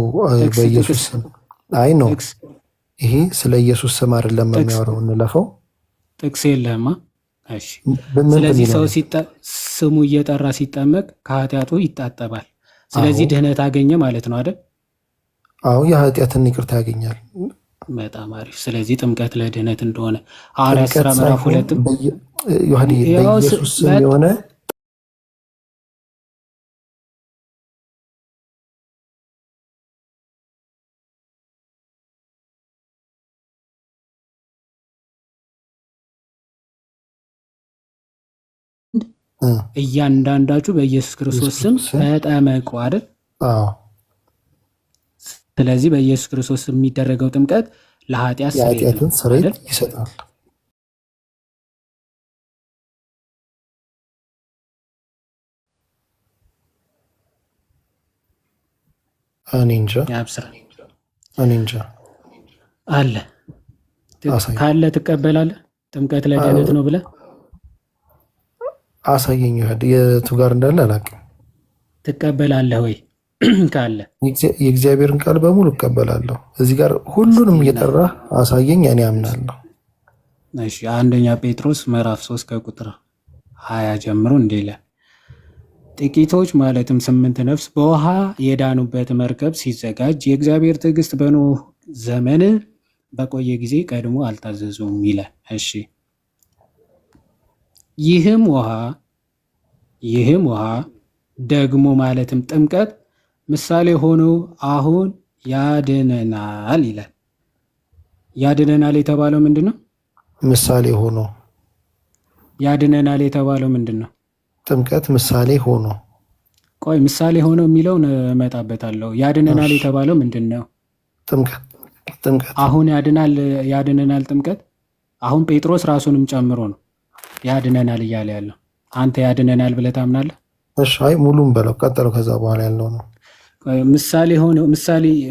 በኢየሱስ ስም። አይ ነው ይሄ ስለ ኢየሱስ ስም አይደለም የሚያወራው፣ እንለፈው። ጥቅስ የለህማ። እሺ፣ ስለዚህ ሰው ስሙ እየጠራ ሲጠመቅ ከኃጢአቱ ይታጠባል። ስለዚህ ድህነት አገኘ ማለት ነው አይደል? አዎ፣ የኃጢአትን ይቅርታ ያገኛል። በጣም አሪፍ። ስለዚህ ጥምቀት ለድህነት እንደሆነ ሐዋርያት ሥራ ምዕራፍ 2 በኢየሱስ ስም የሆነ እያንዳንዳችሁ በኢየሱስ ክርስቶስ ስም ተጠመቁ አይደል? ስለዚህ በኢየሱስ ክርስቶስ ስም የሚደረገው ጥምቀት የኃጢአትን ስርየት ይሰጣል። እኔ እንጃ አለ ካለ ትቀበላለህ? ጥምቀት ለድህነት ነው ብለህ አሳየኝ። የቱ ጋር እንዳለ አላውቅም። ትቀበላለህ ወይ? ካለ የእግዚአብሔርን ቃል በሙሉ እቀበላለሁ። እዚህ ጋር ሁሉንም እየጠራ አሳየኝ፣ እኔ አምናለሁ። እሺ፣ አንደኛ ጴጥሮስ ምዕራፍ 3 ከቁጥር 20 ጀምሮ እንዲህ ይላል፣ ጥቂቶች ማለትም 8 ነፍስ በውሃ የዳኑበት መርከብ ሲዘጋጅ የእግዚአብሔር ትዕግስት በኖህ ዘመን በቆየ ጊዜ ቀድሞ አልታዘዙም ይላል። እሺ፣ ይህም ውሃ ደግሞ ማለትም ጥምቀት ምሳሌ ሆኖ አሁን ያድነናል ይላል። ያድነናል የተባለው ምንድን ነው? ምሳሌ ሆኖ ያድነናል የተባለው ምንድን ነው? ጥምቀት ምሳሌ ሆኖ። ቆይ ምሳሌ ሆኖ የሚለውን እመጣበታለሁ። ያድነናል የተባለው ምንድን ነው? ጥምቀት አሁን ያድነናል ጥምቀት። አሁን ጴጥሮስ ራሱንም ጨምሮ ነው ያድነናል እያለ ያለው። አንተ ያድነናል ብለህ ታምናለህ? እሺ፣ አይ ሙሉም በለው ቀጠለው። ከዛ በኋላ ያለው ነው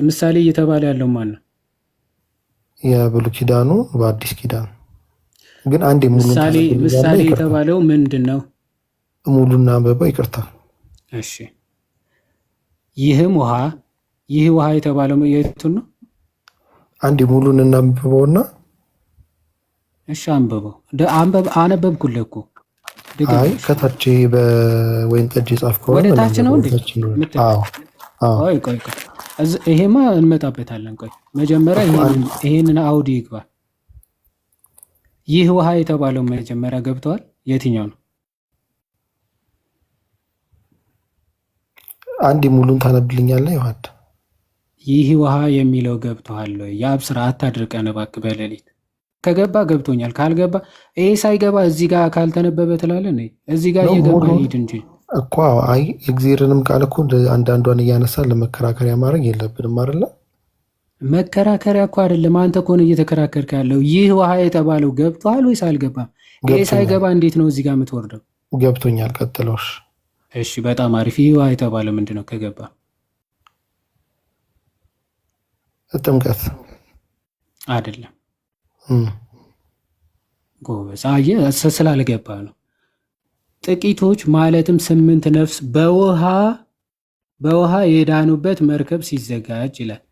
ምሳሌ እየተባለ ያለው ማን ነው? የብሉይ ኪዳኑ በአዲስ ኪዳን ግን አንዴ ሙሉ ምሳሌ የተባለው ምንድን ነው? ሙሉና አንብበው። ይቅርታ። እሺ፣ ይህ ውሃ የተባለው የቱን ነው? አንዴ ሙሉን እናንብበውና። እሺ፣ አንብበው። አነበብኩልህ እኮ። አይ ከታች በወይን ጠጅ የጻፍከው ወደ ታች ነው እንዴ? ቆይ ይሄማ እንመጣበታለን። ቆይ መጀመሪያ ይሄንን አውዲ ይግባ። ይህ ውሃ የተባለው መጀመሪያ ገብተዋል። የትኛው ነው? አንድ ሙሉን ታነብልኛለህ ዮሐድ? ይህ ውሃ የሚለው ገብተዋል ወይ? የአብ ስራ አታድርቀን እባክህ በሌሊት። ከገባ ገብቶኛል፣ ካልገባ ይሄ ሳይገባ እዚህ ጋር ካልተነበበ ትላለህ። እዚህ ጋር እየገባ ሂድ እንጂ እኮ። አይ የእግዚአብሔርንም ቃል እኮ አንዳንዷን እያነሳ ለመከራከሪያ ማድረግ የለብንም አይደለ? መከራከሪያ እኮ አይደለም። አንተ እኮ ነው እየተከራከርክ ያለው። ይህ ውሃ የተባለው ገብቶሃል ወይስ አልገባም? ይሄ ገብቶኛል ሳይገባ እንዴት ነው እዚህ ጋር የምትወርደው? ገብቶኛል። ቀጥሎሽ እሺ በጣም አሪፍ። ይህ ውሃ የተባለው ምንድን ነው ከገባ? ጥምቀት አይደለም። እም፣ ጎበዝ። አየህ፣ ስላልገባ ነው። ጥቂቶች ማለትም 8 ነፍስ በውሃ የዳኑበት መርከብ ሲዘጋጅ ይላል።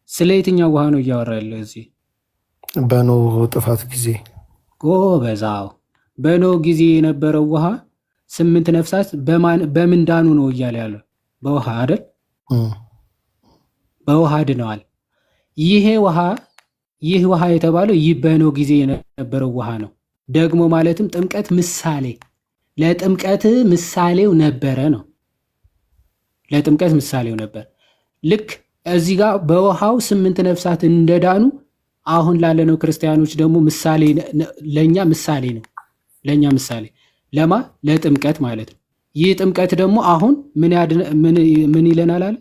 ስለ የትኛው ውሃ ነው እያወራ ያለው እዚህ? በኖህ ጥፋት ጊዜ ጎበዛው። በኖህ ጊዜ የነበረው ውሃ 8 ነፍሳት በምን ዳኑ ነው እያለ ያለው? በውሃ አይደል? እም፣ በውሃ ድነዋል። ይህ ውሃ የተባለው ይህ በኖህ ጊዜ የነበረው ውሃ ነው። ደግሞ ማለትም ጥምቀት ምሳሌ ለጥምቀት ምሳሌው ነበረ ነው። ለጥምቀት ምሳሌው ነበር። ልክ እዚህ ጋር በውሃው 8 ነፍሳት እንደዳኑ አሁን ላለነው ክርስቲያኖች ደግሞ ምሳሌ፣ ለእኛ ምሳሌ ነው። ለእኛ ምሳሌ ለማ ለጥምቀት ማለት ነው። ይህ ጥምቀት ደግሞ አሁን ምን ይለናል አለ?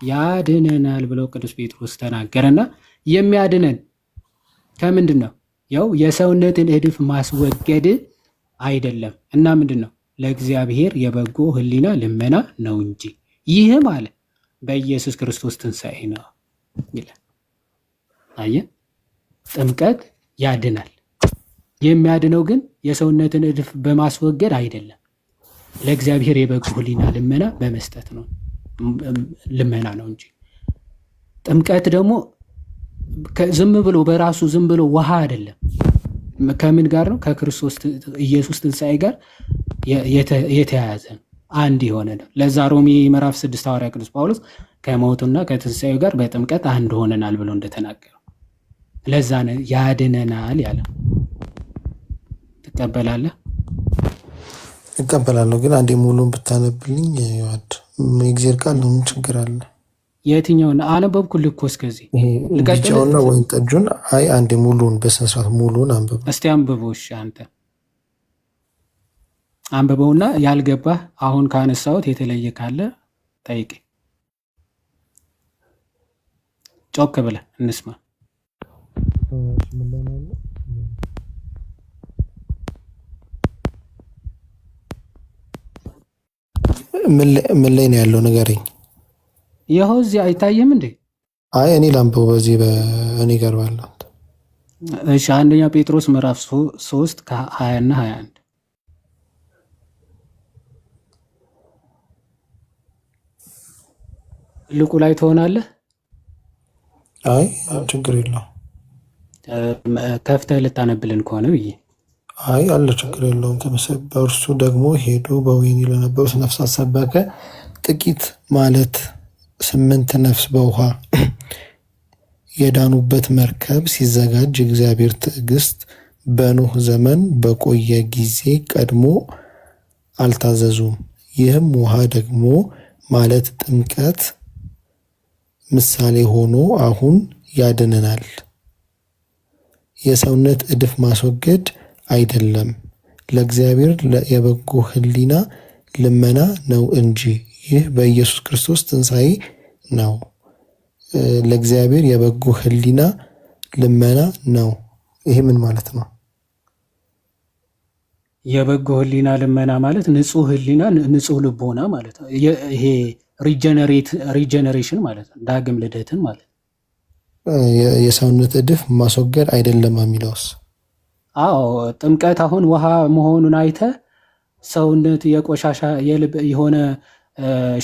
ያድነናል ብለው ቅዱስ ጴጥሮስ ተናገረና የሚያድነን ከምንድን ነው? ያው የሰውነትን እድፍ ማስወገድ አይደለም እና ምንድን ነው? ለእግዚአብሔር የበጎ ሕሊና ልመና ነው እንጂ ይህም አለ በኢየሱስ ክርስቶስ ትንሣኤ ነው ይላል። አየህ፣ ጥምቀት ያድናል። የሚያድነው ግን የሰውነትን እድፍ በማስወገድ አይደለም፣ ለእግዚአብሔር የበጎ ሕሊና ልመና በመስጠት ነው። ልመና ነው እንጂ ጥምቀት ደግሞ ዝም ብሎ በራሱ ዝም ብሎ ውሃ አይደለም። ከምን ጋር ነው? ከክርስቶስ ኢየሱስ ትንሣኤ ጋር የተያያዘ ነው። አንድ የሆነ ነው። ለዛ ሮሜ ምዕራፍ 6 ሐዋርያ ቅዱስ ጳውሎስ ከሞቱና ከትንሣኤው ጋር በጥምቀት አንድ ሆነናል ብሎ እንደተናገረው ለዛ ነው ያድነናል ያለ። ትቀበላለህ? እቀበላለሁ። ግን አንዴ ሙሉን ብታነብልኝ ይዋድ የእግዚአብሔር ቃል ነው። ምን ችግር አለ? የትኛውን አነበብኩልህ እኮ እስከዚህ። ይሄ ልቀጥል? ቢጫውና ወይን ጠጁን። አይ አንዴ ሙሉን በስነ ስርዓት ሙሉን አንብብ። እስቲ አንብበው። እሺ አንተ አንብበውና ያልገባህ አሁን ካነሳሁት የተለየ ካለ ጠይቀኝ። ጮክ ብለህ እንስማ። ምን ላይ ነው ያለው? ንገረኝ። ይኸው እዚህ አይታየም እንዴ? አይ እኔ ላንብበው በዚህ በእኔ ጋር ባለው። እሺ አንደኛ ጴጥሮስ ምዕራፍ 3 ከ20 እና 21 ልቁ ላይ ትሆናለህ። አይ ችግር የለው። ከፍተህ ልታነብልን ከሆነ ብዬ። አይ አለ ችግር የለውም። በእርሱ ደግሞ ሄዶ በወህኒ ለነበሩት ነፍሳት ሰበከ። ጥቂት ማለት 8 ነፍስ በውሃ የዳኑበት መርከብ ሲዘጋጅ የእግዚአብሔር ትዕግስት በኖህ ዘመን በቆየ ጊዜ ቀድሞ አልታዘዙም። ይህም ውሃ ደግሞ ማለት ጥምቀት ምሳሌ ሆኖ አሁን ያድነናል። የሰውነት እድፍ ማስወገድ አይደለም፣ ለእግዚአብሔር የበጎ ሕሊና ልመና ነው እንጂ። ይህ በኢየሱስ ክርስቶስ ትንሣኤ ነው። ለእግዚአብሔር የበጎ ሕሊና ልመና ነው። ይሄ ምን ማለት ነው? የበጎ ሕሊና ልመና ማለት ንጹህ ሕሊና ንጹህ ልቦና ማለት ነው። ይሄ ሪጀነሬሽን ማለት ነው። ዳግም ልደትን ማለት ነው። የሰውነት እድፍ ማስወገድ አይደለም የሚለውስ? አዎ ጥምቀት አሁን ውሃ መሆኑን አይተ ሰውነት የቆሻሻ የሆነ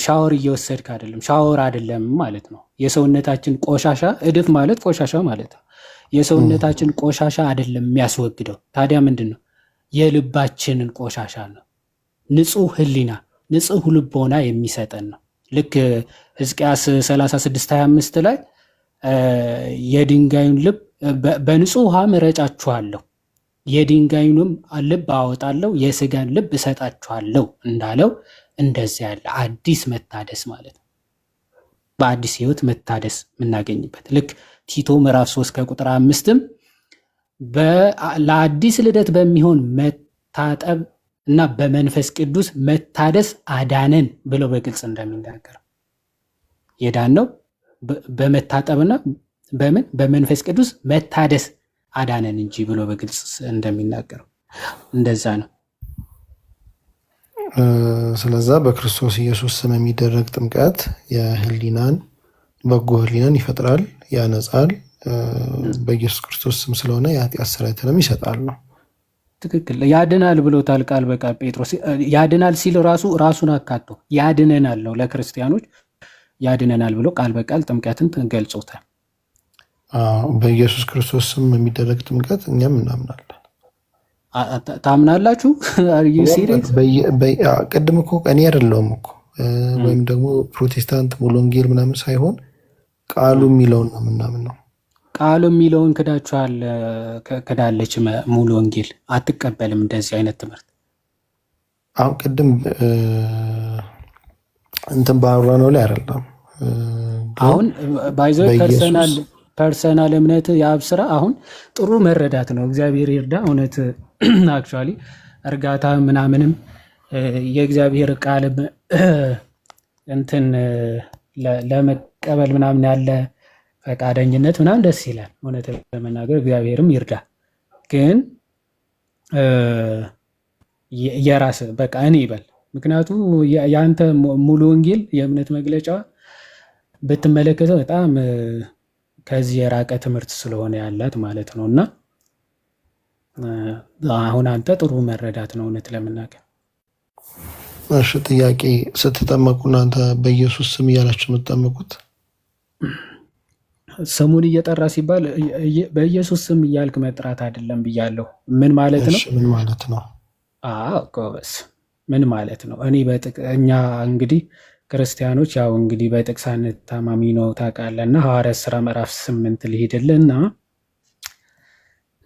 ሻወር እየወሰድክ አይደለም፣ ሻወር አይደለም ማለት ነው። የሰውነታችን ቆሻሻ እድፍ ማለት ቆሻሻ ማለት ነው። የሰውነታችን ቆሻሻ አይደለም የሚያስወግደው። ታዲያ ምንድን ነው? የልባችንን ቆሻሻ ነው። ንጹህ ሕሊና ንጹህ ልቦና የሚሰጠን ነው። ልክ ሕዝቅያስ 36:25 ላይ የድንጋዩን ልብ በንጹህ ውሃ እረጫችኋለሁ፣ የድንጋዩንም ልብ አወጣለሁ፣ የስጋን ልብ እሰጣችኋለሁ እንዳለው እንደዚያ ያለ አዲስ መታደስ ማለት ነው። በአዲስ ህይወት መታደስ የምናገኝበት ልክ ቲቶ ምዕራፍ 3 ከቁጥር 5ም ለአዲስ ልደት በሚሆን መታጠብ እና በመንፈስ ቅዱስ መታደስ አዳነን ብሎ በግልጽ እንደሚናገር የዳነው በመታጠብና በምን በመንፈስ ቅዱስ መታደስ አዳነን እንጂ ብሎ በግልጽ እንደሚናገረው እንደዛ ነው። ስለዛ በክርስቶስ ኢየሱስ ስም የሚደረግ ጥምቀት የህሊናን በጎ ህሊናን ይፈጥራል፣ ያነጻል። በኢየሱስ ክርስቶስ ስም ስለሆነ የኃጢአት ስርየትንም ይሰጣል ነው። ትክክል። ያድናል ብሎታል ቃል በቃል ጴጥሮስ። ያድናል ሲል ራሱን አካቶ ያድነናል ነው። ለክርስቲያኖች ያድነናል ብሎ ቃል በቃል ጥምቀትን ገልጾታል። በኢየሱስ ክርስቶስ ስም የሚደረግ ጥምቀት እኛም እናምናለን። ታምናላችሁ? ቅድም እኮ እኔ አይደለሁም እኮ ወይም ደግሞ ፕሮቴስታንት ሙሉ ወንጌል ምናምን ሳይሆን ቃሉ የሚለውን ነው የምናምነው። ቃሉ የሚለውን ክዳችኋል። ክዳለች ሙሉ ወንጌል አትቀበልም እንደዚህ አይነት ትምህርት። አሁን ቅድም እንትን ባወራ ነው ላይ አይደለም። አሁን ባይዞ ፐርሰናል እምነት የአብ ስራ አሁን ጥሩ መረዳት ነው። እግዚአብሔር ይርዳ። እውነት አክቹዋሊ እርጋታ ምናምንም የእግዚአብሔር ቃል እንትን ለመቀበል ምናምን ያለ ፈቃደኝነት ምናምን ደስ ይላል። እውነት ለመናገር እግዚአብሔርም ይርዳ። ግን የራስ በቃ እኔ ይበል። ምክንያቱ የአንተ ሙሉ ወንጌል የእምነት መግለጫ ብትመለከተው በጣም ከዚህ የራቀ ትምህርት ስለሆነ ያላት ማለት ነው። እና አሁን አንተ ጥሩ መረዳት ነው እውነት ለመናገር። እሺ፣ ጥያቄ ስትጠመቁ እናንተ በኢየሱስ ስም እያላችሁ የምትጠመቁት? ስሙን እየጠራ ሲባል በኢየሱስ ስም እያልክ መጥራት አይደለም ብያለሁ። ምን ማለት ነው? ምን ማለት ነው? ጎበስ ምን ማለት ነው? እኛ እንግዲህ ክርስቲያኖች ያው እንግዲህ በጥቅስ አንታማሚ ነው ታውቃለህ። እና ሐዋርያት ሥራ ምዕራፍ 8 ልሂድልና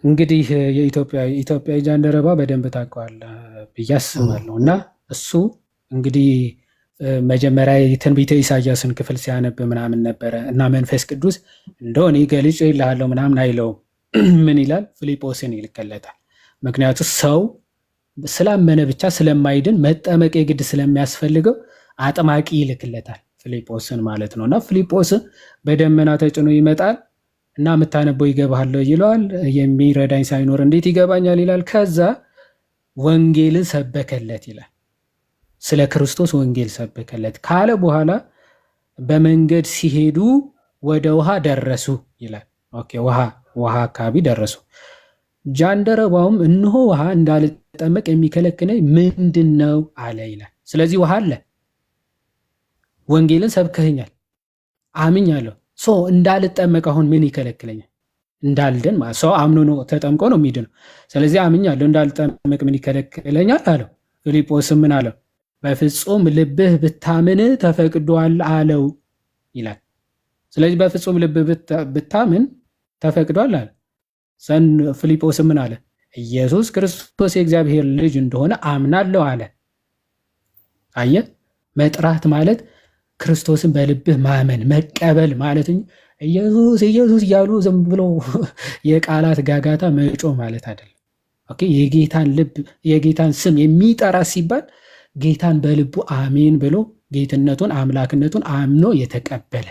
እንግዲህ የኢትዮጵያ ጃንደረባ በደንብ ታውቀዋለህ ብዬ አስባለሁ። እና እሱ እንግዲህ መጀመሪያ የትንቢተ ኢሳያስን ክፍል ሲያነብ ምናምን ነበረ እና መንፈስ ቅዱስ እንደው እኔ ገልጬ እልሃለሁ ምናምን አይለውም። ምን ይላል? ፊልጶስን ይልክለታል። ምክንያቱ ሰው ስላመነ ብቻ ስለማይድን መጠመቅ የግድ ስለሚያስፈልገው አጥማቂ ይልክለታል፣ ፊልጶስን ማለት ነው። እና ፊልጶስ በደመና ተጭኖ ይመጣል እና የምታነበው ይገባሃል ይለዋል። የሚረዳኝ ሳይኖር እንዴት ይገባኛል ይላል። ከዛ ወንጌልን ሰበከለት ይላል። ስለ ክርስቶስ ወንጌል ሰበከለት ካለ በኋላ በመንገድ ሲሄዱ ወደ ውሃ ደረሱ ይላል። ኦኬ፣ ውሃ አካባቢ ደረሱ። ጃንደረባውም እነሆ ውሃ እንዳልጠመቅ የሚከለክለኝ ምንድን ነው አለ ይላል። ስለዚህ ውሃ አለ፣ ወንጌልን ሰብከኛል፣ አምኛለሁ። እንዳልጠመቅ አሁን ምን ይከለክለኛል? እንዳልድን ማለት ሰው አምኖ ነው ተጠምቆ ነው የሚድነው። ስለዚህ አምኛለሁ፣ እንዳልጠመቅ ምን ይከለክለኛል አለው። ፊልጶስም ምን አለው? በፍጹም ልብህ ብታምን ተፈቅዷል አለው ይላል። ስለዚህ በፍጹም ልብህ ብታምን ተፈቅዷል አለ። ፊልጶስ ምን አለ? ኢየሱስ ክርስቶስ የእግዚአብሔር ልጅ እንደሆነ አምናለሁ አለ። አየህ፣ መጥራት ማለት ክርስቶስን በልብህ ማመን መቀበል ማለት እንጂ ኢየሱስ ኢየሱስ እያሉ ዝም ብሎ የቃላት ጋጋታ መጮ ማለት አይደለም። ኦኬ፣ የጌታን ስም የሚጠራ ሲባል ጌታን በልቡ አሜን ብሎ ጌትነቱን አምላክነቱን አምኖ የተቀበለ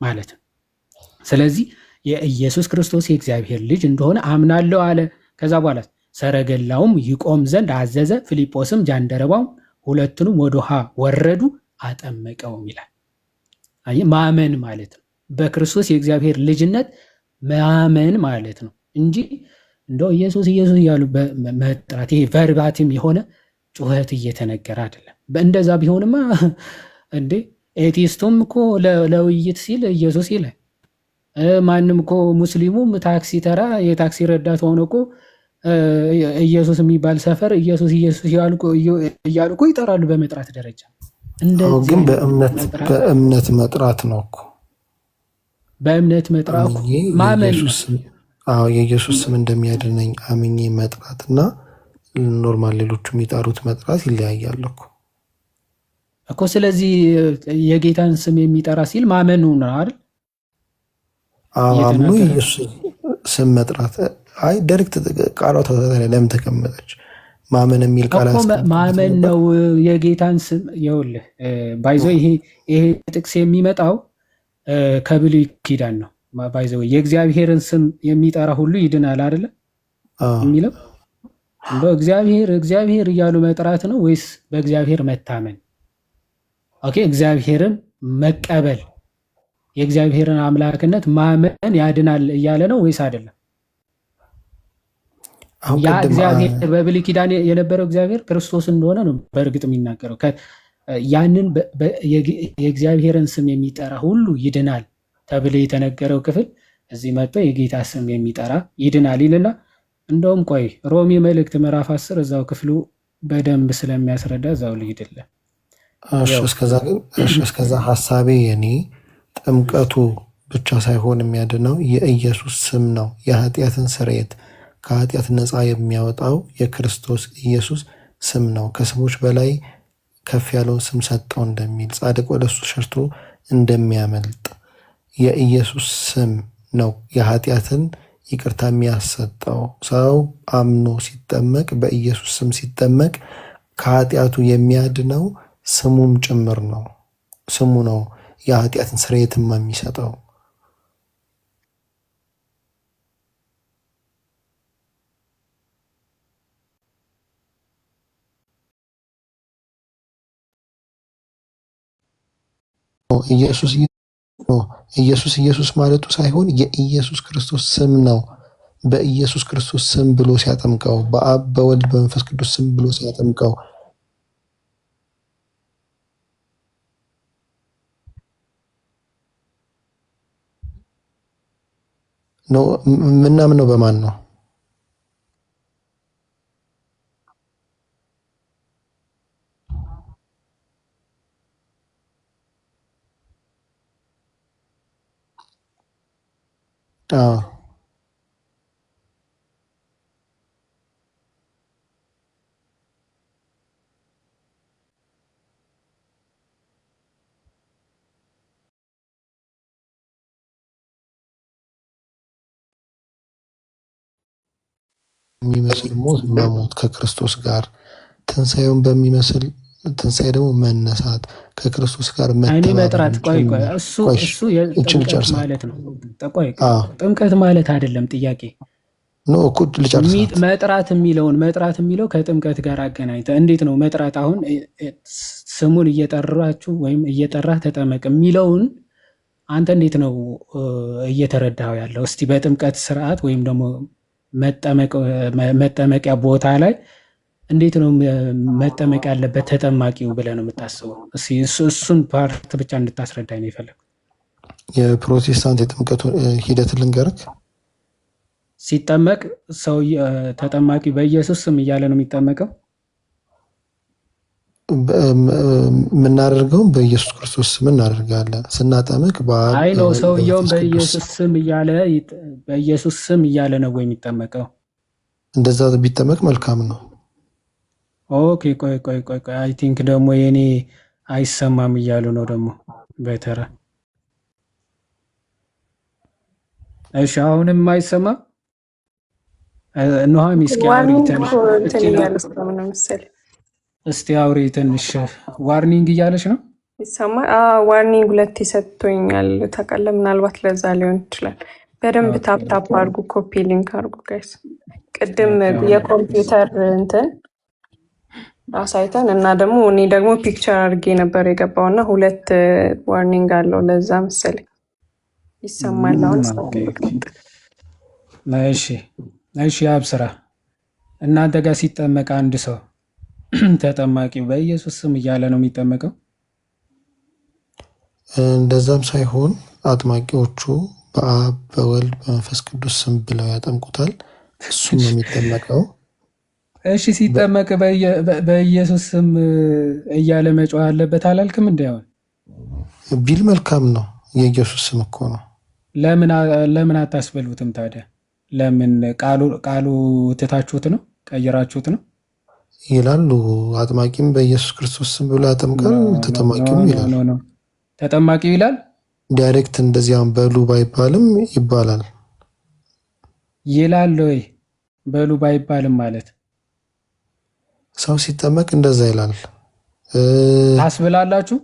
ማለት ነው። ስለዚህ የኢየሱስ ክርስቶስ የእግዚአብሔር ልጅ እንደሆነ አምናለሁ አለ። ከዛ በኋላ ሰረገላውም ይቆም ዘንድ አዘዘ። ፊልጶስም ጃንደረባውም ሁለቱንም ወደ ውሃ ወረዱ፣ አጠመቀውም ይላል። ማመን ማለት ነው። በክርስቶስ የእግዚአብሔር ልጅነት ማመን ማለት ነው እንጂ እንደው ኢየሱስ ኢየሱስ እያሉ መጥራት ይሄ ቨርባቲም የሆነ ጩኸት እየተነገረ አይደለም። እንደዛ ቢሆንማ እንዴ ኤቲስቱም እኮ ለውይይት ሲል ኢየሱስ ይላል። ማንም እኮ ሙስሊሙም ታክሲ ተራ የታክሲ ረዳት ሆኖ እኮ ኢየሱስ የሚባል ሰፈር ኢየሱስ ኢየሱስ እያሉ እኮ ይጠራሉ በመጥራት ደረጃ። ግን በእምነት መጥራት ነው እኮ በእምነት መጥራት ማመን ነው። የኢየሱስ ስም እንደሚያድነኝ አምኜ መጥራት እና ኖርማል ሌሎቹ የሚጠሩት መጥራት ይለያያል እኮ። ስለዚህ የጌታን ስም የሚጠራ ሲል ማመኑ ነው አይደል? አምኖ የኢየሱስ ስም መጥራት። አይ ዳይሬክት ቃሏ ተዛዛለ ለምን ተቀመጠች? ማመን የሚል ቃል ማመን ነው የጌታን ስም። ይኸውልህ ባይዞ ይሄ ጥቅስ የሚመጣው ከብሉይ ኪዳን ነው። ባይዘው የእግዚአብሔርን ስም የሚጠራ ሁሉ ይድናል አይደለ የሚለው እንደው እግዚአብሔር እያሉ መጥራት ነው ወይስ በእግዚአብሔር መታመን? ኦኬ እግዚአብሔርን መቀበል የእግዚአብሔርን አምላክነት ማመን ያድናል እያለ ነው ወይስ አይደለም? ያ እግዚአብሔር በብሉይ ኪዳን የነበረው እግዚአብሔር ክርስቶስ እንደሆነ ነው በእርግጥ የሚናገረው። ያንን የእግዚአብሔርን ስም የሚጠራ ሁሉ ይድናል ተብሎ የተነገረው ክፍል እዚህ መጥቶ የጌታ ስም የሚጠራ ይድናል ይልና እንደውም ቆይ ሮሜ መልእክት ምዕራፍ 10 እዛው ክፍሉ በደንብ ስለሚያስረዳ እዛው ልሂድልህ። እስከዛ ሀሳቤ የኔ ጥምቀቱ ብቻ ሳይሆን የሚያድነው የኢየሱስ ስም ነው። የኃጢአትን ስርየት ከኃጢአት ነፃ የሚያወጣው የክርስቶስ ኢየሱስ ስም ነው። ከስሞች በላይ ከፍ ያለውን ስም ሰጠው እንደሚል ጻድቅ ወደ እሱ ሸሽቶ እንደሚያመልጥ የኢየሱስ ስም ነው የኃጢአትን ይቅርታ የሚያሰጠው። ሰው አምኖ ሲጠመቅ በኢየሱስ ስም ሲጠመቅ ከኃጢአቱ የሚያድነው ስሙም ጭምር ነው። ስሙ ነው የኃጢአትን ስርየትማ የሚሰጠው። ኢየሱስ ማለቱ ሳይሆን የኢየሱስ ክርስቶስ ስም ነው። በኢየሱስ ክርስቶስ ስም ብሎ ሲያጠምቀው፣ በአብ በወልድ በመንፈስ ቅዱስ ስም ብሎ ሲያጠምቀው ነው። ምናምነው በማን ነው? የሚመስል ሞት መሞት ከክርስቶስ ጋር፣ ትንሣኤውን በሚመስል ትንሣኤ ደግሞ መነሳት ከክርስቶስ ጋር መጥራት። እሱ ጥምቀት ማለት ነው። ጥምቀት ማለት አይደለም። ጥያቄ መጥራት የሚለው ከጥምቀት ጋር አገናኝተ እንዴት ነው መጥራት? አሁን ስሙን እየጠራችሁ ወይም እየጠራህ ተጠመቅ የሚለውን አንተ እንዴት ነው እየተረዳኸው ያለው? እስቲ በጥምቀት ስርዓት ወይም ደግሞ መጠመቂያ ቦታ ላይ እንዴት ነው መጠመቅ ያለበት ተጠማቂው ብለህ ነው የምታስበው? እሱን ፓርት ብቻ እንድታስረዳኝ ነው የፈለግኩት። የፕሮቴስታንት የጥምቀቱ ሂደት ልንገርህ። ሲጠመቅ ሰው ተጠማቂ በኢየሱስ ስም እያለ ነው የሚጠመቀው። የምናደርገውን በኢየሱስ ክርስቶስ ስም እናደርጋለን። ስናጠምቅ አይ ነው ሰውየውን በኢየሱስ ስም እያለ ነው ወይ የሚጠመቀው? እንደዛ ቢጠመቅ መልካም ነው። ኦኬ ቆይ አይ ቲንክ ደግሞ የኔ አይሰማም እያሉ ነው ደግሞ በተራ። እሺ አሁንም አይሰማም። ኑሃሚ እስቲ አውሪ ትንሽ። ዋርኒንግ እያለች ነው ይሰማል? ዋርኒንግ ሁለት ይሰጥቶኛል። ተቀለ ምናልባት ለዛ ሊሆን ይችላል። በደንብ ታፕታፕ አድርጉ፣ ኮፒ ሊንክ አድርጉ ጋይስ። ቅድም የኮምፒውተር እንትን አሳይተን እና ደግሞ እኔ ደግሞ ፒክቸር አድርጌ ነበር የገባውና ሁለት ዋርኒንግ አለው። ለዛ መሰለኝ ይሰማል አሁን። እሺ አብስራ፣ እናንተ ጋር ሲጠመቅ አንድ ሰው ተጠማቂው በኢየሱስ ስም እያለ ነው የሚጠመቀው? እንደዛም ሳይሆን አጥማቂዎቹ በአብ በወልድ በመንፈስ ቅዱስ ስም ብለው ያጠምቁታል። እሱም ነው የሚጠመቀው። እሺ ሲጠመቅ በኢየሱስ ስም እያለ መጮህ አለበት አላልክም? እንዲያውን ቢል መልካም ነው። የኢየሱስ ስም እኮ ነው። ለምን አታስበሉትም ታዲያ? ለምን ቃሉ ትታችሁት ነው? ቀይራችሁት ነው ይላሉ። አጥማቂም በኢየሱስ ክርስቶስ ስም ብሎ ያጠምቃል፣ ተጠማቂም ይላል። ተጠማቂው ይላል ዳይሬክት። እንደዚያም በሉ ባይባልም ይባላል። ይላል ወይ? በሉ ባይባልም ማለት ሰው ሲጠመቅ እንደዛ ይላል። ታስብላላችሁ?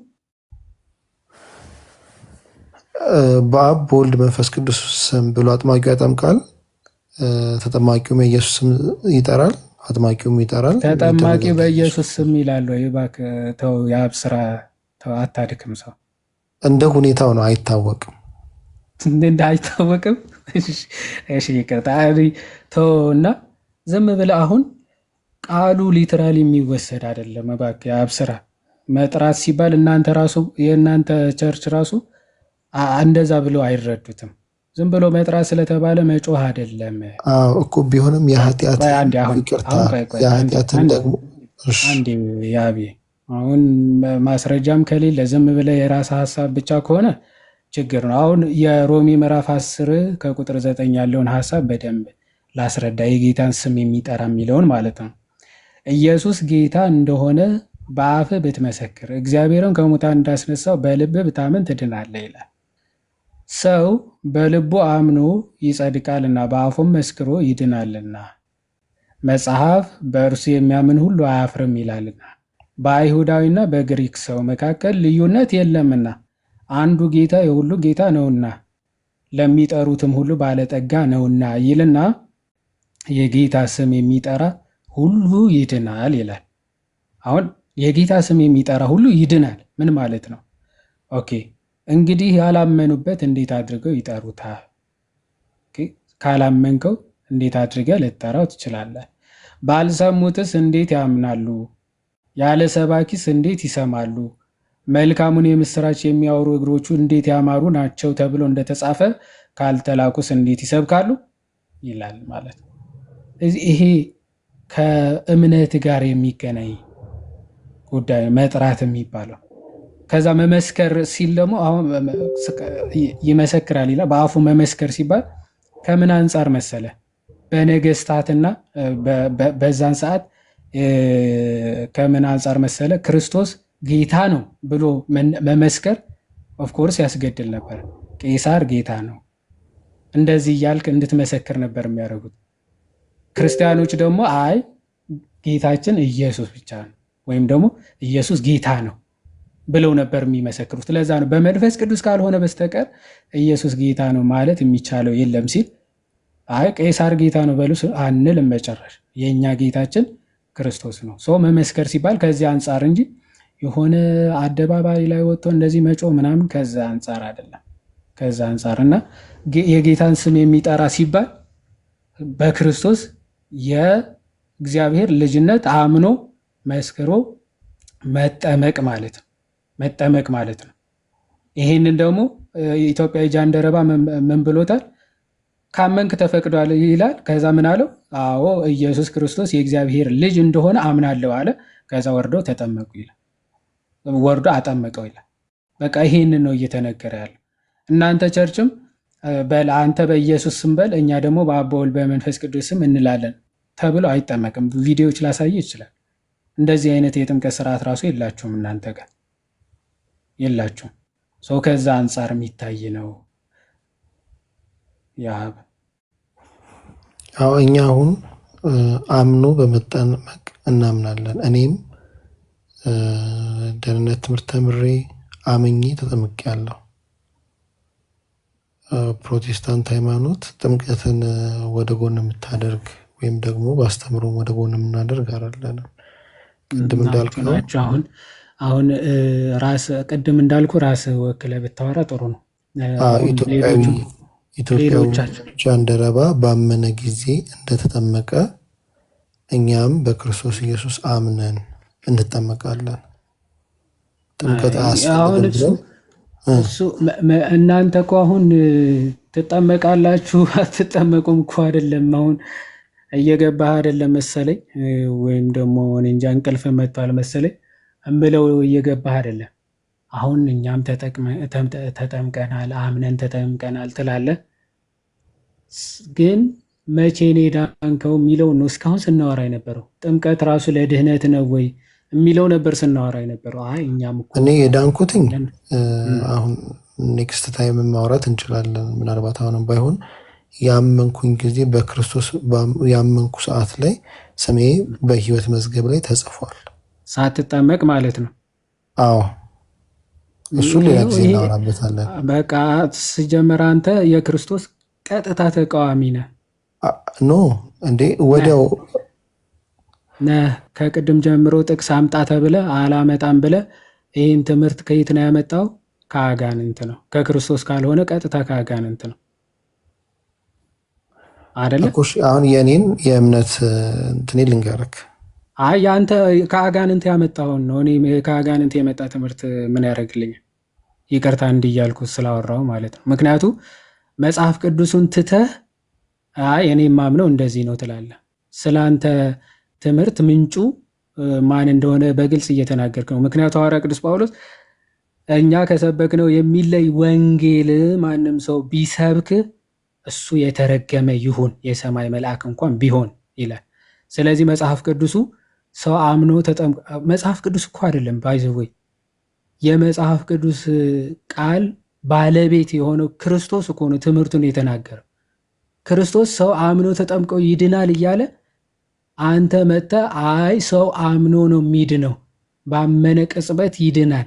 በአብ በወልድ መንፈስ ቅዱስ ስም ብሎ አጥማቂው ያጠምቃል፣ ተጠማቂውም የኢየሱስ ስም ይጠራል፣ አጥማቂውም ይጠራል። ተጠማቂ በኢየሱስ ስም ይላል ወይ? እባክህ ተው፣ የአብ ስራ ተው፣ አታድክም ሰው። እንደ ሁኔታው ነው፣ አይታወቅም። እንደ አይታወቅም። እሺ ይቅርታ ተው። እና ዝም ብለህ አሁን ቃሉ ሊትራሊ የሚወሰድ አይደለም። እባክህ የአብ ስራ መጥራት ሲባል እናንተ ራሱ የእናንተ ቸርች ራሱ እንደዛ ብሎ አይረዱትም። ዝም ብሎ መጥራት ስለተባለ መጮህ አይደለም እኮ። ቢሆንም የኃጢአትን ደግሞ አንዴ ያቤ አሁን ማስረጃም ከሌለ ዝም ብለህ የራስ ሀሳብ ብቻ ከሆነ ችግር ነው። አሁን የሮሜ ምዕራፍ 10 ከቁጥር 9 ያለውን ሀሳብ በደንብ ላስረዳ። የጌታን ስም የሚጠራ የሚለውን ማለት ነው። ኢየሱስ ጌታ እንደሆነ በአፍህ ብትመሰክር እግዚአብሔርን ከሙታን እንዳስነሳው በልብህ ብታምን ትድናለህ ይላል። ሰው በልቡ አምኖ ይጸድቃልና በአፉም መስክሮ ይድናልና መጽሐፍ በእርሱ የሚያምን ሁሉ አያፍርም ይላልና። በአይሁዳዊና በግሪክ ሰው መካከል ልዩነት የለምና አንዱ ጌታ የሁሉ ጌታ ነውና ለሚጠሩትም ሁሉ ባለጠጋ ነውና ይልና የጌታ ስም የሚጠራ ሁሉ ይድናል ይላል። አሁን የጌታ ስም የሚጠራ ሁሉ ይድናል ምን ማለት ነው? ኦኬ እንግዲህ ያላመኑበት እንዴት አድርገው ይጠሩታል? ካላመንከው እንዴት አድርገህ ልትጠራው ትችላለህ? ባልሰሙትስ እንዴት ያምናሉ? ያለ ሰባኪስ እንዴት ይሰማሉ? መልካሙን የምስራች የሚያወሩ እግሮቹ እንዴት ያማሩ ናቸው ተብሎ እንደተጻፈ ካልተላኩስ እንዴት ይሰብካሉ ይላል ማለት ነው። ይሄ ከእምነት ጋር የሚገናኝ ጉዳይ መጥራት የሚባለው። ከዛ መመስከር ሲል ደግሞ አሁን ይመሰክራል ይላል። በአፉ መመስከር ሲባል ከምን አንጻር መሰለ? በነገስታትና በዛን ሰዓት ከምን አንጻር መሰለ? ክርስቶስ ጌታ ነው ብሎ መመስከር ኦፍኮርስ ያስገድል ነበር። ቄሳር ጌታ ነው እንደዚህ እያልክ እንድትመሰክር ነበር የሚያደርጉት። ክርስቲያኖች ደግሞ አይ ጌታችን ኢየሱስ ብቻ ነው ወይም ደግሞ ኢየሱስ ጌታ ነው ብለው ነበር የሚመሰክሩት። ለዛ ነው በመንፈስ ቅዱስ ካልሆነ በስተቀር ኢየሱስ ጌታ ነው ማለት የሚቻለው የለም ሲል አይ ቄሳር ጌታ ነው በሉ አንልም። መጨረሻ የእኛ ጌታችን ክርስቶስ ነው። ሰው መመስከር ሲባል ከዚህ አንጻር እንጂ የሆነ አደባባይ ላይ ወጥቶ እንደዚህ መጮ ምናምን ከዛ አንጻር አይደለም። ከዛ አንጻር እና የጌታን ስም የሚጠራ ሲባል በክርስቶስ የእግዚአብሔር ልጅነት አምኖ መስክሮ መጠመቅ ማለት ነው። መጠመቅ ማለት ነው። ይሄንን ደግሞ ኢትዮጵያዊ ጃንደረባ ምን ብሎታል? ካመንክ ተፈቅዷል ይላል። ከዛ ምን አለው? አዎ ኢየሱስ ክርስቶስ የእግዚአብሔር ልጅ እንደሆነ አምናለሁ አለ። ከዛ ወርደው ተጠመቁ ይላል። ወርዶ አጠመቀው ይላል። በቃ ይሄንን ነው እየተነገረ ያለው። እናንተ ቸርችም በል አንተ በኢየሱስ ስም በል እኛ ደግሞ በአብ በወልድ በመንፈስ ቅዱስ ስም እንላለን ተብሎ አይጠመቅም። ቪዲዮዎች ላሳይ ይችላል። እንደዚህ አይነት የጥምቀት ስርዓት ራሱ የላችሁም እናንተ ጋር የላችሁም። ሰው ከዛ አንጻር የሚታይ ነው። ያብ እኛ አሁን አምኖ በመጠመቅ እናምናለን። እኔም ደህንነት ትምህርት ተምሬ አምኜ ተጠምቄያለሁ። ፕሮቴስታንት ሃይማኖት ጥምቀትን ወደ ጎን የምታደርግ ወይም ደግሞ በአስተምሮም ወደ ጎን የምናደርግ አይደለም። ቅድም እንዳልኩ ነው። አሁን ራስ ቅድም እንዳልኩ ራስ ወክለ ብታወራ ጥሩ ነው። ኢትዮጵያዊ ጃንደረባ ባመነ ጊዜ እንደተጠመቀ እኛም በክርስቶስ ኢየሱስ አምነን እንጠመቃለን። ጥምቀት አሁን እሱ እናንተ እኮ አሁን ትጠመቃላችሁ አትጠመቁም እኮ አይደለም። አሁን እየገባህ አይደለም መሰለኝ፣ ወይም ደግሞ እኔ እንጃ እንቅልፍ መጥቷል መሰለኝ እምለው እየገባህ አይደለም። አሁን እኛም ተጠምቀናል አምነን ተጠምቀናል ትላለህ፣ ግን መቼ ነው የዳንከው የሚለው ነው እስካሁን ስናወራ የነበረው። ጥምቀት ራሱ ለድህነት ነው ወይ የሚለው ነበር ስናወራ የነበረው። አይ እኛም እኮ እኔ የዳንኩትኝ አሁን ኔክስት ታይም ማውራት እንችላለን። ምናልባት አሁንም ባይሆን ያመንኩኝ ጊዜ በክርስቶስ ያመንኩ ሰዓት ላይ ስሜ በሕይወት መዝገብ ላይ ተጽፏል። ሳትጠመቅ ማለት ነው? አዎ እሱን ሌላ ጊዜ ይሄ እናወራበታለን። በቃ ሲጀመር አንተ የክርስቶስ ቀጥታ ተቃዋሚ ነህ ኖ እንዴ ወዲያው ነህ። ከቅድም ጀምሮ ጥቅስ አምጣ ተብለህ አላመጣም ብለህ ይህን ትምህርት ከየት ነው ያመጣው? ከአጋንንት ነው። ከክርስቶስ ካልሆነ ቀጥታ ከአጋንንት ነው አይደለ? እኮ እሺ፣ አሁን የእኔን የእምነት እንትኔ ልንገርክ። አይ ያንተ ከአጋንንት ያመጣውን ነው። እኔ ከአጋንንት የመጣ ትምህርት ምን ያደርግልኛል? ይቅርታ እንዲህ እያልኩ ስላወራው ማለት ነው። ምክንያቱ መጽሐፍ ቅዱሱን ትተህ አይ እኔ የማምነው እንደዚህ ነው ትላለህ። ስለ አንተ ትምህርት ምንጩ ማን እንደሆነ በግልጽ እየተናገርክ ነው። ምክንያቱ ሐዋርያ ቅዱስ ጳውሎስ እኛ ከሰበክነው የሚለይ ወንጌል ማንም ሰው ቢሰብክ እሱ የተረገመ ይሁን የሰማይ መልአክ እንኳን ቢሆን ይላል። ስለዚህ መጽሐፍ ቅዱሱ ሰው አምኖ መጽሐፍ ቅዱስ እኮ አይደለም ባይዘወይ የመጽሐፍ ቅዱስ ቃል ባለቤት የሆነው ክርስቶስ እኮ ነው ትምህርቱን የተናገረው። ክርስቶስ ሰው አምኖ ተጠምቀው ይድናል እያለ አንተ መጥተህ አይ ሰው አምኖ ነው የሚድነው፣ ባመነ ቅጽበት ይድናል፣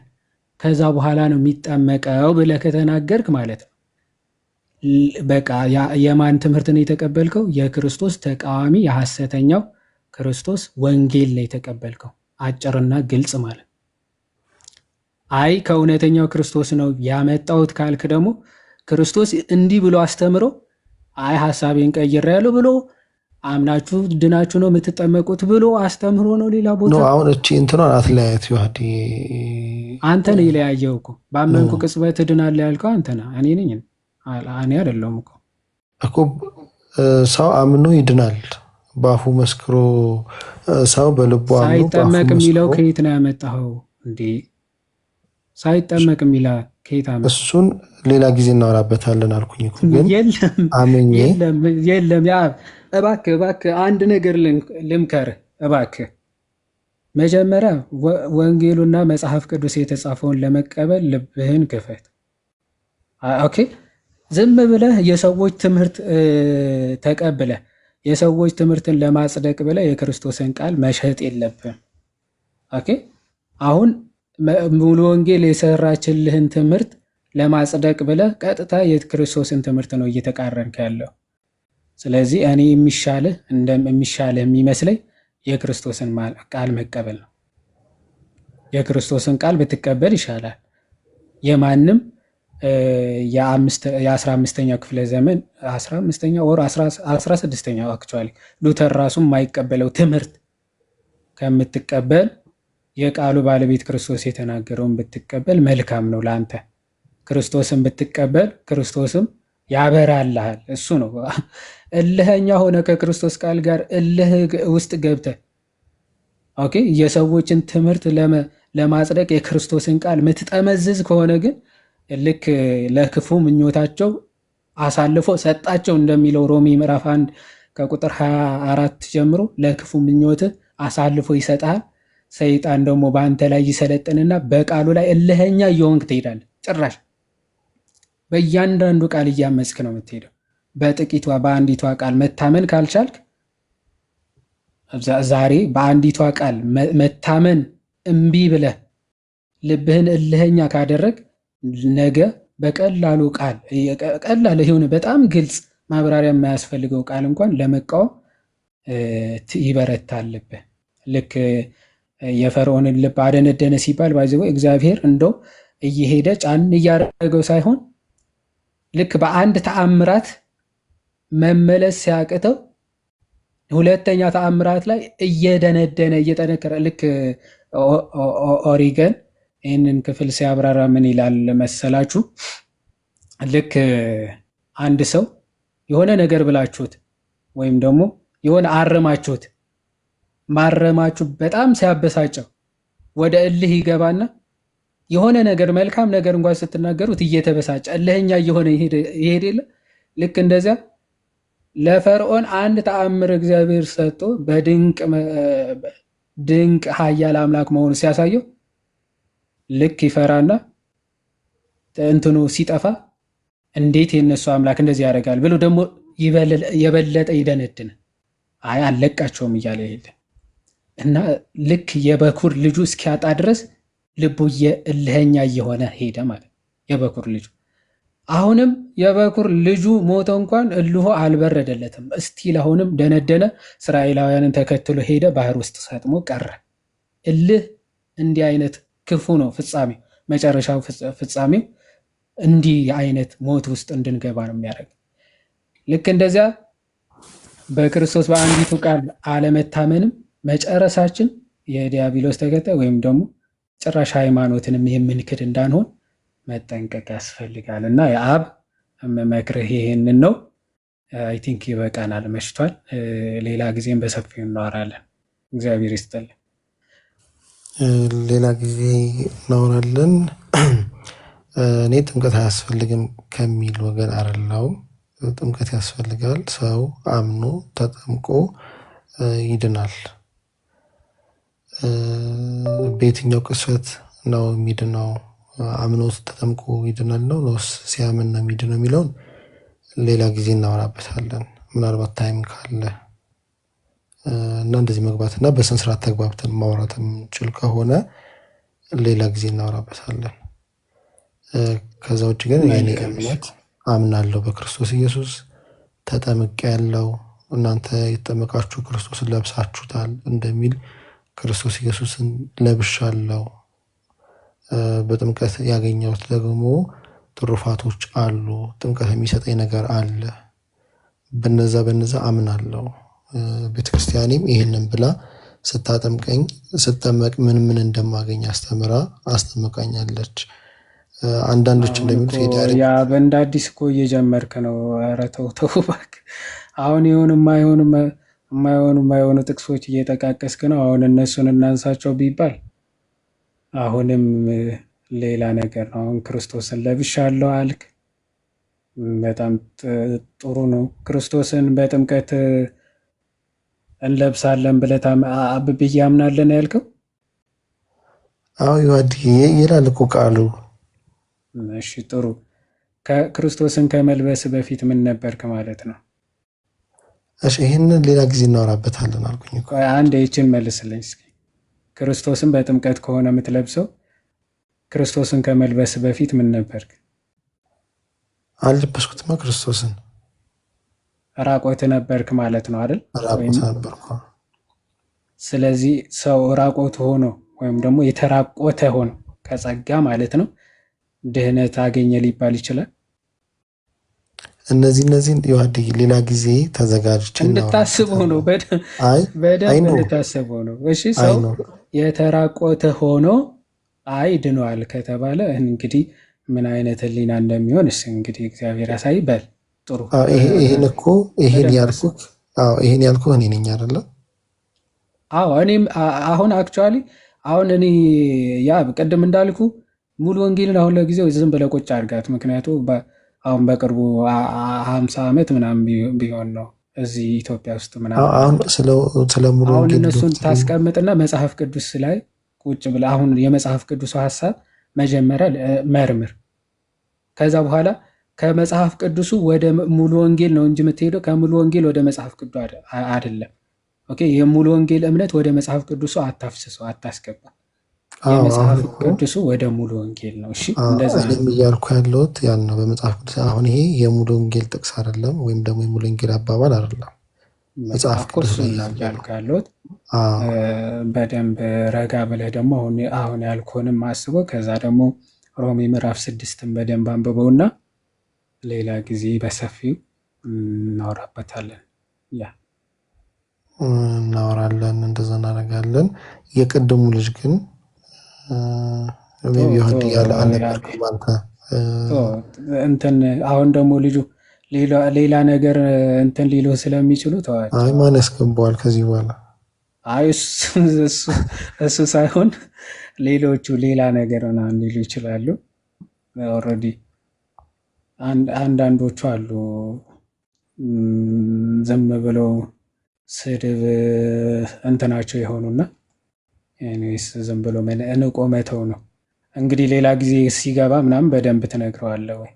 ከዛ በኋላ ነው የሚጠመቀው ብለህ ከተናገርክ ማለት ነው በቃ የማን ትምህርት ነው የተቀበልከው? የክርስቶስ ተቃዋሚ የሐሰተኛው ክርስቶስ ወንጌል ነው የተቀበልከው። አጭርና ግልጽ ማለት። አይ ከእውነተኛው ክርስቶስ ነው ያመጣሁት ካልክ ደግሞ ክርስቶስ እንዲህ ብሎ አስተምሮ አይ ሐሳቤን ቀይሬያለሁ ብሎ አምናችሁ ድናችሁ ነው የምትጠመቁት ብሎ አስተምሮ ነው ሌላ ቦታ። አሁን እቺ እንትኗን አትለያየት ዮሐዲ። አንተ ነህ የለያየው እኮ ባመንኩ ቅጽበት ድናለህ ያልከው አንተ ነህ፣ እኔ ነኝ እኔ አይደለሁም እኮ። ሰው አምኖ ይድናል በአፉ መስክሮ፣ ሰው በልቡ አምኖ ሳይጠመቅ የሚለው ከየት ነው ያመጣኸው እንዴ? ሳይጠመቅ የሚላ ከየት አመጣ? እሱን ሌላ ጊዜ እናወራበታለን አልኩኝ እኮ። ግን አምኜ የለም ያ እባክህ አንድ ነገር ልምከርህ እባክህ። መጀመሪያ ወንጌሉና መጽሐፍ ቅዱስ የተጻፈውን ለመቀበል ልብህን ክፈት። ኦኬ። ዝም ብለህ የሰዎች ትምህርት ተቀብለህ የሰዎች ትምህርትን ለማጽደቅ ብለህ የክርስቶስን ቃል መሸጥ የለብህም። ኦኬ። አሁን ሙሉ ወንጌል የሰራችልህን ትምህርት ለማጽደቅ ብለህ ቀጥታ የክርስቶስን ትምህርት ነው እየተቃረንክ ያለው። ስለዚህ እኔ የሚሻልህ የሚመስለኝ የክርስቶስን ቃል መቀበል ነው። የክርስቶስን ቃል ብትቀበል ይሻላል። የማንም የ15ኛው ክፍለ ዘመን 15ኛው ወር 16ኛው አክቹዋሊ ሉተር ራሱ የማይቀበለው ትምህርት ከምትቀበል የቃሉ ባለቤት ክርስቶስ የተናገረውን ብትቀበል መልካም ነው ለአንተ። ክርስቶስን ብትቀበል ክርስቶስም ያበራልሃል። እሱ ነው እልህኛ ሆነ ከክርስቶስ ቃል ጋር እልህ ውስጥ ገብተህ ኦኬ የሰዎችን ትምህርት ለማጽደቅ የክርስቶስን ቃል ምትጠመዝዝ ከሆነ ግን ልክ ለክፉ ምኞታቸው አሳልፎ ሰጣቸው እንደሚለው ሮሜ ምዕራፍ 1 ከቁጥር 24 ጀምሮ ለክፉ ምኞት አሳልፎ ይሰጣል። ሰይጣን ደግሞ በአንተ ላይ ይሰለጥንና በቃሉ ላይ እልህኛ እየሆንክ ትሄዳለህ። ጭራሽ በእያንዳንዱ ቃል እያመፅክ ነው የምትሄደው። በጥቂቷ በአንዲቷ ቃል መታመን ካልቻልክ ዛሬ በአንዲቷ ቃል መታመን እምቢ ብለህ ልብህን እልህኛ ካደረግ ነገ በቀላሉ ቃል ቀላል ይሁን በጣም ግልጽ ማብራሪያ የማያስፈልገው ቃል እንኳን ለመቃወም ይበረታልብህ። ልክ የፈርዖንን ልብ አደነደነ ሲባል ባይዘው እግዚአብሔር እንደው እየሄደ ጫን እያደረገው ሳይሆን ልክ በአንድ ተአምራት መመለስ ሲያቅተው ሁለተኛ ተአምራት ላይ እየደነደነ እየጠነከረ ልክ ኦሪገን ይህንን ክፍል ሲያብራራ ምን ይላል መሰላችሁ? ልክ አንድ ሰው የሆነ ነገር ብላችሁት ወይም ደግሞ የሆነ አረማችሁት ማረማችሁ በጣም ሲያበሳጨው ወደ እልህ ይገባና የሆነ ነገር መልካም ነገር እንኳን ስትናገሩት እየተበሳጨ እልህኛ እየሆነ ይሄድ የለ። ልክ እንደዚያ ለፈርዖን አንድ ተአምር እግዚአብሔር ሰጥቶ ድንቅ ኃያል አምላክ መሆኑ ሲያሳየው ልክ ይፈራና እንትኑ ሲጠፋ እንዴት የነሱ አምላክ እንደዚህ ያደርጋል ብሎ ደግሞ የበለጠ ይደነድን አይ አለቃቸውም እያለ ይሄድ እና ልክ የበኩር ልጁ እስኪያጣ ድረስ ልቡ እልኸኛ እየሆነ ሄደ ማለት የበኩር ልጁ። አሁንም የበኩር ልጁ ሞተ እንኳን እልሆ አልበረደለትም። እስቲል አሁንም ደነደነ። እስራኤላውያንን ተከትሎ ሄደ፣ ባህር ውስጥ ሰጥሞ ቀረ። እልህ እንዲህ አይነት ክፉ ነው ፍጻሜው። መጨረሻው ፍጻሜው እንዲህ አይነት ሞት ውስጥ እንድንገባ ነው የሚያደርግ። ልክ እንደዚያ በክርስቶስ በአንዲቱ ቃል አለመታመንም መጨረሳችን የዲያብሎስ ተከታይ ወይም ደግሞ ጭራሽ ሃይማኖትንም የምንክድ እንዳንሆን መጠንቀቅ ያስፈልጋል። እና የአብ መክርህ ይሄንን ነው። አይ ቲንክ ይበቃናል፣ መሽቷል። ሌላ ጊዜም በሰፊው እናወራለን። እግዚአብሔር ይስጥልን። ሌላ ጊዜ እናወራለን። እኔ ጥምቀት አያስፈልግም ከሚል ወገን አይደለሁም። ጥምቀት ያስፈልጋል። ሰው አምኖ ተጠምቆ ይድናል። በየትኛው ቅስፈት ነው የሚድነው? አምኖ ተጠምቆ ይድናል ነው ነውስ ሲያምን ነው የሚድነው የሚለውን ሌላ ጊዜ እናወራበታለን። ምናልባት ታይም ካለ እና እንደዚህ መግባትና በስነ ስርዓት ተግባብተን ማውራት የምንችል ከሆነ ሌላ ጊዜ እናወራበታለን። ከዛ ውጭ ግን የኔ እምነት አምናለሁ በክርስቶስ ኢየሱስ ተጠምቄ ያለው እናንተ የተጠመቃችሁ ክርስቶስን ለብሳችሁታል እንደሚል ክርስቶስ ኢየሱስን ለብሻለሁ። በጥምቀት ያገኘሁት ደግሞ ትሩፋቶች አሉ። ጥምቀት የሚሰጠኝ ነገር አለ። በነዛ አምናለሁ። ቤተክርስቲያኔም ይሄንን ብላ ስጠመቅ ምን እንደማገኝ አስተምቃኛለች። አንዳንዶች እንደሚሉት ያ በእንደ አዲስ እኮ እየጀመርክ ነው። ኧረ ተው እባክህ። አሁን የማይሆኑ ጥቅሶች እየጠቃቀስክ ነው። አሁን እነሱን እናንሳቸው ቢባል አሁንም ሌላ ነገር ነው። አሁን ክርስቶስን ለብሻለሁ አልክ። በጣም ጥሩ ነው። ክርስቶስን በጥምቀት እንለብሳለን ብለህ ብዬ አምናለን ያልከው? አዎ ይላል እኮ ቃሉ። እሺ ጥሩ። ክርስቶስን ከመልበስ በፊት ምን ነበርክ ማለት ነው? እሺ ይህንን ሌላ ጊዜ እናወራበታለን አልኩኝ እኮ። አንድ ይችን መልስልኝ እስኪ። ክርስቶስን በጥምቀት ከሆነ የምትለብሰው ክርስቶስን ከመልበስ በፊት ምን ነበርክ? አልለበስኩትማ ክርስቶስን። ራቆት ነበርክ ማለት ነው አይደል? ራቆት ነበርኩ። ስለዚህ ሰው ራቆት ሆኖ ወይም ደግሞ የተራቆተ ሆኖ ከጸጋ ማለት ነው ድህነት አገኘ ሊባል ይችላል? እነዚህን ይዋድይ ሌላ ጊዜ ተዘጋጅቼ እንድታስበው ነው። በደንብ እንድታስበው ነው። እሺ ሰው የተራቆተ ሆኖ ድኗል ከተባለ እንግዲህ ምን አይነት ህሊና እንደሚሆን እንግዲህ እግዚአብሔር ያሳይ። በል ጥሩ። ይሄን ያልኩህ እኔ ነኝ አይደለ? አዎ እኔም አሁን አክቹዋሊ እኔ ያ ቅድም እንዳልኩ ሙሉ ወንጌልን አሁን ለጊዜው ዝም ብለህ ቁጭ አድርጋት። ምክንያቱም አሁን በቅርቡ 50 ዓመት ምናምን ቢሆን ነው እዚህ ኢትዮጵያ ውስጥ ምናምን አሁን ስለ ሙሉ ወንጌል እነሱን ታስቀምጥና መጽሐፍ ቅዱስ ላይ ቁጭ ብለህ አሁን የመጽሐፍ ቅዱስ ሀሳብ መጀመሪያ መርምር። ከዛ በኋላ ከመጽሐፍ ቅዱሱ ወደ ሙሉ ወንጌል ነው እንጂ የምትሄደው ከሙሉ ወንጌል ወደ መጽሐፍ ቅዱስ አይደለም። ኦኬ፣ የሙሉ ወንጌል እምነት ወደ መጽሐፍ ቅዱሱ አታፍስሰው፣ አታስገባ። የመጽሐፍ ቅዱሱ ወደ ሙሉ ወንጌል ነው። እሺ እንደዛ ነው እያልኩ ያለሁት ያን ነው በመጽሐፍ ቅዱስ። አሁን ይሄ የሙሉ ወንጌል ጥቅስ አይደለም፣ ወይም ደግሞ የሙሉ ወንጌል አባባል አይደለም። መጽሐፍ ቅዱስ ነው እያልኩ ያለሁት። በደንብ ረጋ ብለህ ደግሞ አሁን ያልኩህንም አስበው። ከዛ ደግሞ ሮሜ ምዕራፍ 6ን በደንብ አንብበውና ሌላ ጊዜ በሰፊው እናወራበታለን። እናወራለን፣ እንደዛ እናደርጋለን። የቅድሙ ልጅ ግን እንትን አሁን ደግሞ ልጁ ሌላ ነገር እንትን ሊሉ ስለሚችሉ ተዋቸው። ማን ያስገባዋል ከዚህ በኋላ? እሱ ሳይሆን ሌሎቹ ሌላ ነገር ምናምን ሊሉ ይችላሉ። ኦልሬዲ አንዳንዶቹ አሉ ዝም ብለው ስድብ እንትናቸው የሆኑና ኤኒዌይስ ዝም ብሎ እንቆ መተው ነው። እንግዲህ ሌላ ጊዜ ሲገባ ምናምን በደንብ ትነግረዋለህ ወይ?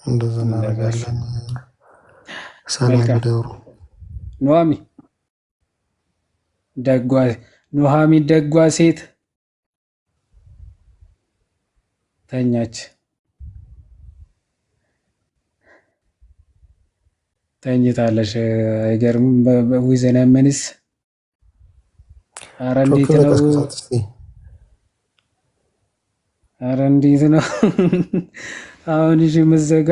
እንደዛ እናደርጋለን። ሰላም ደሩ ኑሐሚ ኑሃሚን ደጓ ሴት ተኛች ተኝታለች። አይገርምም? ዊዘና ምንስ ኧረ እንዴት ነው? ኧረ እንዴት ነው አሁን እሺ ምዘጋ